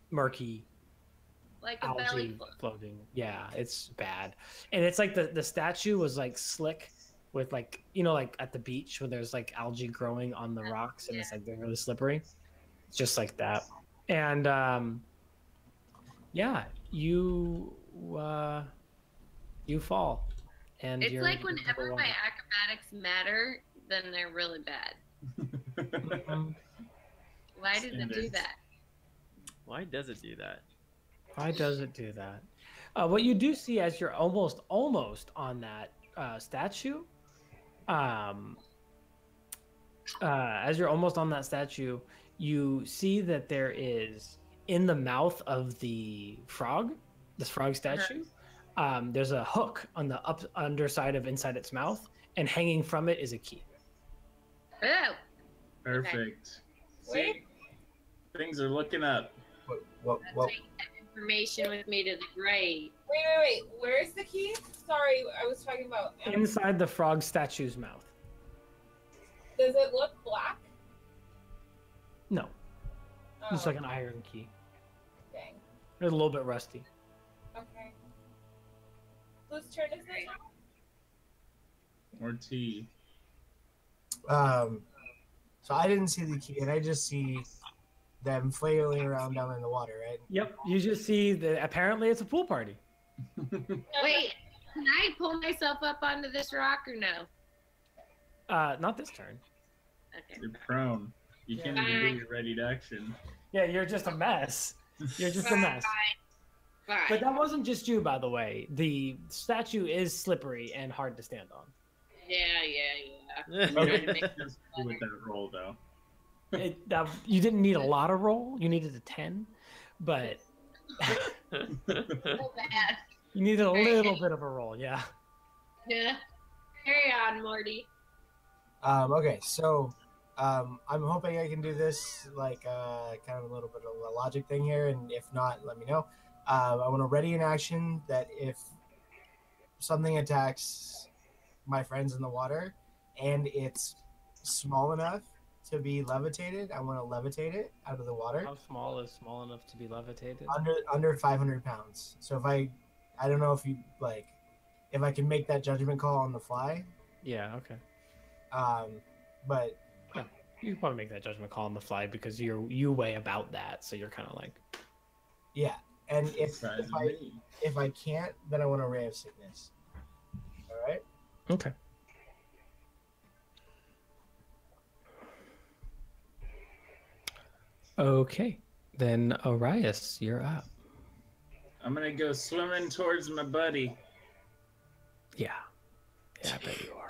murky
Like a belly
algae
float.
floating. Yeah, it's bad. And it's like the statue was like slick with like, you know, like at the beach where there's like algae growing on the rocks and it's like they're really slippery. It's just like that. And yeah, you fall. And
It's
you're
like
in the
whenever
water.
my acrobatics matter, then they're really bad.
Mhm.
Why does it do
Standards.
that?
Why does it do that?
Why does it do that? What you do see as you're almost on that statue, as you're almost on that statue, you see that there is in the mouth of this frog statue, there's a hook on the underside of inside its mouth, and hanging from it is a key.
Oh,
Perfect.
Wait.
See? Things are looking up.
I'll take that information with me to the grave.
Wait. Where's the key? Sorry, I was talking about.
Inside the frog statue's mouth.
Does it look black?
No,
Oh,
it's like an iron key.
dang.
It's a little bit rusty.
Okay. Whose turn is it now?
Mortee.
So I didn't see the key, and I just see them flailing around down in the water, right?
Yep, you just see that apparently it's a pool party.
Wait, can I pull myself up onto this rock or no?
Not this turn.
Okay.
You're prone. You can't even do your ready to action.
Yeah, you're just a mess. You're just a mess.
Fine.
But that wasn't just you, by the way. The statue is slippery and hard to stand on.
Yeah.
Okay, just do with that roll though.
You didn't need a lot of roll. You needed a 10, but
So bad.
you needed a little bit of a roll. Yeah.
Yeah. Carry on, Morty.
Okay, so I'm hoping I can do this like kind of a little bit of a logic thing here, and if not, let me know. I want to ready an action that if something attacks my friends in the water and it's small enough to be levitated, I want to levitate it out of the water.
How small is small enough to be levitated?
Under 500 pounds. So if I don't know if you like, if I can make that judgment call on the fly.
Yeah. Okay.
But
You want to make that judgment call on the fly because you weigh about that, so you're kind of like.
yeah, and if
Surprisingly.
I can't, then I want a ray of sickness. All right.
Okay. Okay, then Arias, you're up.
I'm gonna go swimming towards my buddy,
Yeah, I bet you are.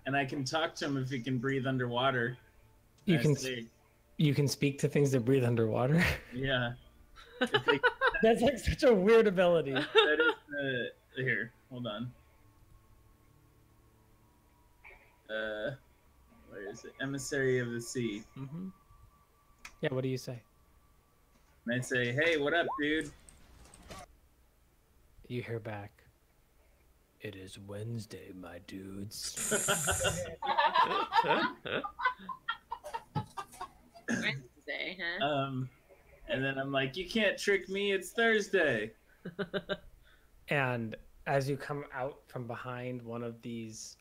and I can talk to him if he can breathe underwater.
You
I
can
say,
you can speak to things that breathe underwater.
yeah. If they-
That's like such a weird ability.
that is the here. Hold on. Where is it? Emissary of the sea.
Mm-hmm. Yeah. What do you say?
And I say, hey, what up, dude?
You hear back. It is Wednesday, my dudes.
Wednesday, huh?
And then I'm like, you can't trick me. It's Thursday.
And as you come out from behind one of these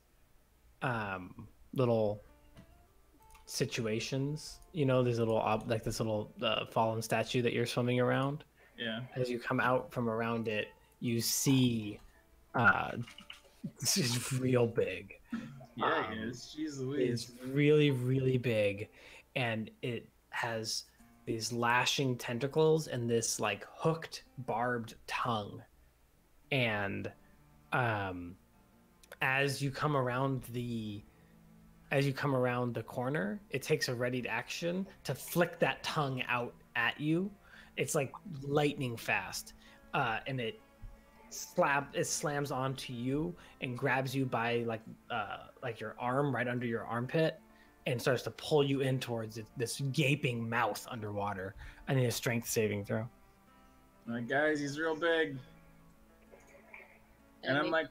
little situations, you know, these little like this little fallen statue that you're swimming around.
Yeah.
As you come out from around it, you see this is real big.
Yeah, it is. Jeez Louise.
It's really, really big, and it has these lashing tentacles and this like hooked, barbed tongue. And as you come around the corner, it takes a readied action to flick that tongue out at you. It's like lightning fast, and it slams onto you and grabs you by like your arm right under your armpit and starts to pull you in towards this gaping mouth underwater. I need a strength saving throw.
Like, guys, he's real big. And I'm like,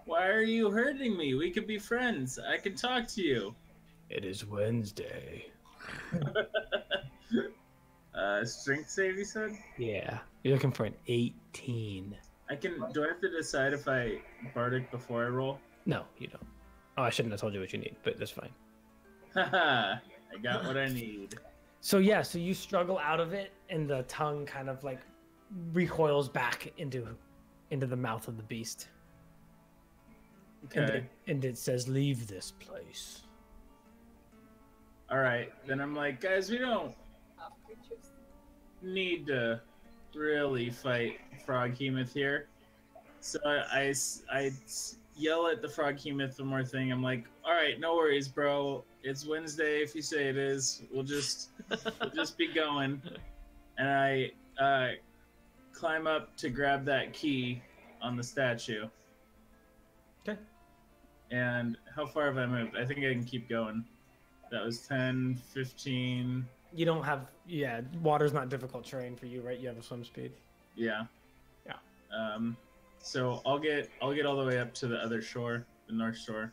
why are you hurting me? We could be friends. I can talk to you.
It is Wednesday.
Strength save, you said?
Yeah. You're looking for an 18.
Do I have to decide if I bardic before I roll?
No, you don't. Oh, I shouldn't have told you what you need, but that's fine.
Haha, I got what I need.
So you struggle out of it, and the tongue kind of like recoils back into the mouth of the beast.
Okay.
And it says, "Leave this place."
All right. Then I'm like, guys, we don't need to really fight Froghemoth here. So I yell at the Froghemoth one more thing. I'm like, all right, no worries, bro. It's Wednesday. If you say it is, we'll just be going. And I climb up to grab that key on the statue.
Okay.
And how far have I moved? I think I can keep going. That was 10, 15.
You don't have, water's not difficult terrain for you, right? You have a swim speed.
Yeah.
Yeah.
So I'll get all the way up to the other shore, the north shore.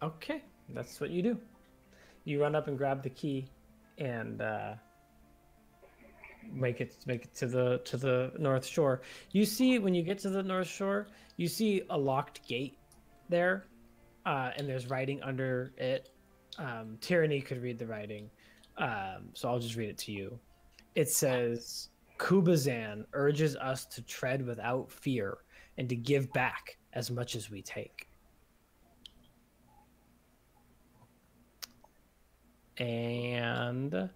Okay, that's what you do. You run up and grab the key, and make it to the north shore. You see, when you get to the north shore, you see a locked gate there, and there's writing under it. Tyranny could read the writing, so I'll just read it to you. It says, "Kubazan urges us to tread without fear and to give back as much as we take." And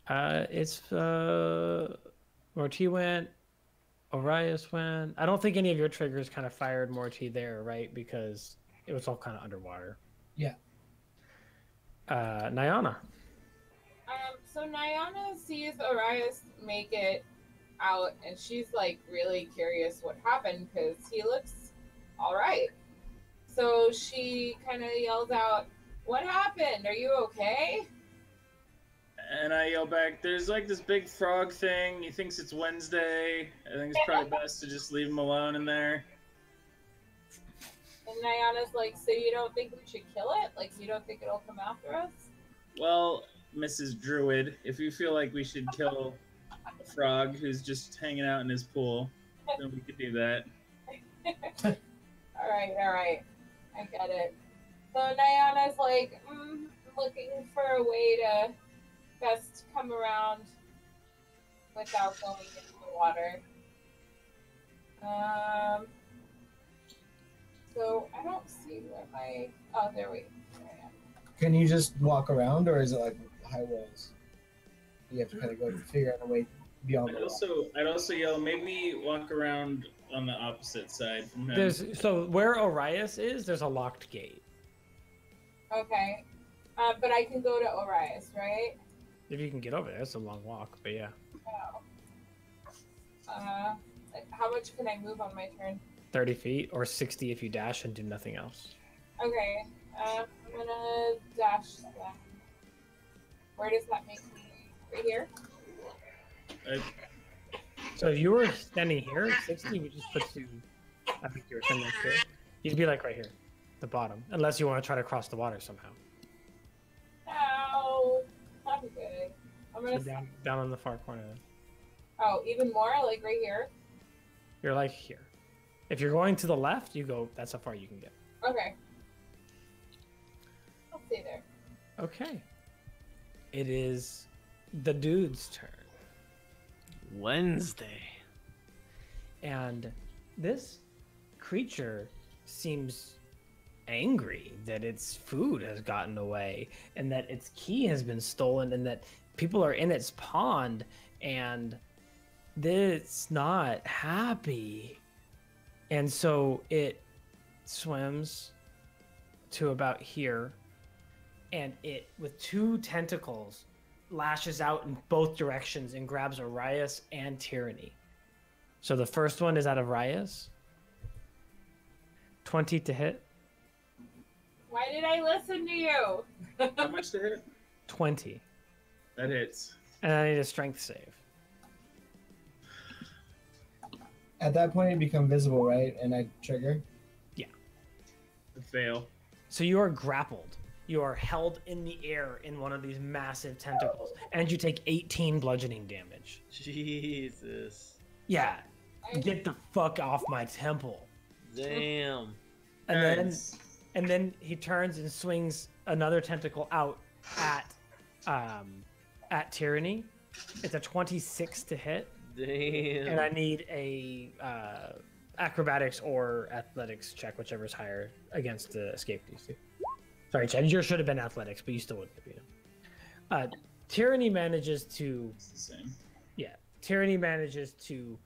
it's Mortee went, Orias went. I don't think any of your triggers kind of fired Mortee there, right? Because it was all kind of underwater.
Yeah.
Nayana.
So Nayana sees Orias make it out, and she's like really curious what happened because he looks all right. So she kind of yells out, "What happened? Are you okay?"
And I yell back, "There's like this big frog thing. He thinks it's Wednesday. I think it's probably best to just leave him alone in there."
And Nayana's like, "So you don't think we should kill it? Like, you don't think it'll come after us?"
Well, Mrs. Druid, if you feel like we should kill a frog who's just hanging out in his pool, then we could do that.
All right. I get it. So Nayana's like, looking for a way to best come around without going into the water. So I don't see where my... Oh, there I am.
Can you just walk around, or is it like high walls? You have to kind of go figure out a way beyond the wall.
I'd also yell, maybe walk around on the opposite side from him.
So where Orias is, there's a locked gate.
Okay. But I can go to Orias, right?
If you can get over there, it's a long walk, but yeah.
Oh. How much can I move on my turn?
30 feet or 60 if you dash and do nothing else.
Okay. I'm gonna dash that. Where does that make me? Right here?
So if you were standing here, 60 would just put you. I think you were standing here. You'd be like right here, the bottom, unless you want to try to cross the water somehow.
Ow. I'm good. I'm
So
gonna.
down on the far corner. Then.
Oh, even more, like right here.
You're like here. If you're going to the left, you go. That's how far you can get.
Okay. I'll stay there.
Okay. It is the dude's turn.
Wednesday.
And this creature seems angry that its food has gotten away and that its key has been stolen and that people are in its pond and it's not happy. And so it swims to about here and it, with two tentacles, lashes out in both directions and grabs Arias and Tyranny. So the first one is out of Arias. 20 to hit.
Why did I listen to you?
How much to hit?
20.
That hits.
And I need a strength save.
At that point, it become visible, right? And I trigger.
A fail.
So you are grappled. You are held in the air in one of these massive tentacles, and you take 18 bludgeoning damage.
Jesus.
Yeah. Get the fuck off my temple.
Damn.
And then he turns and swings another tentacle out at Tyranny. It's a 26 to hit.
Damn.
And I need a acrobatics or athletics check, whichever's higher, against the escape DC. Sorry, Chad, yours should have been athletics, but you still wouldn't have beat him. Tyranny manages to...
It's the same.
Yeah. Tyranny manages to...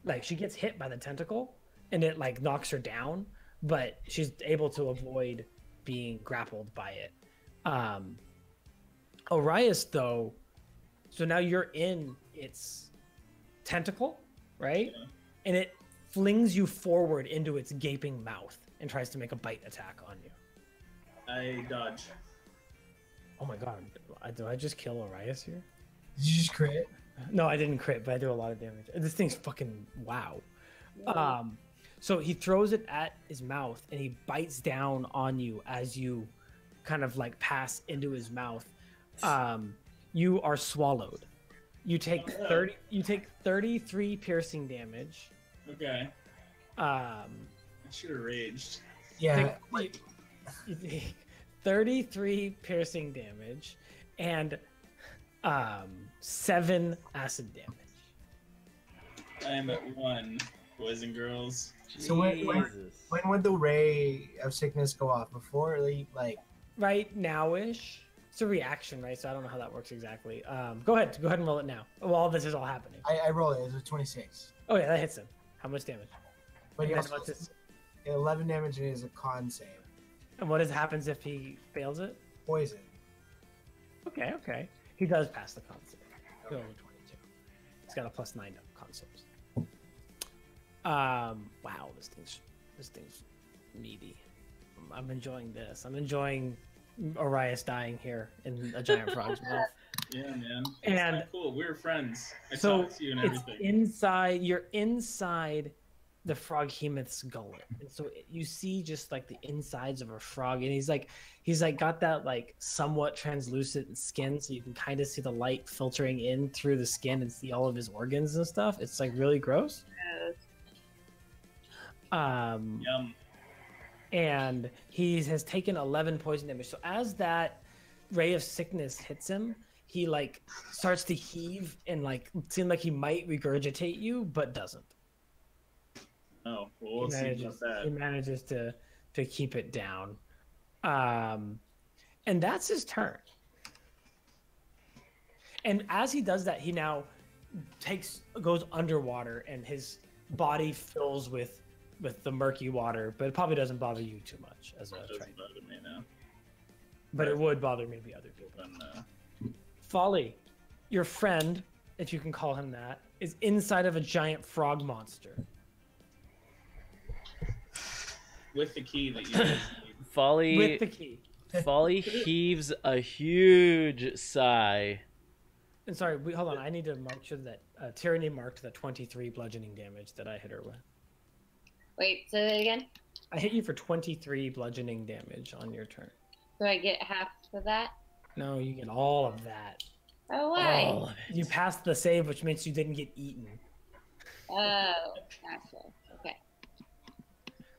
Like, she gets hit by the tentacle, and it, like, knocks her down, but she's able to avoid being grappled by it. Arias, though... So now you're in its tentacle, right?
Yeah.
And it flings you forward into its gaping mouth and tries to make a bite attack on you.
I dodge.
Oh my god, do I just kill Arias here?
Did you just crit?
No, I didn't crit, but I do a lot of damage. This thing's fucking wow. So he throws it at his mouth and he bites down on you as you kind of like pass into his mouth. You are swallowed. You take 33 piercing damage.
Okay. I should have raged.
Yeah.
You take 33 piercing damage and 7 acid damage.
I am at 1, boys and girls.
So when would the ray of sickness go off? Before, like
Right now-ish. It's a reaction, right? So I don't know how that works exactly. Go ahead and roll it now. While this is all happening.
I roll it. It's a 26.
Oh yeah, that hits him. How much damage?
But he
And
also
then what's his-
11 damage and it is a con save.
And what happens if he fails it?
Poison.
Okay. He does pass the con save. He'll roll a 22. He's got a +9 to con saves. Wow, this thing's meaty. I'm enjoying this. I'm enjoying Arias dying here in a giant frog's mouth.
Yeah, man. It's
And-
not cool. We were friends. I
So
talked to you and
it's
everything.
you're inside the froghemoth's gullet, and so you see just like the insides of a frog, and he's like got that like somewhat translucent skin, so you can kind of see the light filtering in through the skin and see all of his organs and stuff. It's like really gross.
Yum.
And he has taken 11 poison damage. So as that ray of sickness hits him, he like starts to heave and like seem like he might regurgitate you, but doesn't.
Oh, well, we'll see about
He
that.
manages to keep it down. And that's his turn. And as he does that, he now goes underwater and his body fills with the murky water, but it probably doesn't bother you too much as a
It doesn't
trainer.
bother me now.
But it would bother maybe other people.
But,
Folly, your friend, if you can call him that, is inside of a giant frog monster.
with the key that you guys need.
Folly
With the key.
Folly heaves a huge sigh
And sorry, hold on. I need to mark sure that Tyranny marked the 23 bludgeoning damage that I hit her with.
Wait, say that again.
I hit you for 23 bludgeoning damage on your turn.
Do I get half for that?
No, you get all of that.
Oh, why?
All of it.
You passed the save, which means you didn't get eaten.
Oh, gotcha. Okay.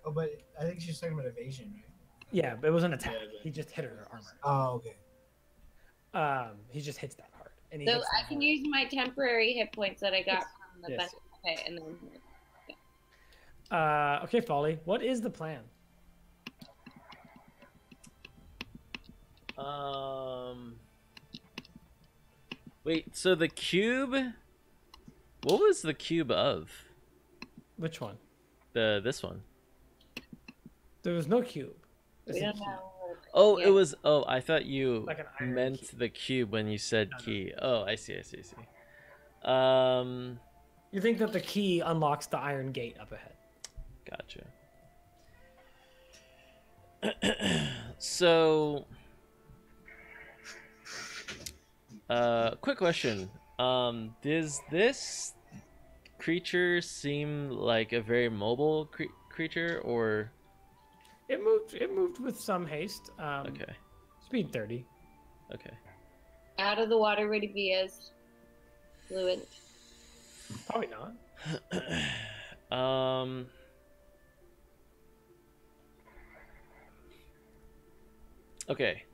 Oh, but I think she's talking about evasion, right?
Yeah, but it was an attack.
Yeah, but-
He just hit her armor.
Oh, okay.
He just hits that hard. And he
So
hits
I
that
can
hard.
use my temporary hit points that I got from the
Yes.
bunch. Okay, and then
Okay, Folly. What is the plan?
Wait, so the cube, what was the cube of?
Which one?
This one.
There was no cube. It's
we
a
don't
key.
know.
Oh,
Yeah.
it was, oh, I thought you
Like an iron
meant
key.
the cube when you said
No, no.
key. Oh, I see.
You think that the key unlocks the iron gate up ahead?
Gotcha. So, quick question. Does this creature seem like a very mobile creature, or?
It moved with some haste.
Okay.
Speed 30.
Okay.
Out of the water would it be as fluent?
Probably not.
Okay.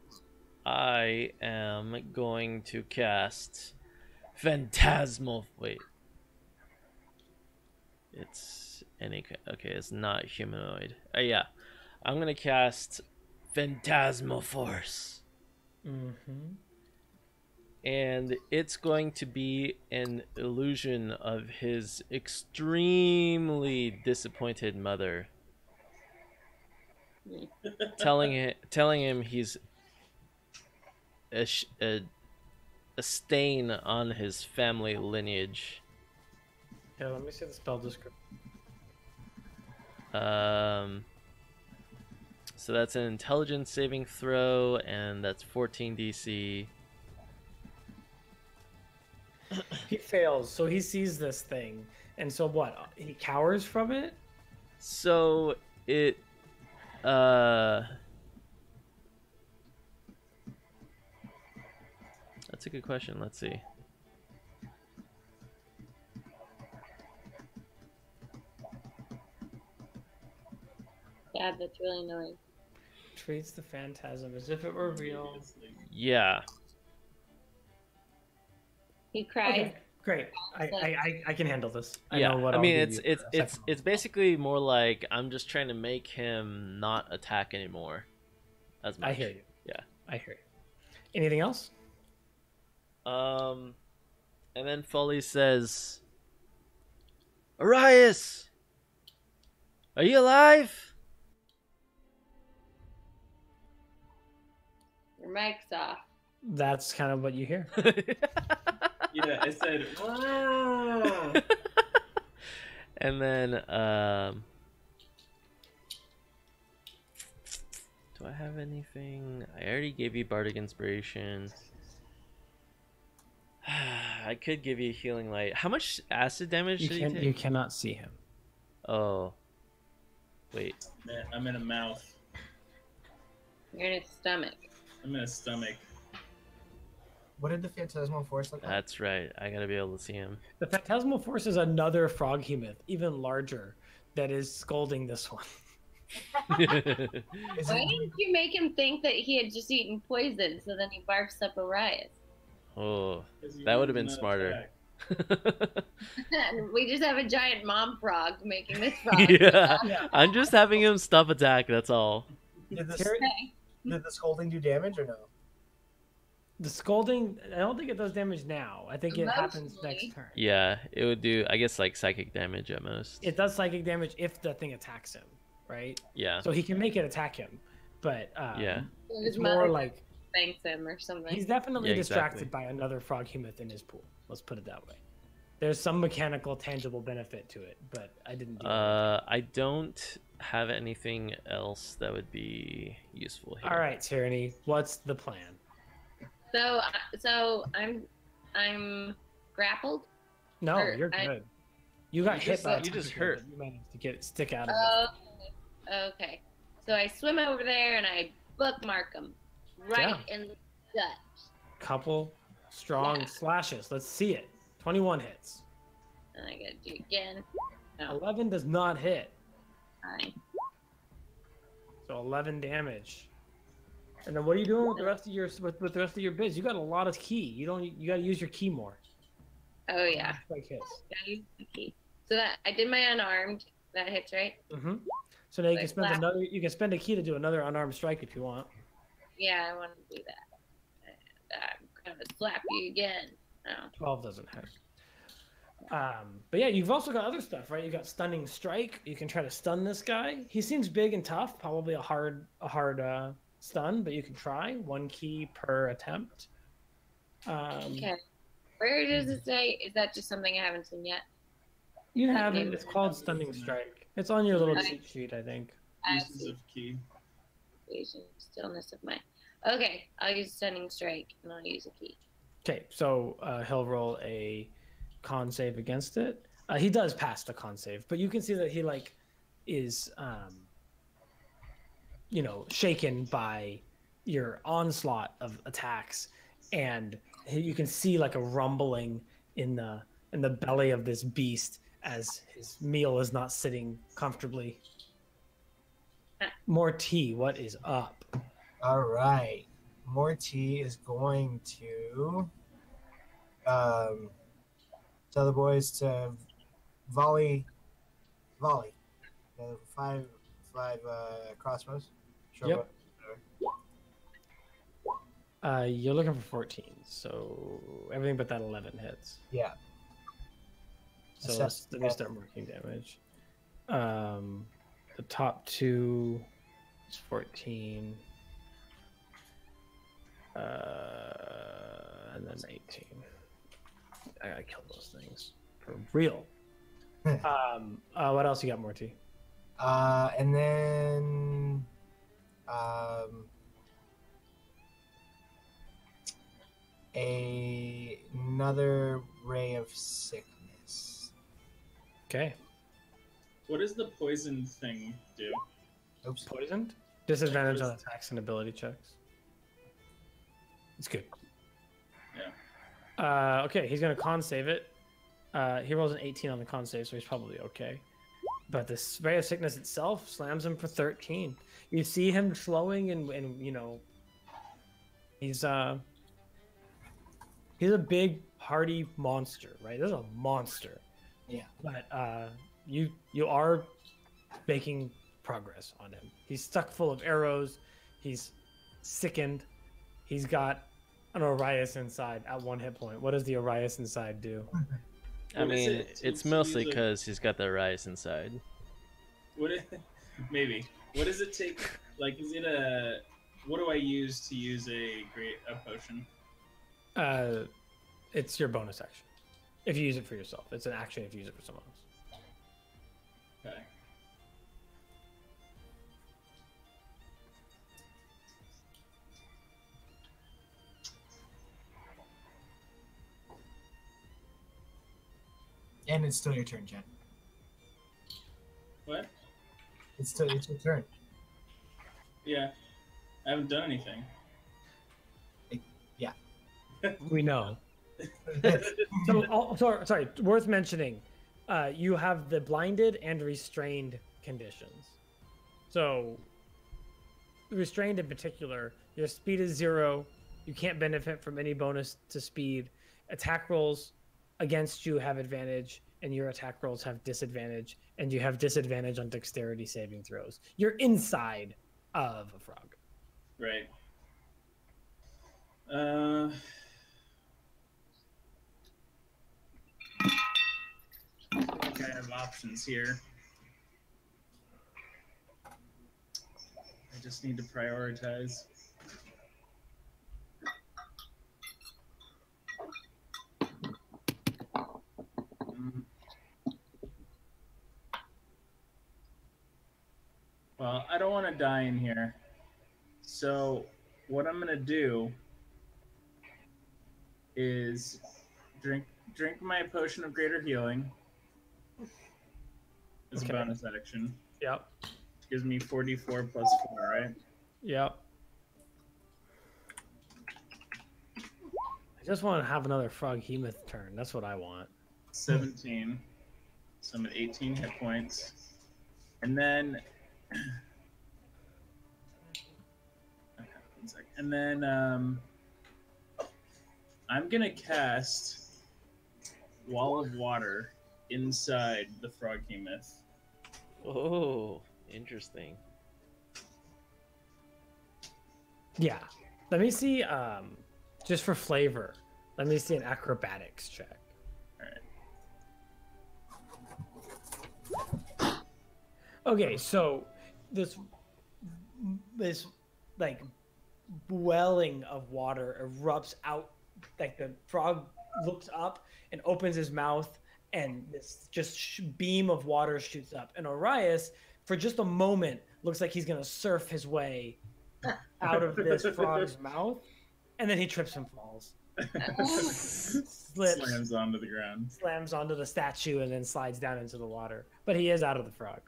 I am going to cast Phantasmal. Wait. It's any. Okay, it's not humanoid. Yeah. I'm going to cast Phantasmal Force.
Mm-hmm.
And it's going to be an illusion of his extremely disappointed mother, telling him he's a stain on his family lineage.
Yeah, let me see the spell description.
So that's an intelligence saving throw, and that's 14 DC.
He fails, so he sees this thing, and so what? He cowers from it.
So it that's a good question. Let's see.
Yeah, that's really annoying.
Treats the phantasm as if it were real.
Yeah.
He cries.
Okay, great. I can handle this.
Yeah.
know what
I
I'll
mean,
give
it's
you for a
it's
second.
it's basically more like I'm just trying to make him not attack anymore as much.
I hear you.
Yeah.
I hear you. Anything else?
And then Foley says, "Arias, are you alive?"
Your mic's off.
That's kind of what you hear.
Yeah, it said.
And then, do I have anything? I already gave you Bardic Inspiration. I could give you Healing Light. How much acid damage did he take?
You cannot see him.
Oh. Wait.
Man, I'm in a mouth.
You're in his stomach.
I'm in a stomach.
What did the Phantasmal Force look like?
That's right. I gotta be able to see him.
The Phantasmal Force is another froghemoth, even larger, that is scolding this one.
Is
Why
it,
didn't you make him think that he had just eaten poison so then he barfs up Arias?
Oh.
'Cause you
That would've
did
been
not
smarter.
attack.
We just have a giant mom frog making this frog.
Yeah. I'm just having him stop attack, that's all.
did, the,
Tyr-
did the scolding do damage or no?
The scolding, I don't think it does damage now. I think it happens
Emotionally.
next turn.
Yeah, it would do, I guess, like psychic damage at most.
It does psychic damage if the thing attacks him, right?
Yeah.
So he can make it attack him, but
Yeah.
His
it's
mother
more like
thanks him or something.
he's definitely
Yeah,
distracted
exactly.
by another froghemoth in his pool. Let's put it that way. There's some mechanical, tangible benefit to it, but I didn't do it.
I don't have anything else that would be useful here.
All right, Tyranny, what's the plan?
So I'm I'm grappled.
No,
Or
you're
I-
good. You got
You
hit
just-
by a
you just
tentacle,
hurt.
but you managed to stick out of it.
Okay. So I swim over there and I bookmark him right in the gut.
Couple strong slashes. Let's see it. 21 hits.
And I gotta do it again. No.
11 does not hit.
Fine.
So 11 damage. And then what are you doing with the rest of your with the rest of your biz? You got a lot of key. You got to use your key more.
Oh yeah.
Strike hits.
Gotta use the key. So that I did my unarmed. That hits, right?
Mm-hmm. So now you can
Like
spend
slap.
another. You can spend a key to do another unarmed strike if you want.
Yeah, I want to do that. I'm gonna slap you again. No.
12 doesn't hit. But yeah, you've also got other stuff, right? You got stunning strike. You can try to stun this guy. He seems big and tough. Probably a hard stun, but you can try. 1 key per attempt.
Okay. Where does it say? Is that just something I haven't seen yet?
You have it. It's called stunning strike. It's on your little cheat sheet, I think.
I
Uses
see.
of key.
Evasion, stillness of mind. Okay, I'll use stunning strike and I'll use a key.
Okay, so he'll roll a con save against it. He does pass the con save, but you can see that he is shaken by your onslaught of attacks, and you can see like a rumbling in the belly of this beast as his meal is not sitting comfortably. Mortee, what is up?
All right. Mortee is going to tell the boys to volley. Five crossbows. Sure.
Yep. You're looking for 14, so everything but that 11 hits.
Yeah.
So let me start marking damage. The top 2 is 14. And then 18. I gotta kill those things. For real. What else you got, Mortee?
And then another ray of sickness.
Okay.
What does the poison thing do?
Oops.
Poisoned? Disadvantage on attacks and ability checks. It's good.
Yeah.
Okay, he's gonna con save it. He rolls an 18 on the con save, so he's probably okay. But this ray of sickness itself slams him for 13. You see him slowing, and he's a big hardy monster, right? This is a monster.
Yeah.
But you are making progress on him. He's stuck full of arrows. He's sickened. He's got an Orias inside at 1 hit point. What does the Orias inside do?
I
What is
mean,
it?
it's
To
mostly
use a-
because he's got the rice inside.
Maybe. What does it take? Like, is it a? What do I use to use a potion?
It's your bonus action. If you use it for yourself, it's an action if you use it for someone else.
Okay.
And it's still your turn, Jen.
What?
It's your turn.
Yeah. I haven't done anything.
We know. Sorry. Worth mentioning, you have the blinded and restrained conditions. So, restrained in particular, your speed is 0. You can't benefit from any bonus to speed. Attack rolls against you have advantage, and your attack rolls have disadvantage, and you have disadvantage on dexterity saving throws. You're inside of a frog.
Right. I think I have options here. I just need to prioritize. Well, I don't want to die in here. So what I'm going to do is drink my potion of greater healing. As
Okay.
a bonus action.
Yep.
Which gives me 44 plus 4, right?
Yep. I just want to have another Froghemoth turn. That's what I want.
17. So I'm at 18 hit points. And then... Okay, 1 second. And then I'm going to cast Wall of Water inside the Froghemoth.
Oh, interesting.
Yeah. Let me see, just for flavor, let me see an acrobatics check.
Alright.
Okay, so this like welling of water erupts out, like the frog looks up and opens his mouth, and this beam of water shoots up. And Orias, for just a moment, looks like he's gonna surf his way out of this frog's mouth, and then he trips and falls. Slips,
Slams onto the ground.
slams onto the statue, and then slides down into the water. But he is out of the frog.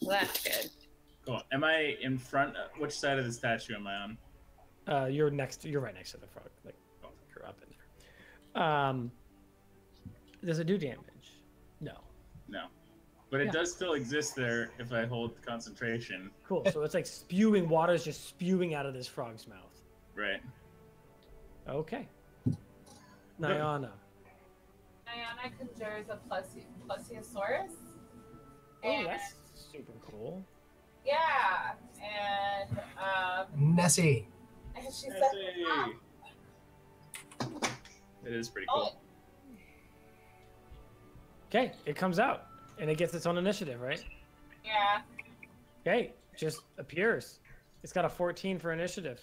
Well, that's good.
Cool. Am I in front? Which side of the statue am I on?
You're right next to the frog. Like, you're up in there. Does it do damage? No.
No. But it
Yeah.
does still exist there if I hold concentration.
Cool. So it's like spewing, water is just spewing out of this frog's mouth.
Right.
Okay. Nayana.
Nayana conjures a plesiosaurus.
Oh,
And
that's super cool.
yeah, and
Nessie.
she said,
Hey. It is pretty cool.
"Oh,
Okay, it comes out, and it gets its own initiative, right?
yeah."
Okay, just appears. It's got a 14 for initiative.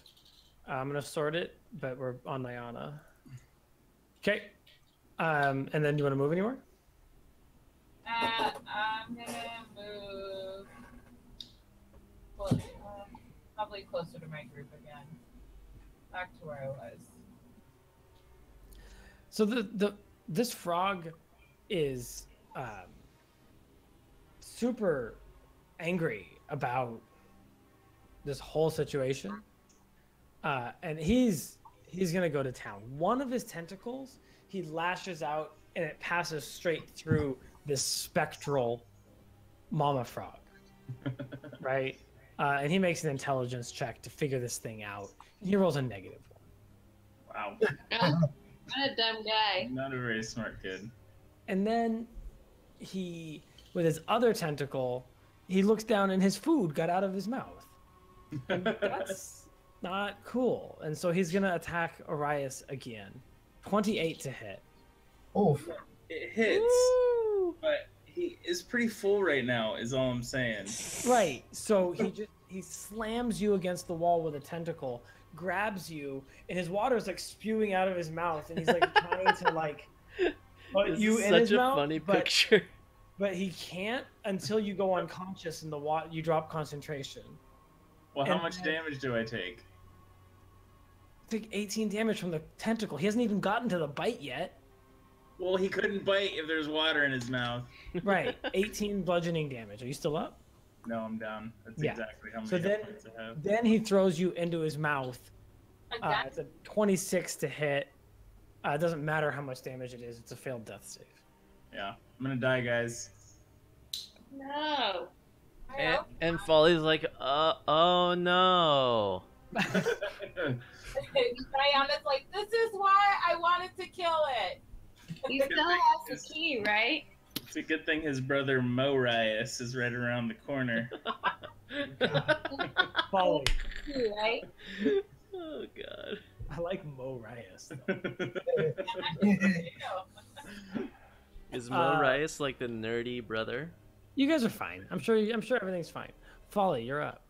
I'm gonna sort it, but we're on Nayana. Okay. And then do you want to move anywhere?
I'm gonna move probably closer to my group again, back to where I was.
So this frog is super angry about this whole situation, and he's gonna go to town. One of his tentacles, he lashes out, and it passes straight through this spectral mama frog, right? And he makes an intelligence check to figure this thing out. He rolls a -1.
Wow.
What a dumb guy.
Not a very smart kid.
And then he, with his other tentacle, he looks down and his food got out of his mouth. And that's not cool. And so he's going to attack Orias again. 28 to hit.
Oh,
It hits,
Woo!
but he is pretty full right now, is all I'm saying.
Right. So he slams you against the wall with a tentacle, grabs you, and his water is like spewing out of his mouth, and he's like trying to like put
This
you
is
in
such
his
a
mouth,
funny
but
picture.
he can't until you go unconscious and you drop concentration.
Well, how
And
much
then-
damage do I take?
Take 18 damage from the tentacle. He hasn't even gotten to the bite yet.
Well, he couldn't bite if there's water in his mouth.
Right. 18 bludgeoning damage. Are you still up?
No, I'm down. That's
Yeah.
exactly how many
So
hit points I have.
Then he throws you into his mouth.
Again?
It's a 26 to hit. It doesn't matter how much damage it is. It's a failed death save.
Yeah. I'm gonna die, guys.
No.
I
And,
hope
and Folly's like, oh no.
Nayana's like, this is why I wanted to kill it.
He still has the key, right?
It's a good thing his brother Morias is right around the corner.
Folly.
Key, right?
Oh god.
I like Mo Rias.
Is Mo Rice like the nerdy brother?
You guys are fine. I'm sure everything's fine. Folly, you're up.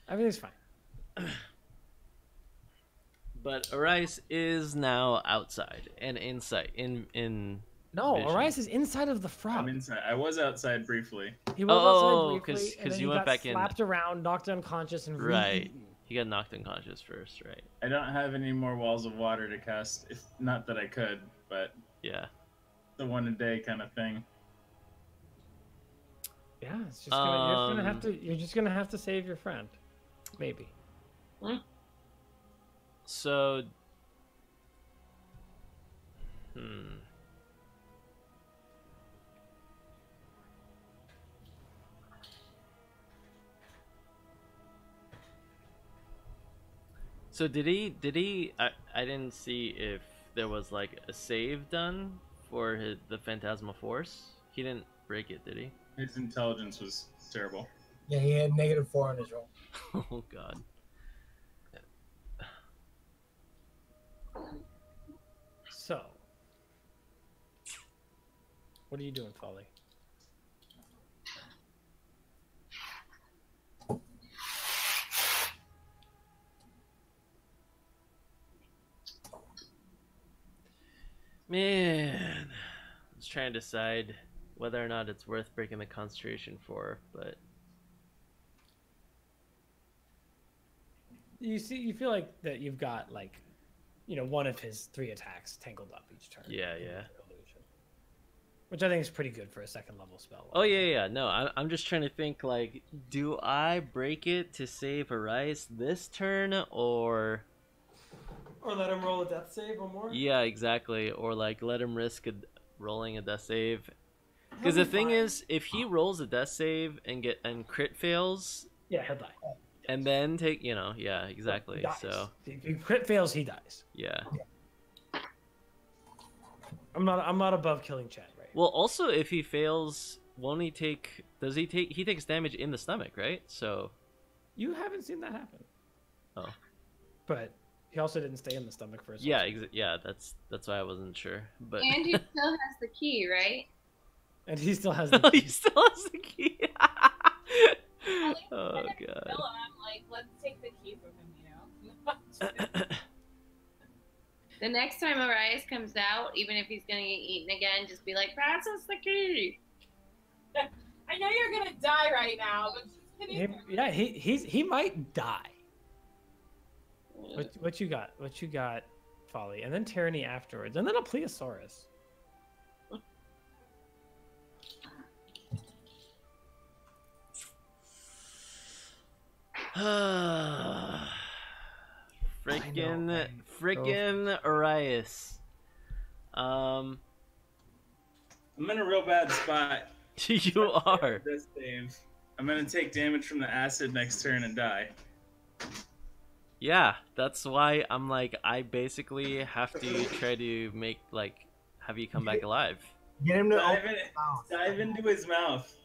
Everything's fine.
But Arise is now outside and inside in
No,
vision.
Orias is inside of the frog.
I'm inside. I was outside briefly.
He was
Oh,
outside briefly,
'cause
and then
you
he
went
got
back in.
slapped around, knocked unconscious, and
Right.
re-eaten.
He got knocked unconscious first, right?
I don't have any more walls of water to cast. If not that I could, but
Yeah.
The one a day kind of thing.
Yeah, it's just gonna, you're just gonna have to save your friend. Maybe.
So So did he I didn't see if there was like a save done for the Phantasmal Force. He didn't break it, did he?
His intelligence was terrible.
Yeah, he had -4 on his roll.
Oh god.
So, what are you doing, Folly?
Man, I was trying to decide whether or not it's worth breaking the concentration for, but
You feel like that you've got like, one of his 3 attacks tangled up each turn.
Yeah.
Illusion. Which I think is pretty good for a 2nd level spell.
Oh yeah. No, I'm just trying to think like, do I break it to save Arias this turn or
let him roll a death save or more?
Yeah, exactly. Or like let him risk rolling a death save. Because the thing is, if he rolls a death save and crit fails,
yeah, he'll die.
And then take, yeah, exactly. So
if he crit fails, he dies.
Yeah.
I'm not above killing Chad, right?
Well, also if he fails, won't he take? Does he take? He takes damage in the stomach, right? So.
You haven't seen that happen.
Oh.
But he also didn't stay in the stomach for a second.
Yeah, yeah. That's why I wasn't sure. But.
And he still has the key, right?
And he still has the key.
He still has the key. Oh god.
I'm like, let's take the key from him,
The next time Arias comes out, even if he's gonna get eaten again, just be like, pass us the key.
I know you're gonna die right now, but
he might die. What you got? What you got, Folly? And then Tyranny afterwards, and then a Plesiosaurus.
Frickin' Arias.
I'm in a real bad spot.
You are.
This save. I'm gonna take damage from the acid next turn and die.
Yeah, that's why I'm like, I basically have to try to have you come back alive.
Get him to
dive into his mouth.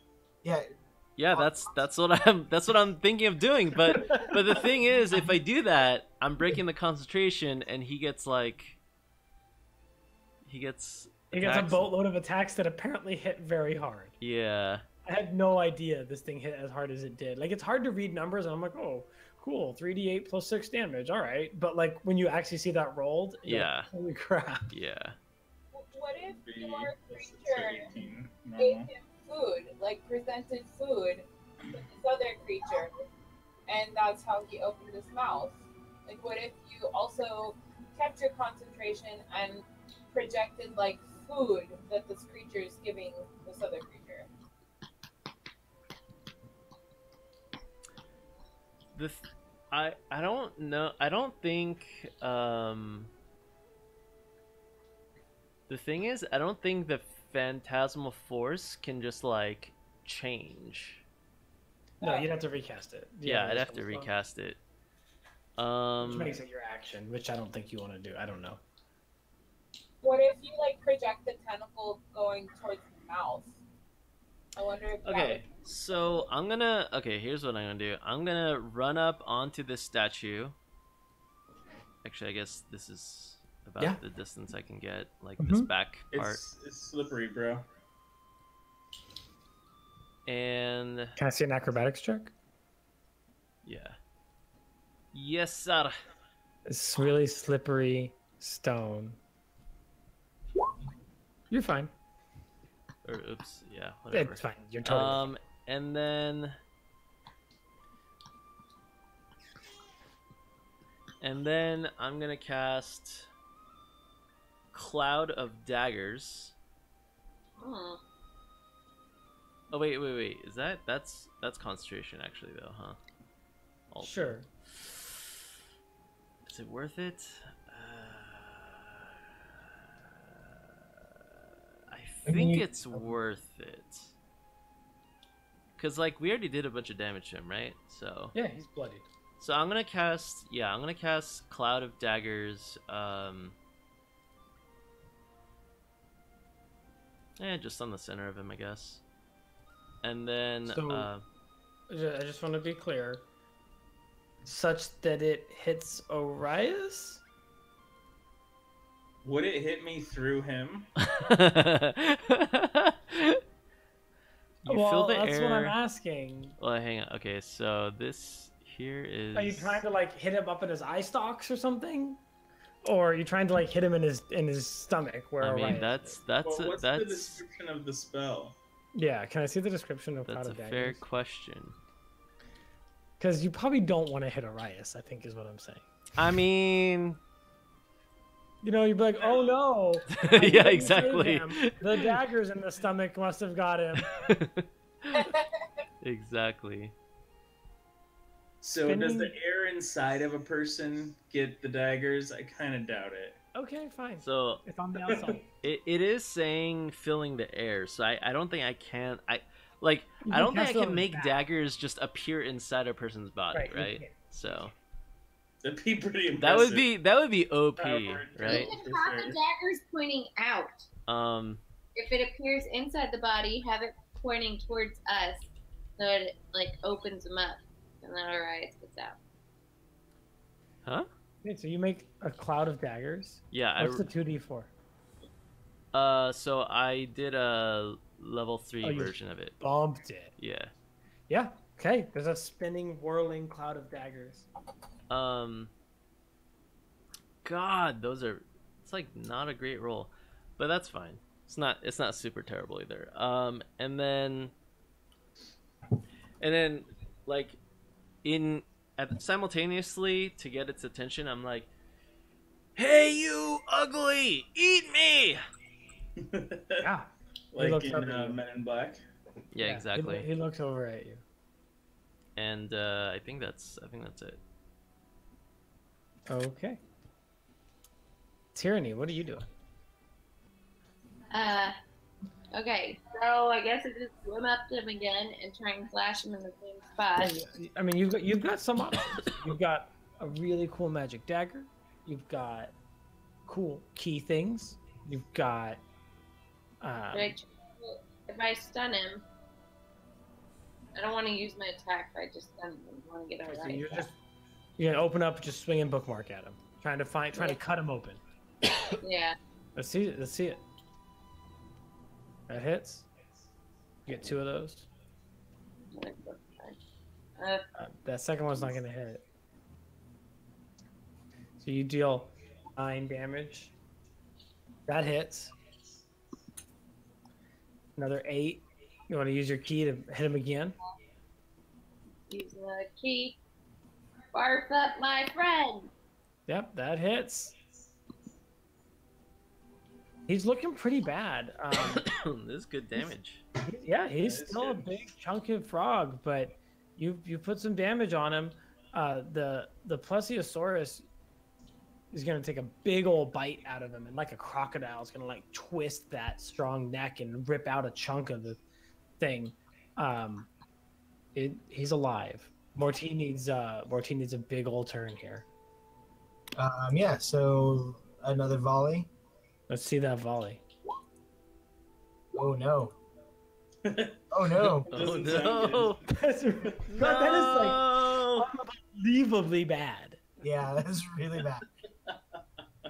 Yeah.
Yeah, that's what I'm thinking of doing. But the thing is, if I do that, I'm breaking the concentration, and he gets a
boatload of attacks that apparently hit very hard.
Yeah.
I had no idea this thing hit as hard as it did. Like, it's hard to read numbers, and I'm like, oh, cool, 3d8 plus 6 damage, all right. But like when you actually see that rolled,
yeah,
like, holy crap.
Yeah.
What if your creature gave him food, like presented food to this other creature, and that's how he opened his mouth? Like, what if you also kept your concentration and projected like food that this creature is giving this other creature?
I don't know. I don't think the thing is, I don't think the Phantasmal Force can just like change.
No, you'd have to recast it.
Yeah, I'd have to recast it.
Which makes it your action, which I don't think you want to do. I don't know.
What if you like project the tentacle going towards the mouth? I wonder if
okay, so here's what I'm gonna do. I'm gonna run up onto this statue. Actually, I guess this is about the distance I can get, like this back part.
It's slippery, bro.
And can I see an acrobatics check?
Yeah. Yes, sir.
It's really slippery stone. You're fine.
Or oops, yeah, whatever.
It's fine. You're totally fine.
And then I'm gonna cast cloud of daggers.
Oh.
Oh wait. Is that's concentration actually though, huh? Also.
Sure.
Is it worth it? I think it's worth it. Cause like we already did a bunch of damage to him, right? So
Yeah, he's bloodied.
So I'm gonna cast Cloud of Daggers. Just on the center of him, I guess. And then
So, I just want to be clear. Such that it hits Orias?
Would it hit me through him?
You
well,
feel the
that's
air.
what I'm asking.
Well, hang on. Okay, so this here is.
Are you trying to like hit him up in his eye stalks or something? Or are you trying to like hit him in his stomach? Where
I mean,
Orion
that's
is?
Well, what's the description of the spell?
Yeah. Can I see the description of
that's
Cloud
a
of Daggers?
fair question.
Because you probably don't want to hit Orias, I think is what I'm saying.
I mean,
You know, you'd be like, oh no.
yeah,
couldn't save
exactly.
him. The daggers in the stomach must have got him.
Exactly.
So does
Spinning-
the air inside of a person get the daggers? I kind of doubt it.
Okay, fine.
So
It's on the outside.
it is saying filling the air. So I don't think I can. I
You
don't think
cast
I
it
can
on
make
back.
daggers just appear inside a person's body,
Right, you
right?
can't.
So
That'd be pretty impressive.
that would be OP,
Power
right?
You can
For
have
sure.
the daggers pointing out. If it appears inside the body, have it pointing towards us, so it like opens them up, and then Orion gets out.
Huh?
Okay, so you make a cloud of daggers.
Yeah,
What's the 2d4?
so I did a level 3
Oh, you-
version of it.
Bumped it.
Yeah.
Yeah. Okay. There's a spinning, whirling cloud of daggers.
God, those are. It's like not a great roll, but that's fine. It's not super terrible either. And then like simultaneously to get its attention, I'm like, "Hey, you ugly, eat me!"
Yeah.
Like
looks
in
up at you.
Men in Black.
Yeah,
He
exactly.
looks over at you.
And I think that's it.
Okay. Tyranny, what are you doing?
Okay, so I guess I just swim up to him again and try and flash him in the same spot.
I mean, you've got some options. You've got a really cool magic dagger. You've got cool key things. You've got.
If I stun him, I don't want to use my attack. If I just stun him, I want to get
So
Orion.
you're gonna open up, just swing and bookmark at him, trying to cut him open.
Yeah.
Let's see it. That hits. You get 2 of those. That second one's not gonna hit. So you deal 9 damage. That hits. Another 8. You want to use your key to hit him again?
Use the key. Barf up my friend.
Yep, that hits. He's looking pretty bad.
This is good damage.
Yeah, he's
That is
still a
good.
big chunky frog, but you put some damage on him. The plesiosaurus is gonna take a big old bite out of him, and like a crocodile is gonna like twist that strong neck and rip out a chunk of the thing. He's alive. Mortee needs a big old turn here.
Yeah, so another volley.
Let's see that volley.
Oh no. Oh no.
Oh
Doesn't sound
no!
That is like unbelievably bad.
Yeah, that's really bad.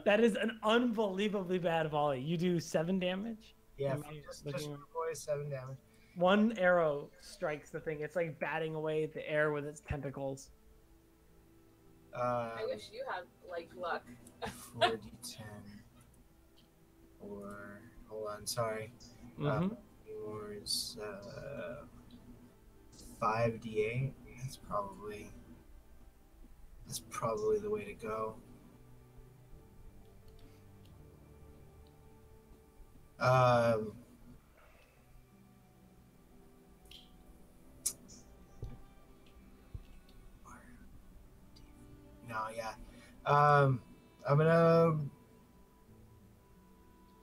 That is an unbelievably bad volley. You do 7 damage.
Yeah,
Am I
just
looking-
boys 7 damage.
One arrow strikes the thing. It's like batting away the air with its tentacles.
I wish you had like luck.
4d10. Or hold on, sorry.
Mhm.
Yours 5d8. That's probably the way to go. Um, no, yeah. I'm gonna.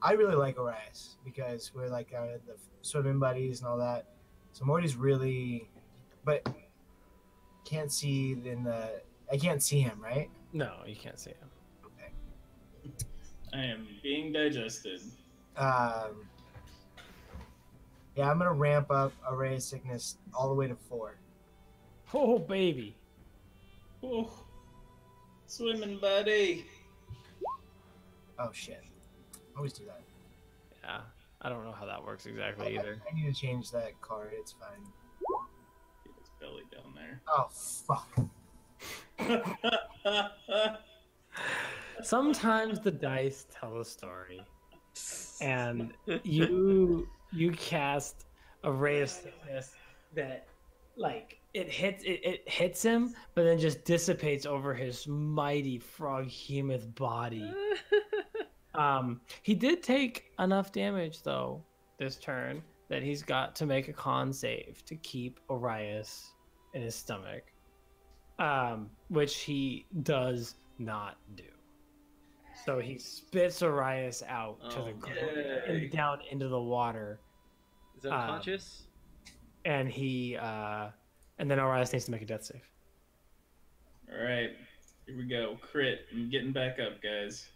I really like Orias because we're like the swimming buddies and all that. So Morty's really, but can't see in the. I can't see him, right?
No, you can't see him.
Okay.
I am being digested.
Yeah, I'm gonna ramp up Array of Sickness all the way to 4.
Oh, baby.
Oh, swimming buddy.
Oh shit! Always do that.
Yeah, I don't know how that works exactly either.
I need to change that card. It's fine.
Get his belly down there.
Oh fuck!
Sometimes the dice tell a story, and you cast a ray of sickness that, like, it hits him, but then just dissipates over his mighty froghemoth body. He did take enough damage though this turn that he's got to make a con save to keep Orias in his stomach, which he does not do. So he spits Orias out to the ground and down into the water.
Is it unconscious?
And he and then Orias needs to make a death save.
All right, here we go. Crit. I'm getting back up, guys.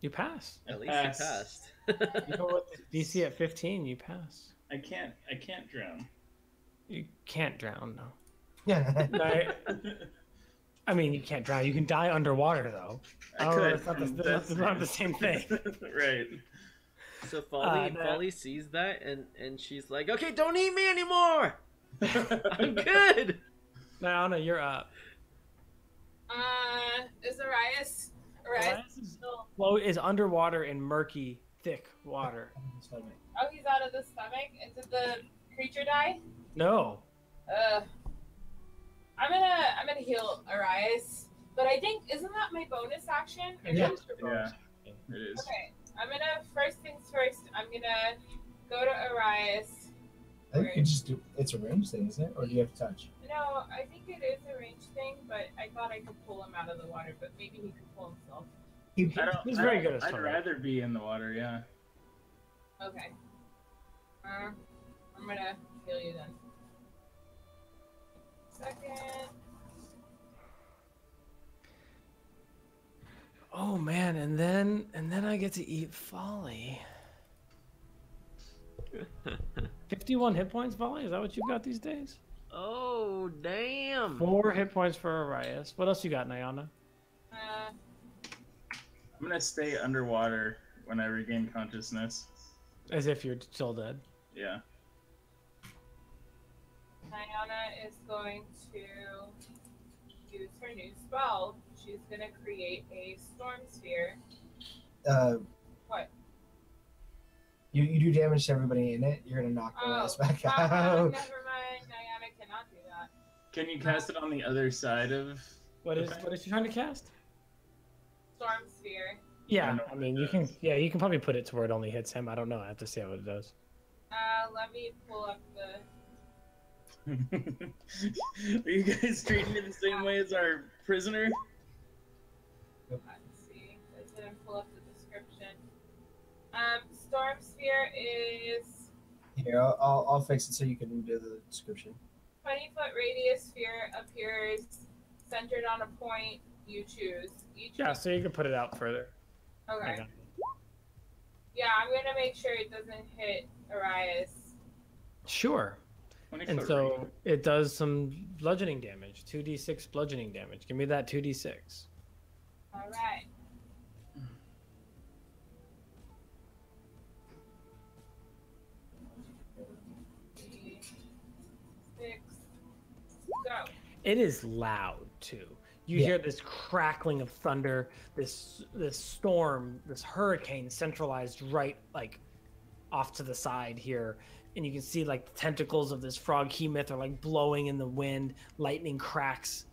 You pass.
At least you passed.
You know what? DC at 15, you pass.
I can't drown.
You can't drown, no.
Yeah.
Right? I mean, you can't drown. You can die underwater, though.
I
Oh,
could.
that's not the same thing.
Right.
So Folly sees that and she's like, okay, don't eat me anymore. I'm good.
Nayana, you're up.
Is Arias
Is underwater in murky, thick water.
Oh, he's out of the stomach. And did the creature die?
No.
I'm gonna heal Arias, but I think isn't that my bonus action?
Yeah.
Yeah. It is.
Okay. I'm gonna first things first. I'm gonna go to Arias.
I think you just do. It's a range thing, isn't it? Or do you have to touch?
No, I think it is a range thing, but I thought I could pull him out of the water, but maybe he could pull himself.
He's very good at
I'd
swimming.
rather be in the water, yeah.
Okay. I'm gonna heal you then. Second.
Oh man, and then I get to eat Folly. 51 hit points, Folly? Is that what you've got these days?
Oh, damn.
4 hit points for Arias. What else you got, Nayana?
I'm gonna stay underwater when I regain consciousness.
As if you're still dead.
Yeah.
Nayana is going to use her new spell. She's gonna create a storm sphere. What?
You do damage to everybody in it. You're gonna knock the rest back out.
Never mind. Nayana cannot do that.
Can you cast it on the other side of?
What is she trying to cast?
Storm sphere.
Yeah, I mean you can probably put it to where it only hits him. I don't know. I have to see how it does.
Let me pull up the.
Are you guys treating me the same way as our prisoner?
Let's see. I didn't pull up the description. Storm sphere is
Here, I'll fix it so you can do the description.
20-foot radius sphere appears centered on a point you choose.
Yeah, so you can put it out further.
Okay. Yeah, I'm gonna make sure it doesn't hit Arias.
Sure. And so it does some bludgeoning damage. 2d6 bludgeoning damage. Give me that 2d6.
All right. Six. Go.
It is loud too. You hear this crackling of thunder, this storm, this hurricane centralized right like off to the side here, and you can see like the tentacles of this frog hemoth are like blowing in the wind, lightning cracks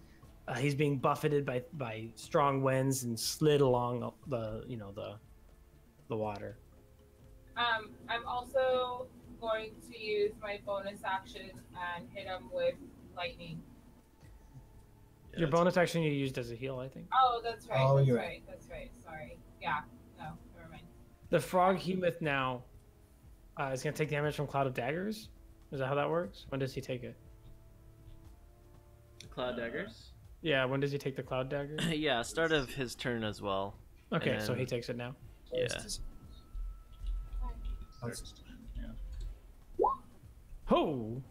He's being buffeted by strong winds and slid along the water.
I'm also going to use my bonus action and hit him with lightning.
Your bonus action you used as a heal, I think.
Oh, that's right.
Oh,
that's
you're
right. That's right. Sorry. Yeah. No, never mind.
The Froghemoth now is going to take damage from Cloud of Daggers. Is that how that works? When does he take it?
Cloud daggers.
Yeah, when does he take the Cloud Dagger?
Yeah, start of his turn as well.
Okay,
And
so he takes it now.
Yeah.
Oh!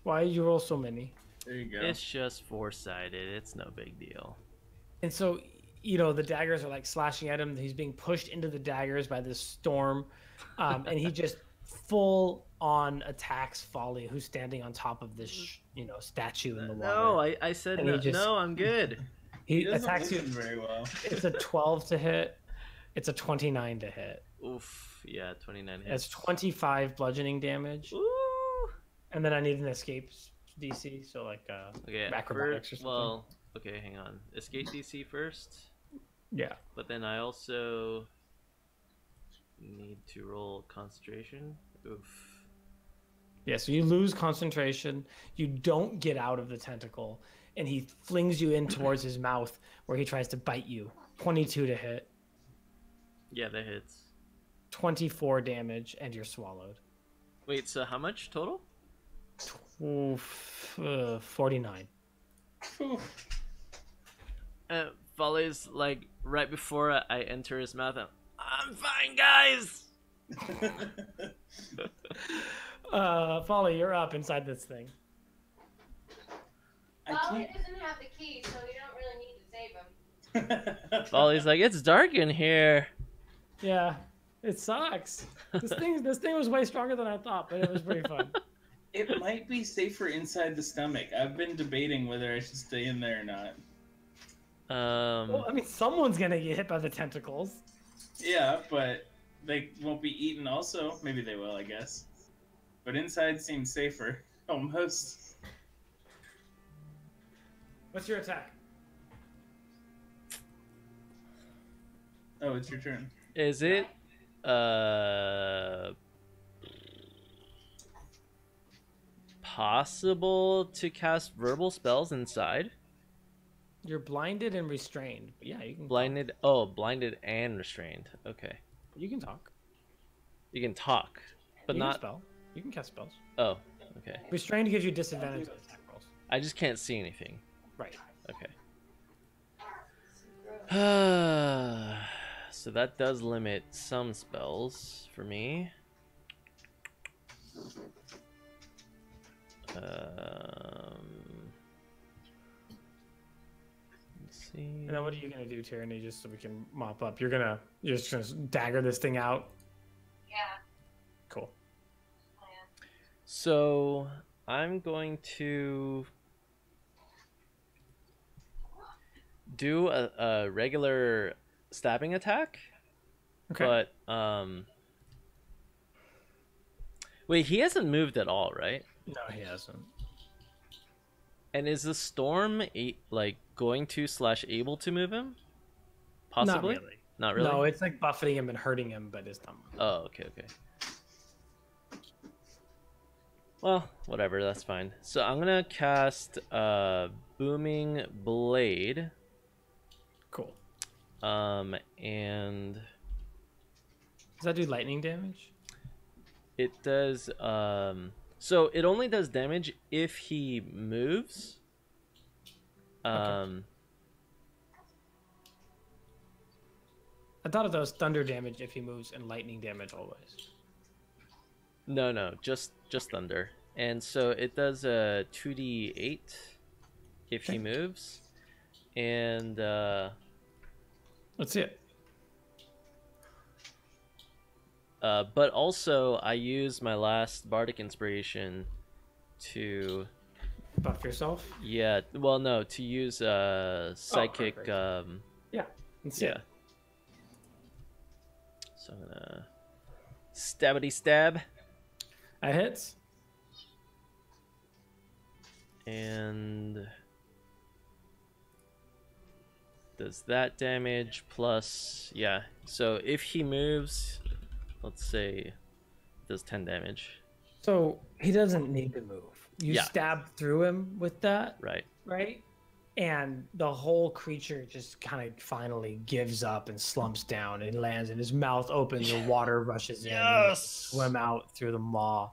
Why did you roll so many?
There you go.
It's just 4-sided. It's no big deal.
And so, the daggers are like slashing at him. He's being pushed into the daggers by this storm. And he just full on attacks Folly, who's standing on top of this, statue in the water.
No, I said
And
no.
he just-
No, I'm good.
He
doesn't
attacks you.
listen very well.
It's a 12 to hit. It's a 29 to hit.
Oof. Yeah, 29 hits.
It's 25 bludgeoning damage.
Ooh.
And then I need an escape DC, so like
Okay.
acrobatics or something.
Well, okay, hang on. Escape DC first,
Yeah.
but then I also need to roll concentration. Oof.
Yeah, so you lose concentration. You don't get out of the tentacle, and he flings you in towards his mouth where he tries to bite you. 22 to hit,
Yeah, that hits.
24 damage, and you're swallowed.
Wait, so how much total?
49.
Folly's like right before I enter his mouth. I'm fine, guys.
Folly, you're up inside this thing.
I
He
can't.
doesn't have the key, so we don't really need to save him.
Folly's like, it's dark in here.
Yeah, it sucks. This thing was way stronger than I thought, but it was pretty fun.
It might be safer inside the stomach. I've been debating whether I should stay in there or not.
Well, I mean, someone's gonna get hit by the tentacles.
Yeah, but they won't be eaten also. Maybe they will, I guess. But inside seems safer, almost.
What's your attack?
Oh, it's your turn.
Is it possible to cast verbal spells inside?
You're blinded and restrained. Yeah, you can
Blinded. Oh, blinded and restrained. Okay.
You can talk.
You can talk, but
You can
not.
spell. You can cast spells.
Oh, okay.
Restrained gives you disadvantage on attack rolls.
I just can't see anything.
Right.
Okay. So that does limit some spells for me. Let's see.
And then what are you gonna do, Tyranny, just so we can mop up? You're just gonna dagger this thing out.
Yeah.
Cool.
So I'm going to do a regular stabbing attack.
Okay.
But wait, he hasn't moved at all, right?
No, he hasn't.
And is the storm going to / able to move him? Possibly.
Not really.
Not really?
No, it's like buffeting him and hurting him, but it's not.
Oh, okay. Well, whatever, that's fine. So I'm gonna cast Booming Blade.
Cool.
And
Does that do lightning damage?
it does so it only does damage if he moves.
I thought it was thunder damage if he moves and lightning damage always.
No, just thunder. And so it does a 2d8 if he moves. And
Let's see it.
but also I use my last bardic inspiration to
Buff yourself.
to use psychic
right. Yeah. Let's see
yeah.
it.
So I'm gonna stabbity stab.
That hits.
And does that damage plus, yeah. So if he moves, let's say, it does 10 damage.
So he doesn't need to move. You
Yeah.
stab through him with that,
Right.
right? And the whole creature just kind of finally gives up and slumps down and lands, and his mouth opens and water rushes in. And you swim out through the maw.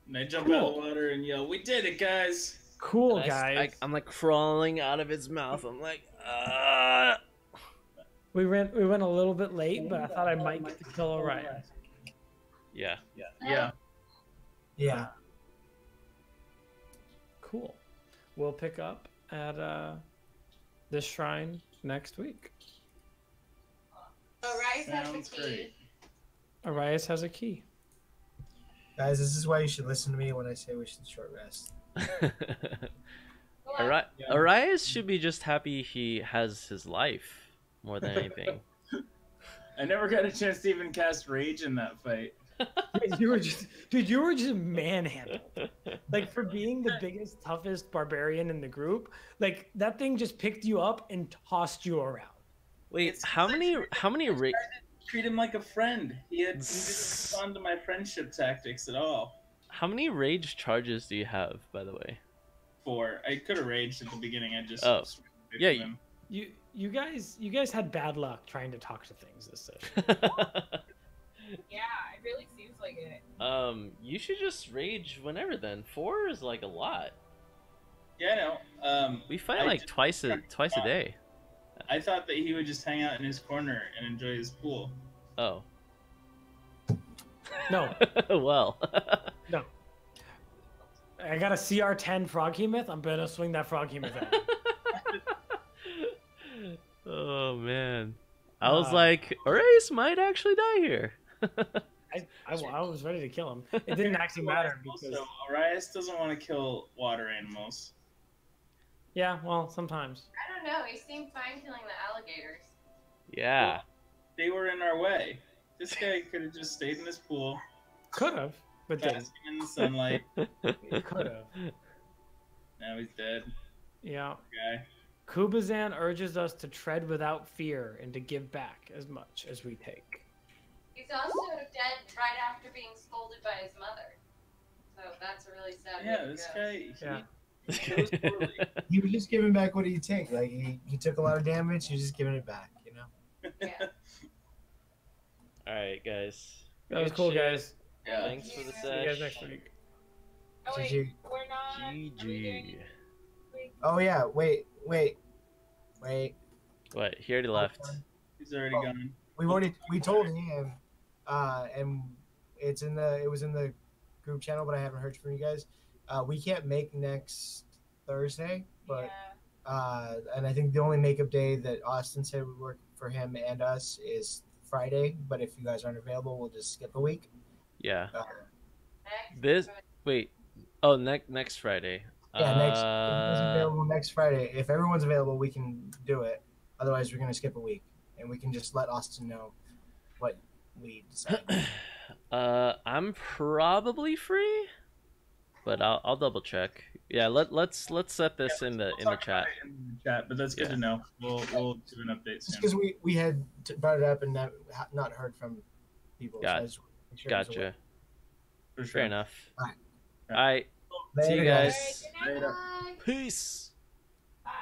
And I jump out of the water and yell, "We did it, guys!"
Cool,
And
guys.
I'm like crawling out of his mouth. I'm like,
We went a little bit late, but I thought I might get to kill Orion.
Yeah.
Yeah.
Yeah.
Cool. We'll pick up at this shrine next week.
Orion has the
Sounds
key.
great.
Arias has a key.
Guys, this is why you should listen to me when I say we should short rest.
Arias should be just happy he has his life more than anything.
I never got a chance to even cast Rage in that fight.
You were just manhandled. Like, for being the biggest, toughest barbarian in the group, like that thing just picked you up and tossed you around.
Wait, how many
Treat him like a friend. He didn't respond to my friendship tactics at all.
how many rage charges do you have, by the way?
4. I could have raged at the beginning. I just
Yeah,
him.
You guys had bad luck trying to talk to things this session.
Yeah, it really seems like it.
You should just rage whenever then. 4 is like a lot.
Yeah, I know.
We fight like twice a day.
I thought that he would just hang out in his corner and enjoy his pool.
Oh.
No,
Well.
no. I got a CR10 Froghemoth. I'm gonna swing that Froghemoth at him.
Oh man. I was like, Arias might actually die here.
I was ready to kill him. It didn't actually matter because
Also, Arias doesn't want to kill water animals.
yeah, well, sometimes.
I don't know. He seemed fine killing the alligators.
Yeah.
They were in our way. This guy could have just stayed in his pool,
Could have, but didn't.
basking in the sunlight.
Could have.
Now he's dead.
Yeah.
Guy.
Kubazan urges us to tread without fear and to give back as much as we take.
He's also dead right after being scolded by his mother. So that's a really sad way
Yeah,
to
this
go.
guy.
Yeah.
He chose poorly.
He was just giving back what he take. Like he took a lot of damage. He's just giving it back. You know.
Yeah.
Alright, guys.
That was
Good
cool,
shit.
guys.
Yeah.
Thanks for the
See you guys
sesh.
next week.
Oh wait,
GG.
we're not. Are we doing
GG.
Oh yeah. Wait.
What? He already left.
He's already
Oh.
gone.
We told him, and it was in the group channel, but I haven't heard from you guys. We can't make next Thursday, but and I think the only makeup day that Austin said would work for him and us is Friday. But if you guys aren't available, we'll just skip a week.
Yeah.
Next.
Wait. Oh, next Friday.
Yeah, next. If everyone's available next Friday. If everyone's available, we can do it. Otherwise, we're gonna skip a week, and we can just let Austin know what we decide.
I'm probably free, but I'll double check. Yeah, let's set this in the
We'll talk
chat.
about it in the chat, but that's good
Yeah.
to know. We'll do an update
Just
soon.
because we had brought it up and not heard from people.
Got-
I just wanted to make sure it was
Gotcha.
For sure.
Fair enough.
Alright.
Alright.
aware.
See you
Later,
guys.
Good night.
Later.
Bye.
Peace.